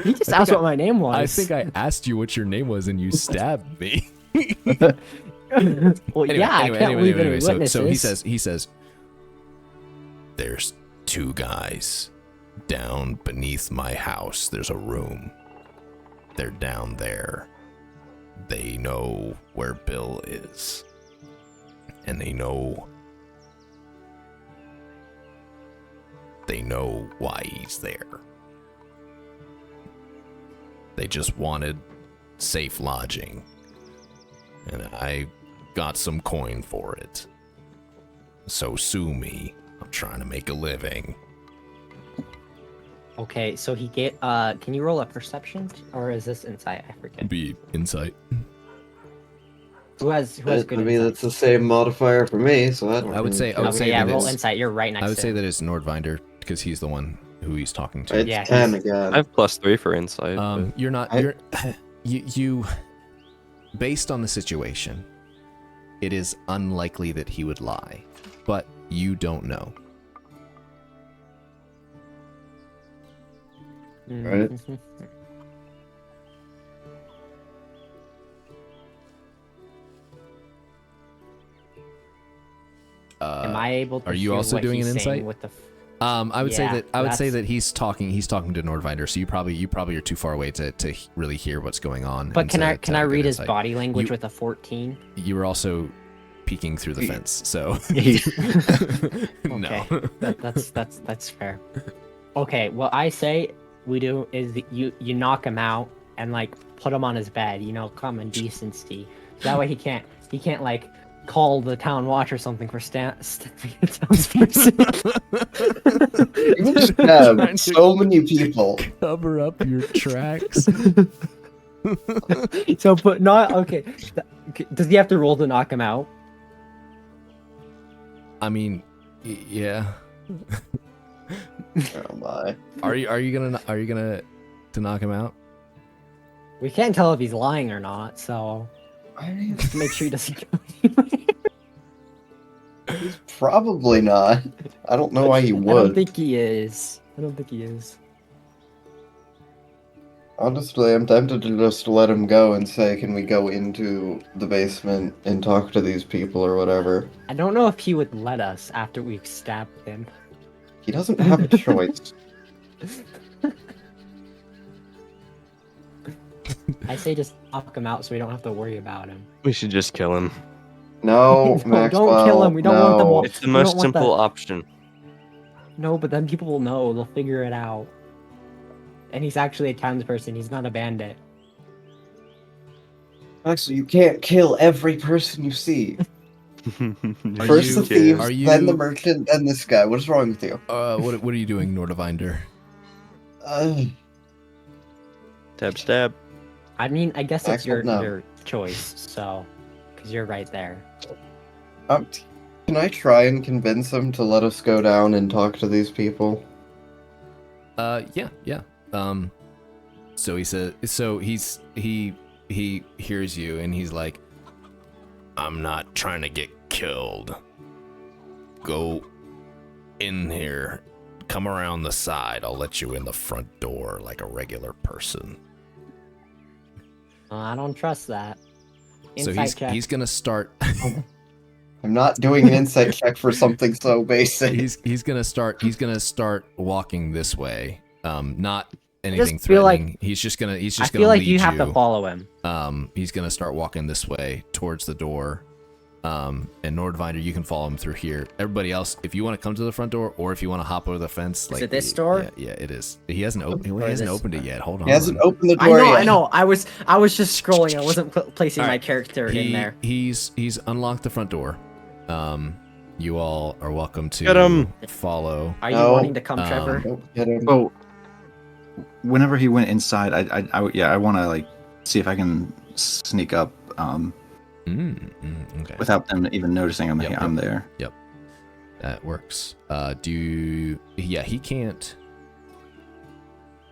He just asked what my name was. I think I asked you what your name was and you stabbed me. Well, yeah, I can't leave any witnesses. So he says, there's 2 guys down beneath my house. There's a room. They're down there. They know where Bill is. And they know why he's there. They just wanted safe lodging. And I got some coin for it. So sue me. I'm trying to make a living. Okay, so he get. Can you roll a perception, or is this insight? I forget. Be insight. Who has good I mean, insight? it's the same modifier for me, so I don't. I would say Okay, yeah, that roll it's, insight. You're right next I would to say him. that it's Nordvinder because he's the one who he's talking to. It's Yeah, 10 he's- again. I have +3 for insight. But... You're not. I- You're you. Based on the situation, it is unlikely that he would lie, but you don't know. Right. Am I able to are you hear also what doing he's an saying insight? with the I would say Yeah, that that's- he's talking to Nordvinder, so you probably are too far away to really hear what's going on. But and can to- I to have good read his insight. body language You- with a 14? You were also peeking through the fence, so no. Okay, that's fair. Okay, what I say we do is that you knock him out and like put him on his bed, you know, common decency. That way he can't like call the town watch or something for stepping a townsperson. You stab so many people. Cover up your tracks. So, but not okay. Does he have to roll to knock him out? I mean, yeah. Oh my. Are you gonna to knock him out? We can't tell if he's lying or not, so I mean, make sure he doesn't go anywhere. he's probably not. I don't know why he I don't would. think he is. Honestly, I'm tempted to just let him go and say, can we go into the basement and talk to these people or whatever? I don't know if he would let us after we've stabbed him. He doesn't have a choice. I say just knock him out so we don't have to worry about him. We should just kill him. No, No, Maxwell. don't kill him. We don't want them no. all- It's the we don't most want simple that. option. No, but then people will know. They'll figure it out. And he's actually a townsperson. He's not a bandit. Actually, you can't kill every person you see. Are First you- the thieves, are then the you- merchant, then this guy. What is wrong with you? What are you doing, Nordvinder? Stab. I mean, I guess it's Axel, no. your choice, so... Because you're right there. Can I try and convince him to let us go down and talk to these people? Yeah. So he said. So he hears you and he's like, "I'm not trying to get killed. Go in here. Come around the side. I'll let you in the front door like a regular person." I don't trust that. So Insight check. he's gonna start. I'm not doing an insight check for something so basic. he's gonna start walking this way. Not anything feel like- threatening. He's just gonna I gonna feel like lead you have to follow him. He's gonna start walking this way towards the door. And Nordvinder, you can follow him through here. Everybody else, if you want to come to the front door or if you want to hop over the fence, it this door? Yeah, it is. He hasn't Or hasn't this opened it yet. Hold on. He hasn't opened the door yet. I know. I was just scrolling. I wasn't placing my Alright. character in there. He's unlocked the front door. You all are welcome to Get him. follow. Are you No. wanting to come, Trevor? Nope, hit him. Well, whenever he went inside, I want to like see if I can sneak up Okay. without them even noticing I'm Yep, I'm there. That works. He can't.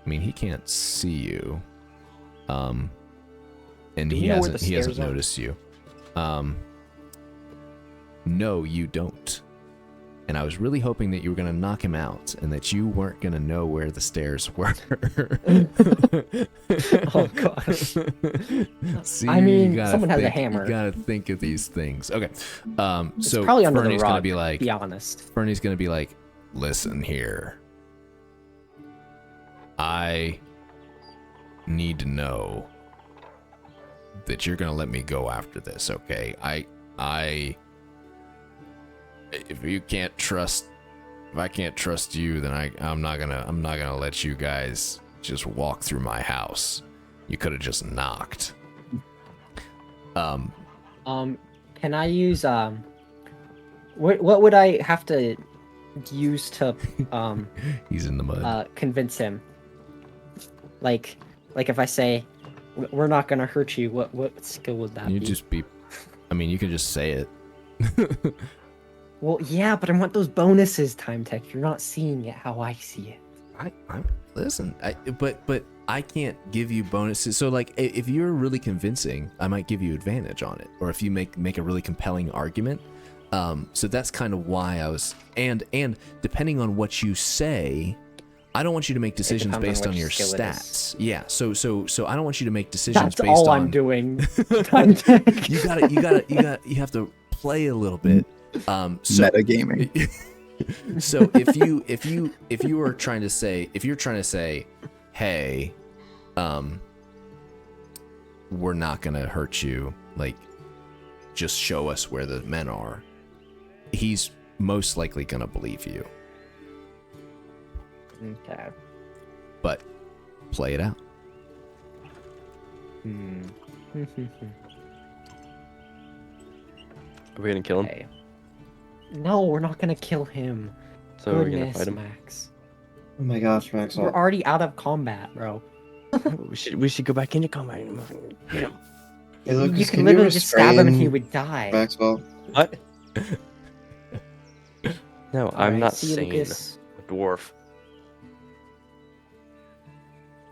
I mean, he can't see you. And Do he we know where hasn't. the He hasn't stairs are? noticed you. No, you don't. And I was really hoping that you were gonna knock him out, and that you weren't gonna know where the stairs were. Oh gosh. See, I mean, you gotta someone has a think- hammer. You gotta think of these things. Okay. It's So probably under Fernie's the rug. gonna be like, be honest. Fernie's gonna be like, listen here. I need to know that you're gonna let me go after this, okay? If I can't trust you, then I'm not gonna let you guys just walk through my house. You could have just knocked. Can I use what would I have to use to He's in the mud. convince him? Like if I say we're not gonna hurt you, what skill would that You be? just be I mean, you can just say it. Well, yeah, but I want those bonuses, Time Tech. You're not seeing it how I see it. Listen, but I can't give you bonuses. So like, if you're really convincing, I might give you advantage on it, or if you make a really compelling argument. So that's kind of why I was, and depending on what you say, I don't want you to make decisions based on your stats. Yeah. So I don't want you to make decisions That's based all on. I'm doing. Time Tech. You have to play a little bit. So Metagaming. So if you are trying to say, hey, we're not gonna hurt you, like, just show us where the men are, he's most likely gonna believe you. Okay. But play it out. Are we gonna kill him? Okay. No, we're not gonna kill him. So we're gonna Goodness, fight him. Max. Oh my gosh, We're Maxwell. already out of combat, bro. we should go back into combat. Get him. Hey, Lucas, You can can literally just stab him and he restrain would die. Maxwell? What? No, I'm Alright, not see you, sane. Lucas. A dwarf.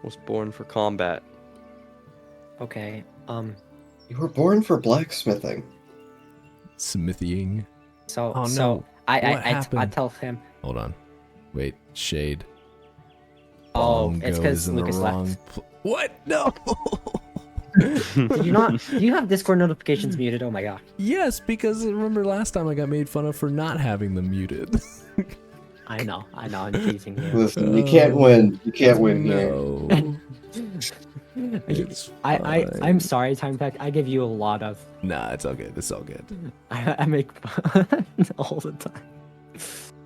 Was born for combat. Okay. You were born for blacksmithing. Smithying. So Oh, so no. I What I happened? tell him. Hold on. Wait. Shade. Oh, Bong it's goes because in the Lucas wrong left. What? No. Did you not? Do you have Discord notifications muted? Oh my god. Yes, because remember last time I got made fun of for not having them muted. I know. I'm teasing you. Listen, you can't win. You can't win here. No. It's I'm sorry, Time Tech. I give you a lot of. Nah, it's all good. It's all good. I make fun all the time.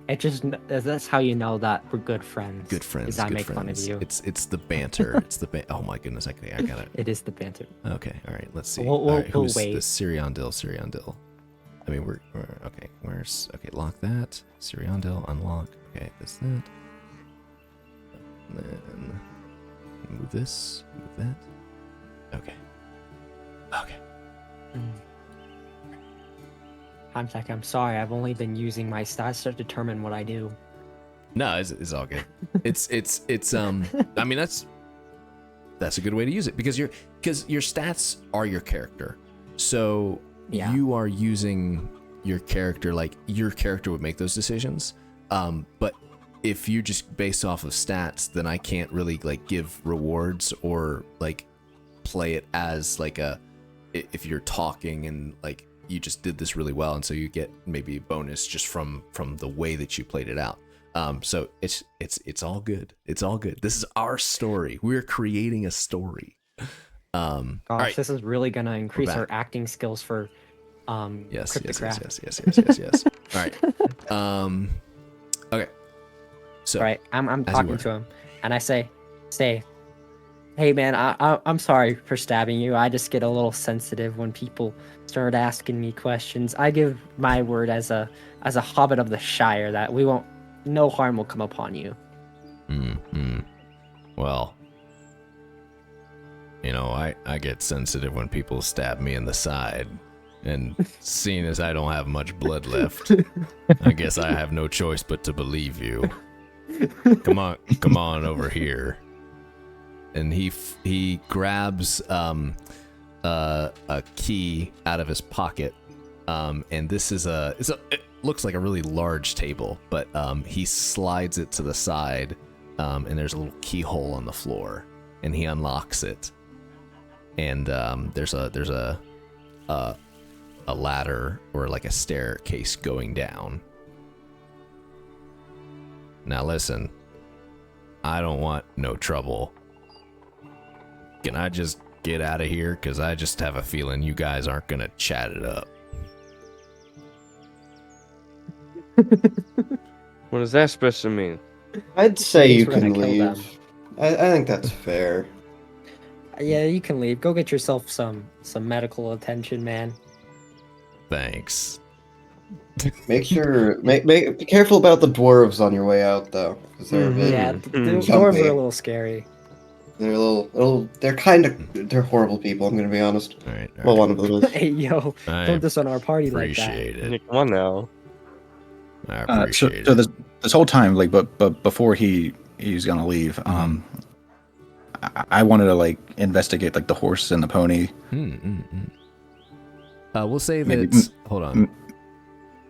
It just that's how you know that we're good friends. Good friends. Is I good make friends. fun of you. It's the banter. Oh my goodness. I got it. It is the banter. Okay. All right. Let's see. We'll all right, we'll who's wait. this? Siriandil. I mean, we're okay. Okay? Lock that. Siriandil. Unlock. Okay. This that. And then move this. Move that. Okay. Okay. Time Tech. I'm sorry. I've only been using my stats to determine what I do. No, it's all good. It's I mean that's a good way to use it because your stats are your character. So Yeah. you are using your character like your character would make those decisions. But if you just base off of stats, then I can't really like give rewards or like play it as like if you're talking and like you just did this really well and so you get maybe a bonus just from the way that you played it out. So it's all good. It's all good. This is our story. We're creating a story. Gosh, right. this is really gonna increase our back. acting skills for Yes. cryptograph. Yes. All right. Okay. So Right, I'm you talking were. to him, and I say, hey man, I'm sorry for stabbing you. I just get a little sensitive when people start asking me questions. I give my word as a hobbit of the Shire that no harm will come upon you. Well, you know, I get sensitive when people stab me in the side. And seeing as I don't have much blood left, I guess I have no choice but to believe you. Come on over here. And he grabs a key out of his pocket. And this is it looks like a really large table, but he slides it to the side, and there's a little keyhole on the floor, and he unlocks it. And there's a ladder or like a staircase going down. Now listen, I don't want no trouble. Can I just get out of here? Because I just have a feeling you guys aren't going to chat it up. What is that supposed to mean? I'd say Please, you we're can gonna kill them. leave. I think that's fair. Yeah, you can leave. Go get yourself some medical attention, man. Thanks. Make sure, be careful about the dwarves on your way out, though, because they're a bit. Yeah, the Mhm. dwarves are Jumpy. a little scary. They're horrible people. I'm gonna be honest. All right. Well, one of them is. Hey, yo, I don't diss on our party like that. appreciate it. Nick, come on now. I So, appreciate so it. this whole time, like, but before he's gonna leave, I wanted to like investigate like the horse and the pony. We'll say Maybe- that. Hold on.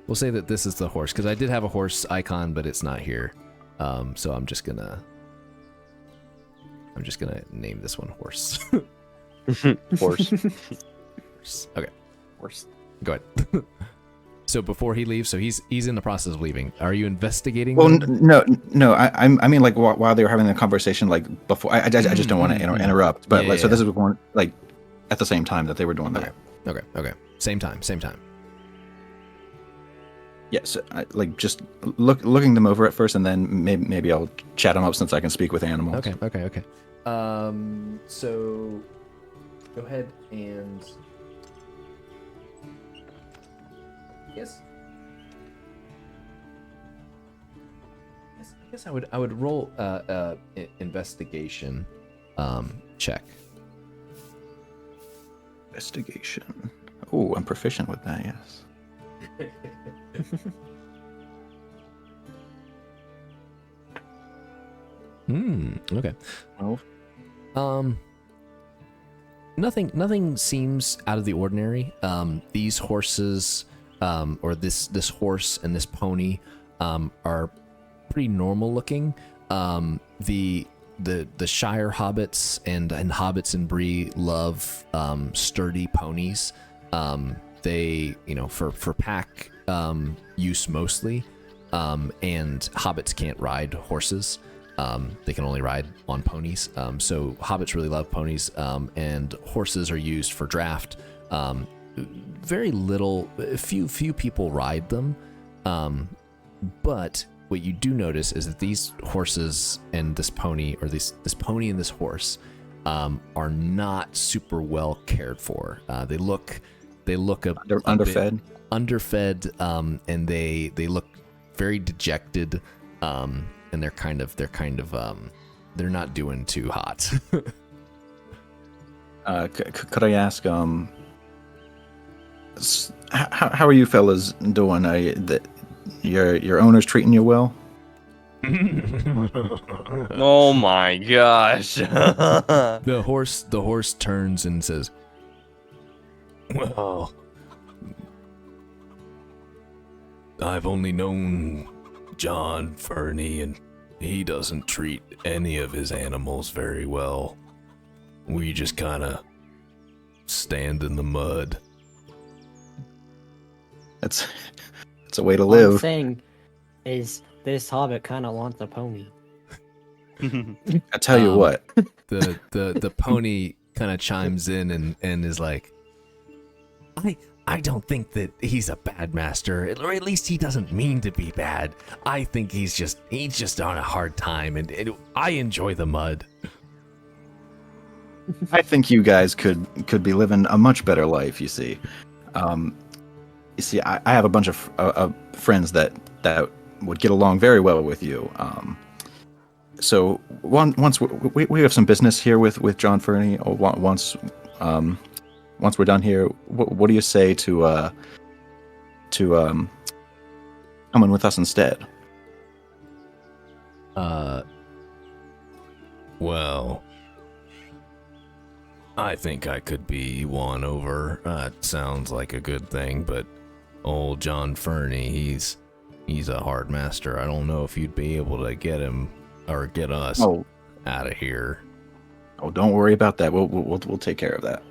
We'll say that this is the horse because I did have a horse icon, but it's not here. So I'm just gonna name this one horse. Horse. Horse. Okay. Horse. Go ahead. So before he leaves, so he's in the process of leaving. Are you investigating? Well, them? no. I mean, like while they were having the conversation, like before, I just don't want to interrupt. But so this is going like at the same time that they were doing that. Okay. Same time. Yes, like just looking them over at first, and then maybe I'll chat them up since I can speak with animals. Okay. So go ahead and yes. I guess I would roll investigation check. Investigation. Oh, I'm proficient with that. Yes. Okay. 12. Nothing seems out of the ordinary. These horses, or this horse and this pony, are pretty normal looking. The Shire hobbits and hobbits in Bree love sturdy ponies. They, for pack use mostly, and hobbits can't ride horses. They can only ride on ponies. So hobbits really love ponies, and horses are used for draft. Very little, few people ride them. But what you do notice is that these horses and this pony, or this pony and this horse, are not super well cared for. They look They're underfed. underfed, and they look very dejected, and they're not doing too hot. Could I ask, how are you fellas doing? Your owner's treating you well? Oh my gosh. The horse turns and says, "Well, I've only known John Fernie, and he doesn't treat any of his animals very well. We just kind of stand in the mud." It's a way to All I'm live. saying is this hobbit kind of wants a pony. I tell you what. The pony kind of chimes in and is like, I don't think that he's a bad master, or at least he doesn't mean to be bad. I think he's just on a hard time, and I enjoy the mud. I think you guys could be living a much better life. You see, I have a bunch of friends that would get along very well with you. So once we have some business here with John Fernie, or once we're done here, what do you say to coming with us instead? Well, I think I could be won over. Sounds like a good thing, but old John Fernie, he's a hard master. I don't know if you'd be able to get him or get us out of here. Oh, don't worry about that. We'll take care of that.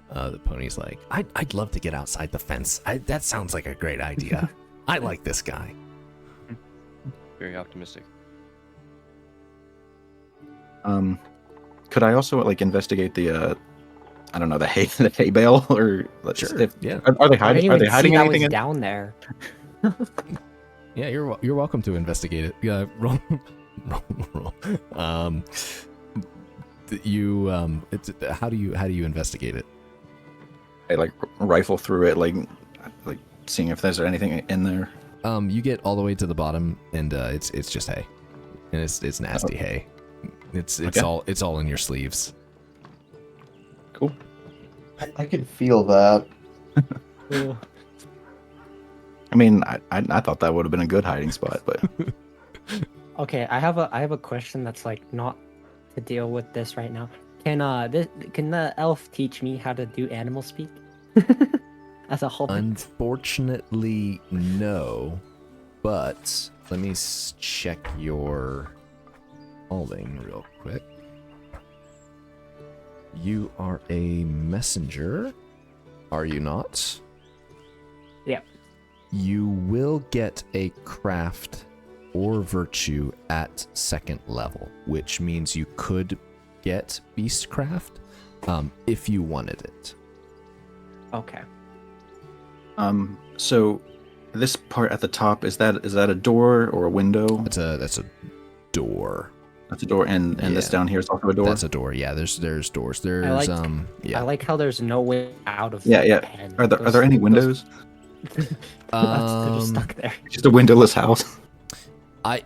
The pony's like, I'd love to get outside the fence. That sounds like a great idea. I like this guy. Very optimistic. Could I also investigate the I don't know, the hay bale, or Sure. Yeah. Are they I didn't hiding? Are even they hiding see that anything? was down there. Yeah, you're welcome to investigate it. Yeah, roll. How do you investigate it? I rifle through it, like seeing if there's anything in there. You get all the way to the bottom, and it's just hay, and it's nasty hay. It's Okay. it's all in your sleeves. Cool. I can feel that. I mean, I thought that would have been a good hiding spot, but Okay, I have a question that's like not to deal with this right now. Can the elf teach me how to do animal speak? As a hobbit. Unfortunately, no. But let me check your holding real quick. You are a messenger, are you not? Yep. You will get a craft or virtue at 2nd level, which means you could get beastcraft if you wanted it. Okay. So this part at the top, is that a door or a window? That's a door. That's a door, and this Yeah. down here is also a door. That's a door. Yeah, there's doors. There's I like how there's no way out of Yeah, the yeah. pen. Are there any windows? They're just stuck there. Just a windowless house.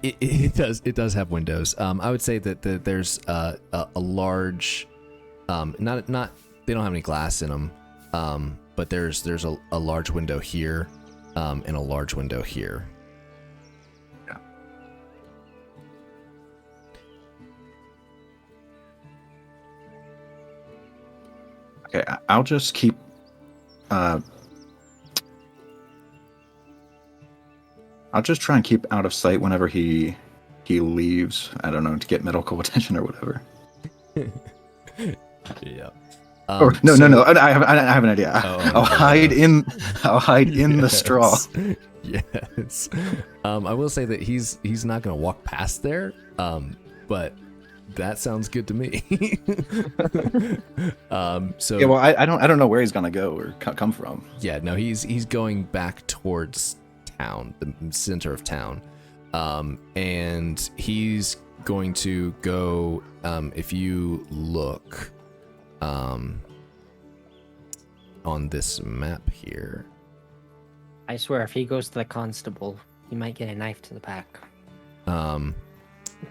It does have windows. I would say that there's a large, not they don't have any glass in them, but there's a large window here, and a large window here. Yeah. Okay, I'll just keep. I'll just try and keep out of sight whenever he leaves. I don't know, to get medical attention or whatever. Yeah. Or no. I have an idea. I'll hide in the straw. Yes. I will say that he's not gonna walk past there. But that sounds good to me. So Yeah, well, I don't know where he's gonna go or come from. yeah, no, he's going back towards town, the center of town, and he's going to go. If you look, on this map here. I swear, if he goes to the constable, he might get a knife to the back.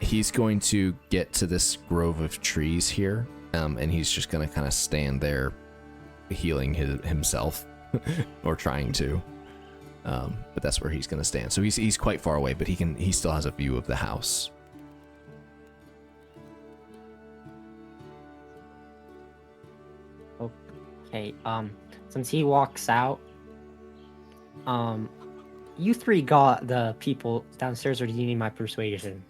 He's going to get to this grove of trees here, and he's just going to kind of stand there healing himself, or trying to. But that's where he's going to stand. So he's quite far away, but he still has a view of the house. Okay, since he walks out, you three got the people downstairs, or do you need my persuasion?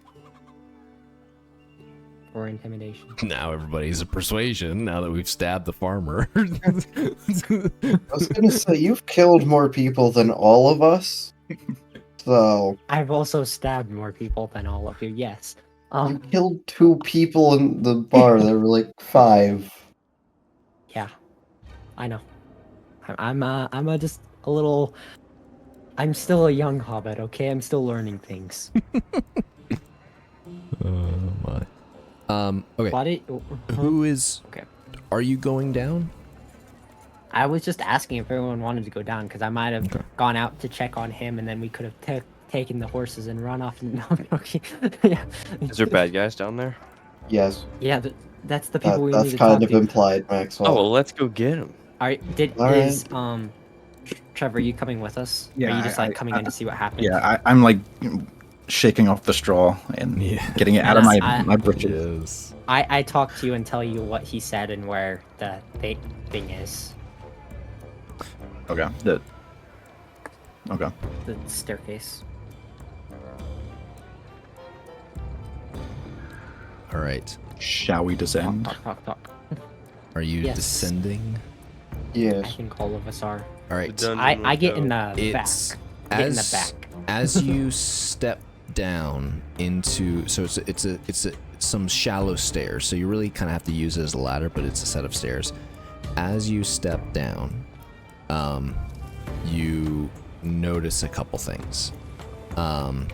Or intimidation? Now everybody's a persuasion, now that we've stabbed the farmer. I was gonna say, you've killed more people than all of us. So I've also stabbed more people than all of you, yes. you killed 2 people in the bar. There were like 5. Yeah, I know. I'm just a little. I'm still a young hobbit, okay? I'm still learning things. Oh my. Okay. Buddy, Who is? Okay. Are you going down? I was just asking if everyone wanted to go down, because I might have Okay. gone out to check on him, and then we could have taken the horses and run off. And no, I'm joking. Yeah. Is there bad guys down there? Yes, Yeah, that's the people we need that's to kind talk of to. implied, Maxwell. Oh, well, let's go get him. All right, Trevor, are you coming with us? Yeah, Are you just like coming in to see what happens? Yeah, I'm like shaking off the straw and getting it out of my britches. Yes. I talk to you and tell you what he said and where the thing is. Okay. Okay. The staircase. All right. Shall we descend? Talk. Are you Yes. descending? I Yes. think all of us are. All right. Done. I get in the It's back. Get in the as back. as you step down into, so it's some shallow stairs. So you really kind of have to use it as a ladder, but it's a set of stairs. As you step down, you notice a couple things. Oh,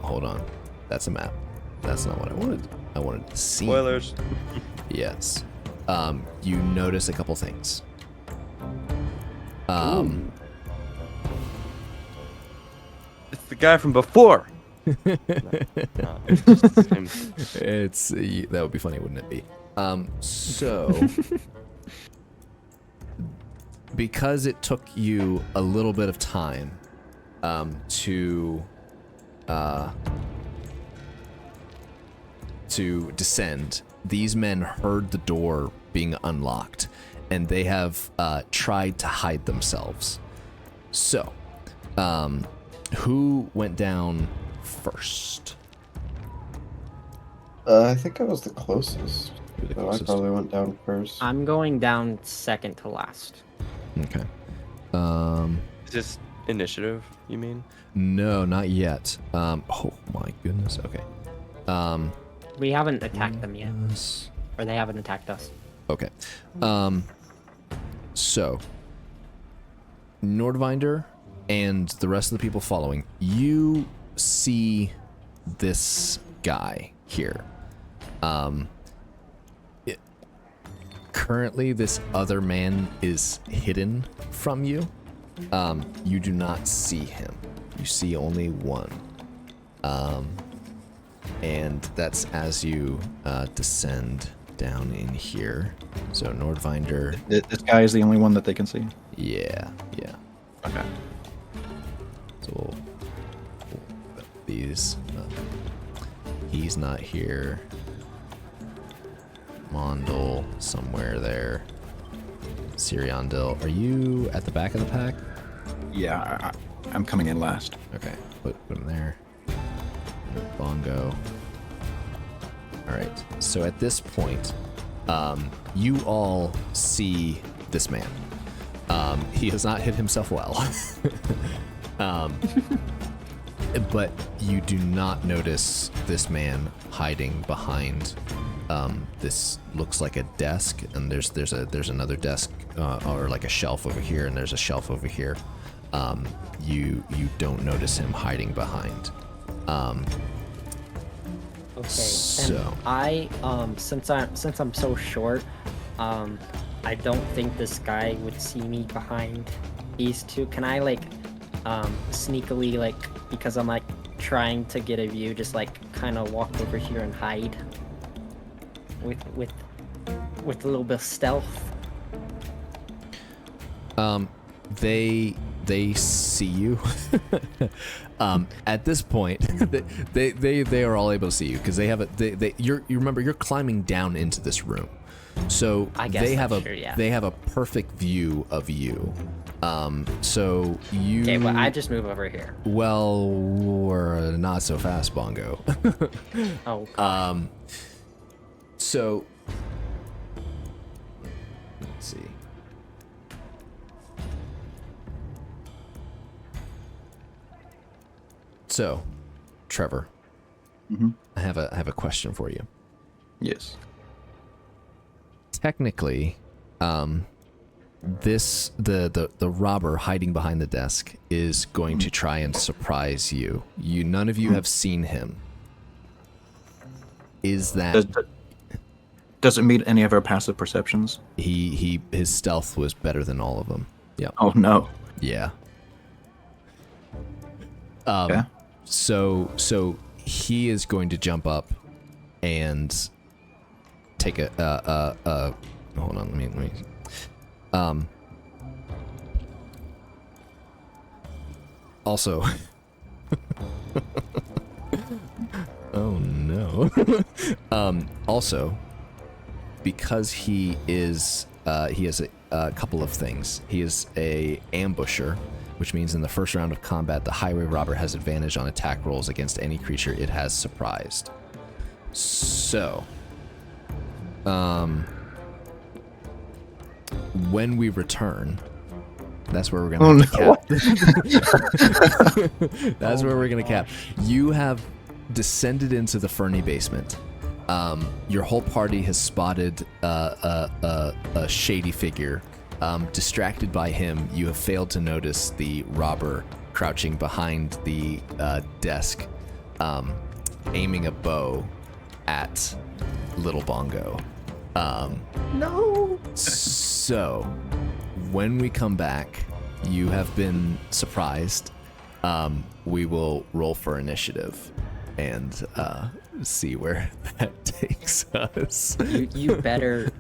hold on. That's a map. That's not what I wanted. I wanted to see. Spoilers. Yes. You notice a couple things. It's the guy from before. No, it's just the same. It's that would be funny, wouldn't it be? So because it took you a little bit of time to descend, these men heard the door being unlocked, and they have tried to hide themselves. So, who went down first? I think I was the closest. You're the So I closest. probably went down first. I'm going down second to last. Okay. Is this initiative, you mean? No, not yet. Oh my goodness. Okay. We haven't attacked them yet, Yes. or they haven't attacked us. Okay. So Nordvinder and the rest of the people following, you see this guy here. Currently, this other man is hidden from you. You do not see him. You see only one. And that's as you descend down in here. So Nordvinder, This guy is the only one that they can see. yeah. Okay. So we'll put these. He's not here. Mondel, somewhere there. Siriandil, are you at the back of the pack? Yeah, I'm coming in last. Okay, put him there. Bongo. Alright, so at this point, you all see this man. He has not hit himself well. But you do not notice this man hiding behind this looks like a desk, and there's another desk or like a shelf over here, and there's a shelf over here. You don't notice him hiding behind. Okay. So- And I since I'm so short, I don't think this guy would see me behind these two. Can I like sneakily, like, because I'm like trying to get a view, just like kind of walk over here and hide with a little bit of stealth? They see you. At this point, they are all able to see you because they have you remember you're climbing down into this room, so I guess they have that's true, yeah. they have a perfect view of you. So you. Okay, well, I just move over here. Well, we're not so fast, Bongo. Oh, So let's see. So, Trevor, I have a question for you. Yes. Technically, this the robber hiding behind the desk is going to try and surprise you. None of you have seen him. Is that Does it meet any of our passive perceptions? his stealth was better than all of them. Yeah. Oh no. Yeah. Okay. So he is going to jump up and take a hold on, let me also oh no. Also, because he has a couple of things. He is a ambusher, which means in the first round of combat, the highway robber has advantage on attack rolls against any creature it has surprised. So, when we return, that's where we're gonna cap. That's where we're gonna cap. You have descended into the Fernie basement. Your whole party has spotted a shady figure. Distracted by him, you have failed to notice the robber crouching behind the desk, aiming a bow at Little Bongo. no! So, when we come back, you have been surprised, we will roll for initiative and see where that takes us. You better,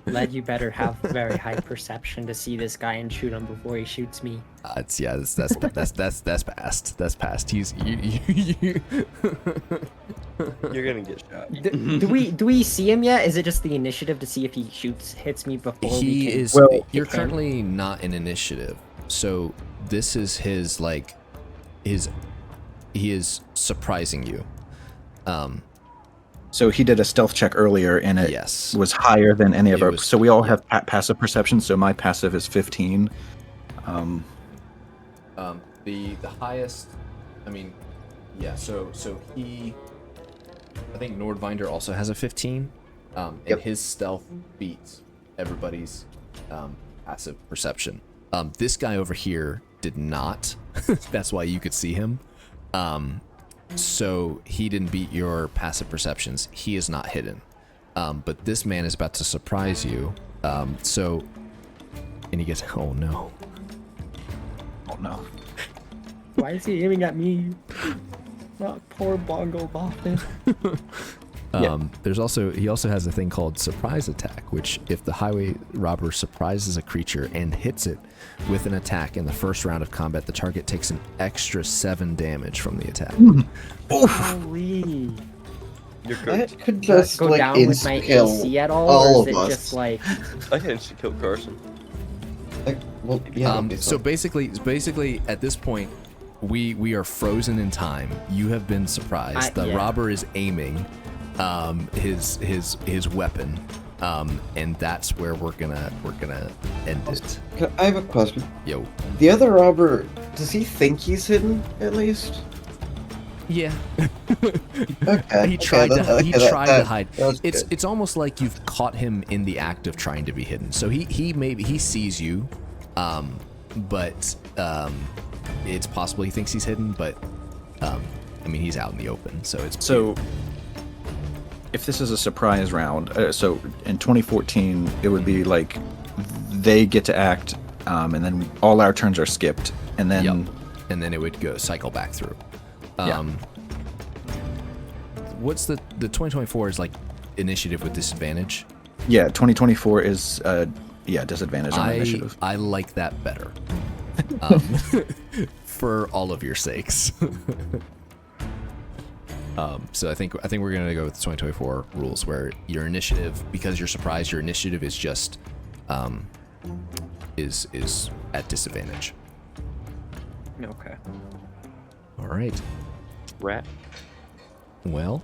Led, you better have very high perception to see this guy and shoot him before he shoots me. That's past. That's past. He's you. You're gonna get shot. Do we see him yet? Is it just the initiative to see if he hits me before we He can? is. Well- You're hit him? currently not in initiative, so this is his like his. He is surprising you. So he did a stealth check earlier, and it Yes. was higher than any of It our. was- So we all have passive perception. So my passive is 15. The highest. I mean, yeah. So he. I think Nordvinder also has a 15, and Yep. his stealth beats everybody's passive perception. This guy over here did not. That's why you could see him. So he didn't beat your passive perceptions. He is not hidden. But this man is about to surprise you. And he gets, oh no. Oh no. Why is he aiming at me? Not poor Bongo Boffin. He also has a thing called surprise attack, which if the highway robber surprises a creature and hits it with an attack in the first round of combat, the target takes an extra 7 damage from the attack. Holy. You're good. That could Does just that go like down with my insta-kill AC at all, all or is of it us. just like I can insta kill Carson. Like, well, yeah. okay, So basically, at this point, we are frozen in time. You have been surprised. The yeah. robber is aiming his weapon, and that's where we're gonna end it. I have a question. Yo. The other robber, does he think he's hidden at least? Yeah. Okay. He tried to hide. That's It's good. it's almost like you've caught him in the act of trying to be hidden. So he sees you, but it's possible he thinks he's hidden, but I mean he's out in the open, so it's So if this is a surprise round, so in 2014 it would be like they get to act, and then all our turns are skipped, and then Yep. And then it would go cycle back through. What's the 2024 is like initiative with disadvantage? yeah, 2024 is disadvantage on initiative. I like that better. For all of your sakes. So I think we're gonna go with the 2024 rules where your initiative, because you're surprised, your initiative is just is at disadvantage. okay? All right. Rat. Well,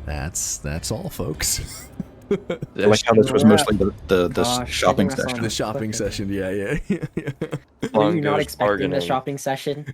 that's all, folks. I like how this was mostly the Gosh, shopping taking us on session. The shopping session, yeah. Were you not Bongo's expecting the bargaining. shopping session?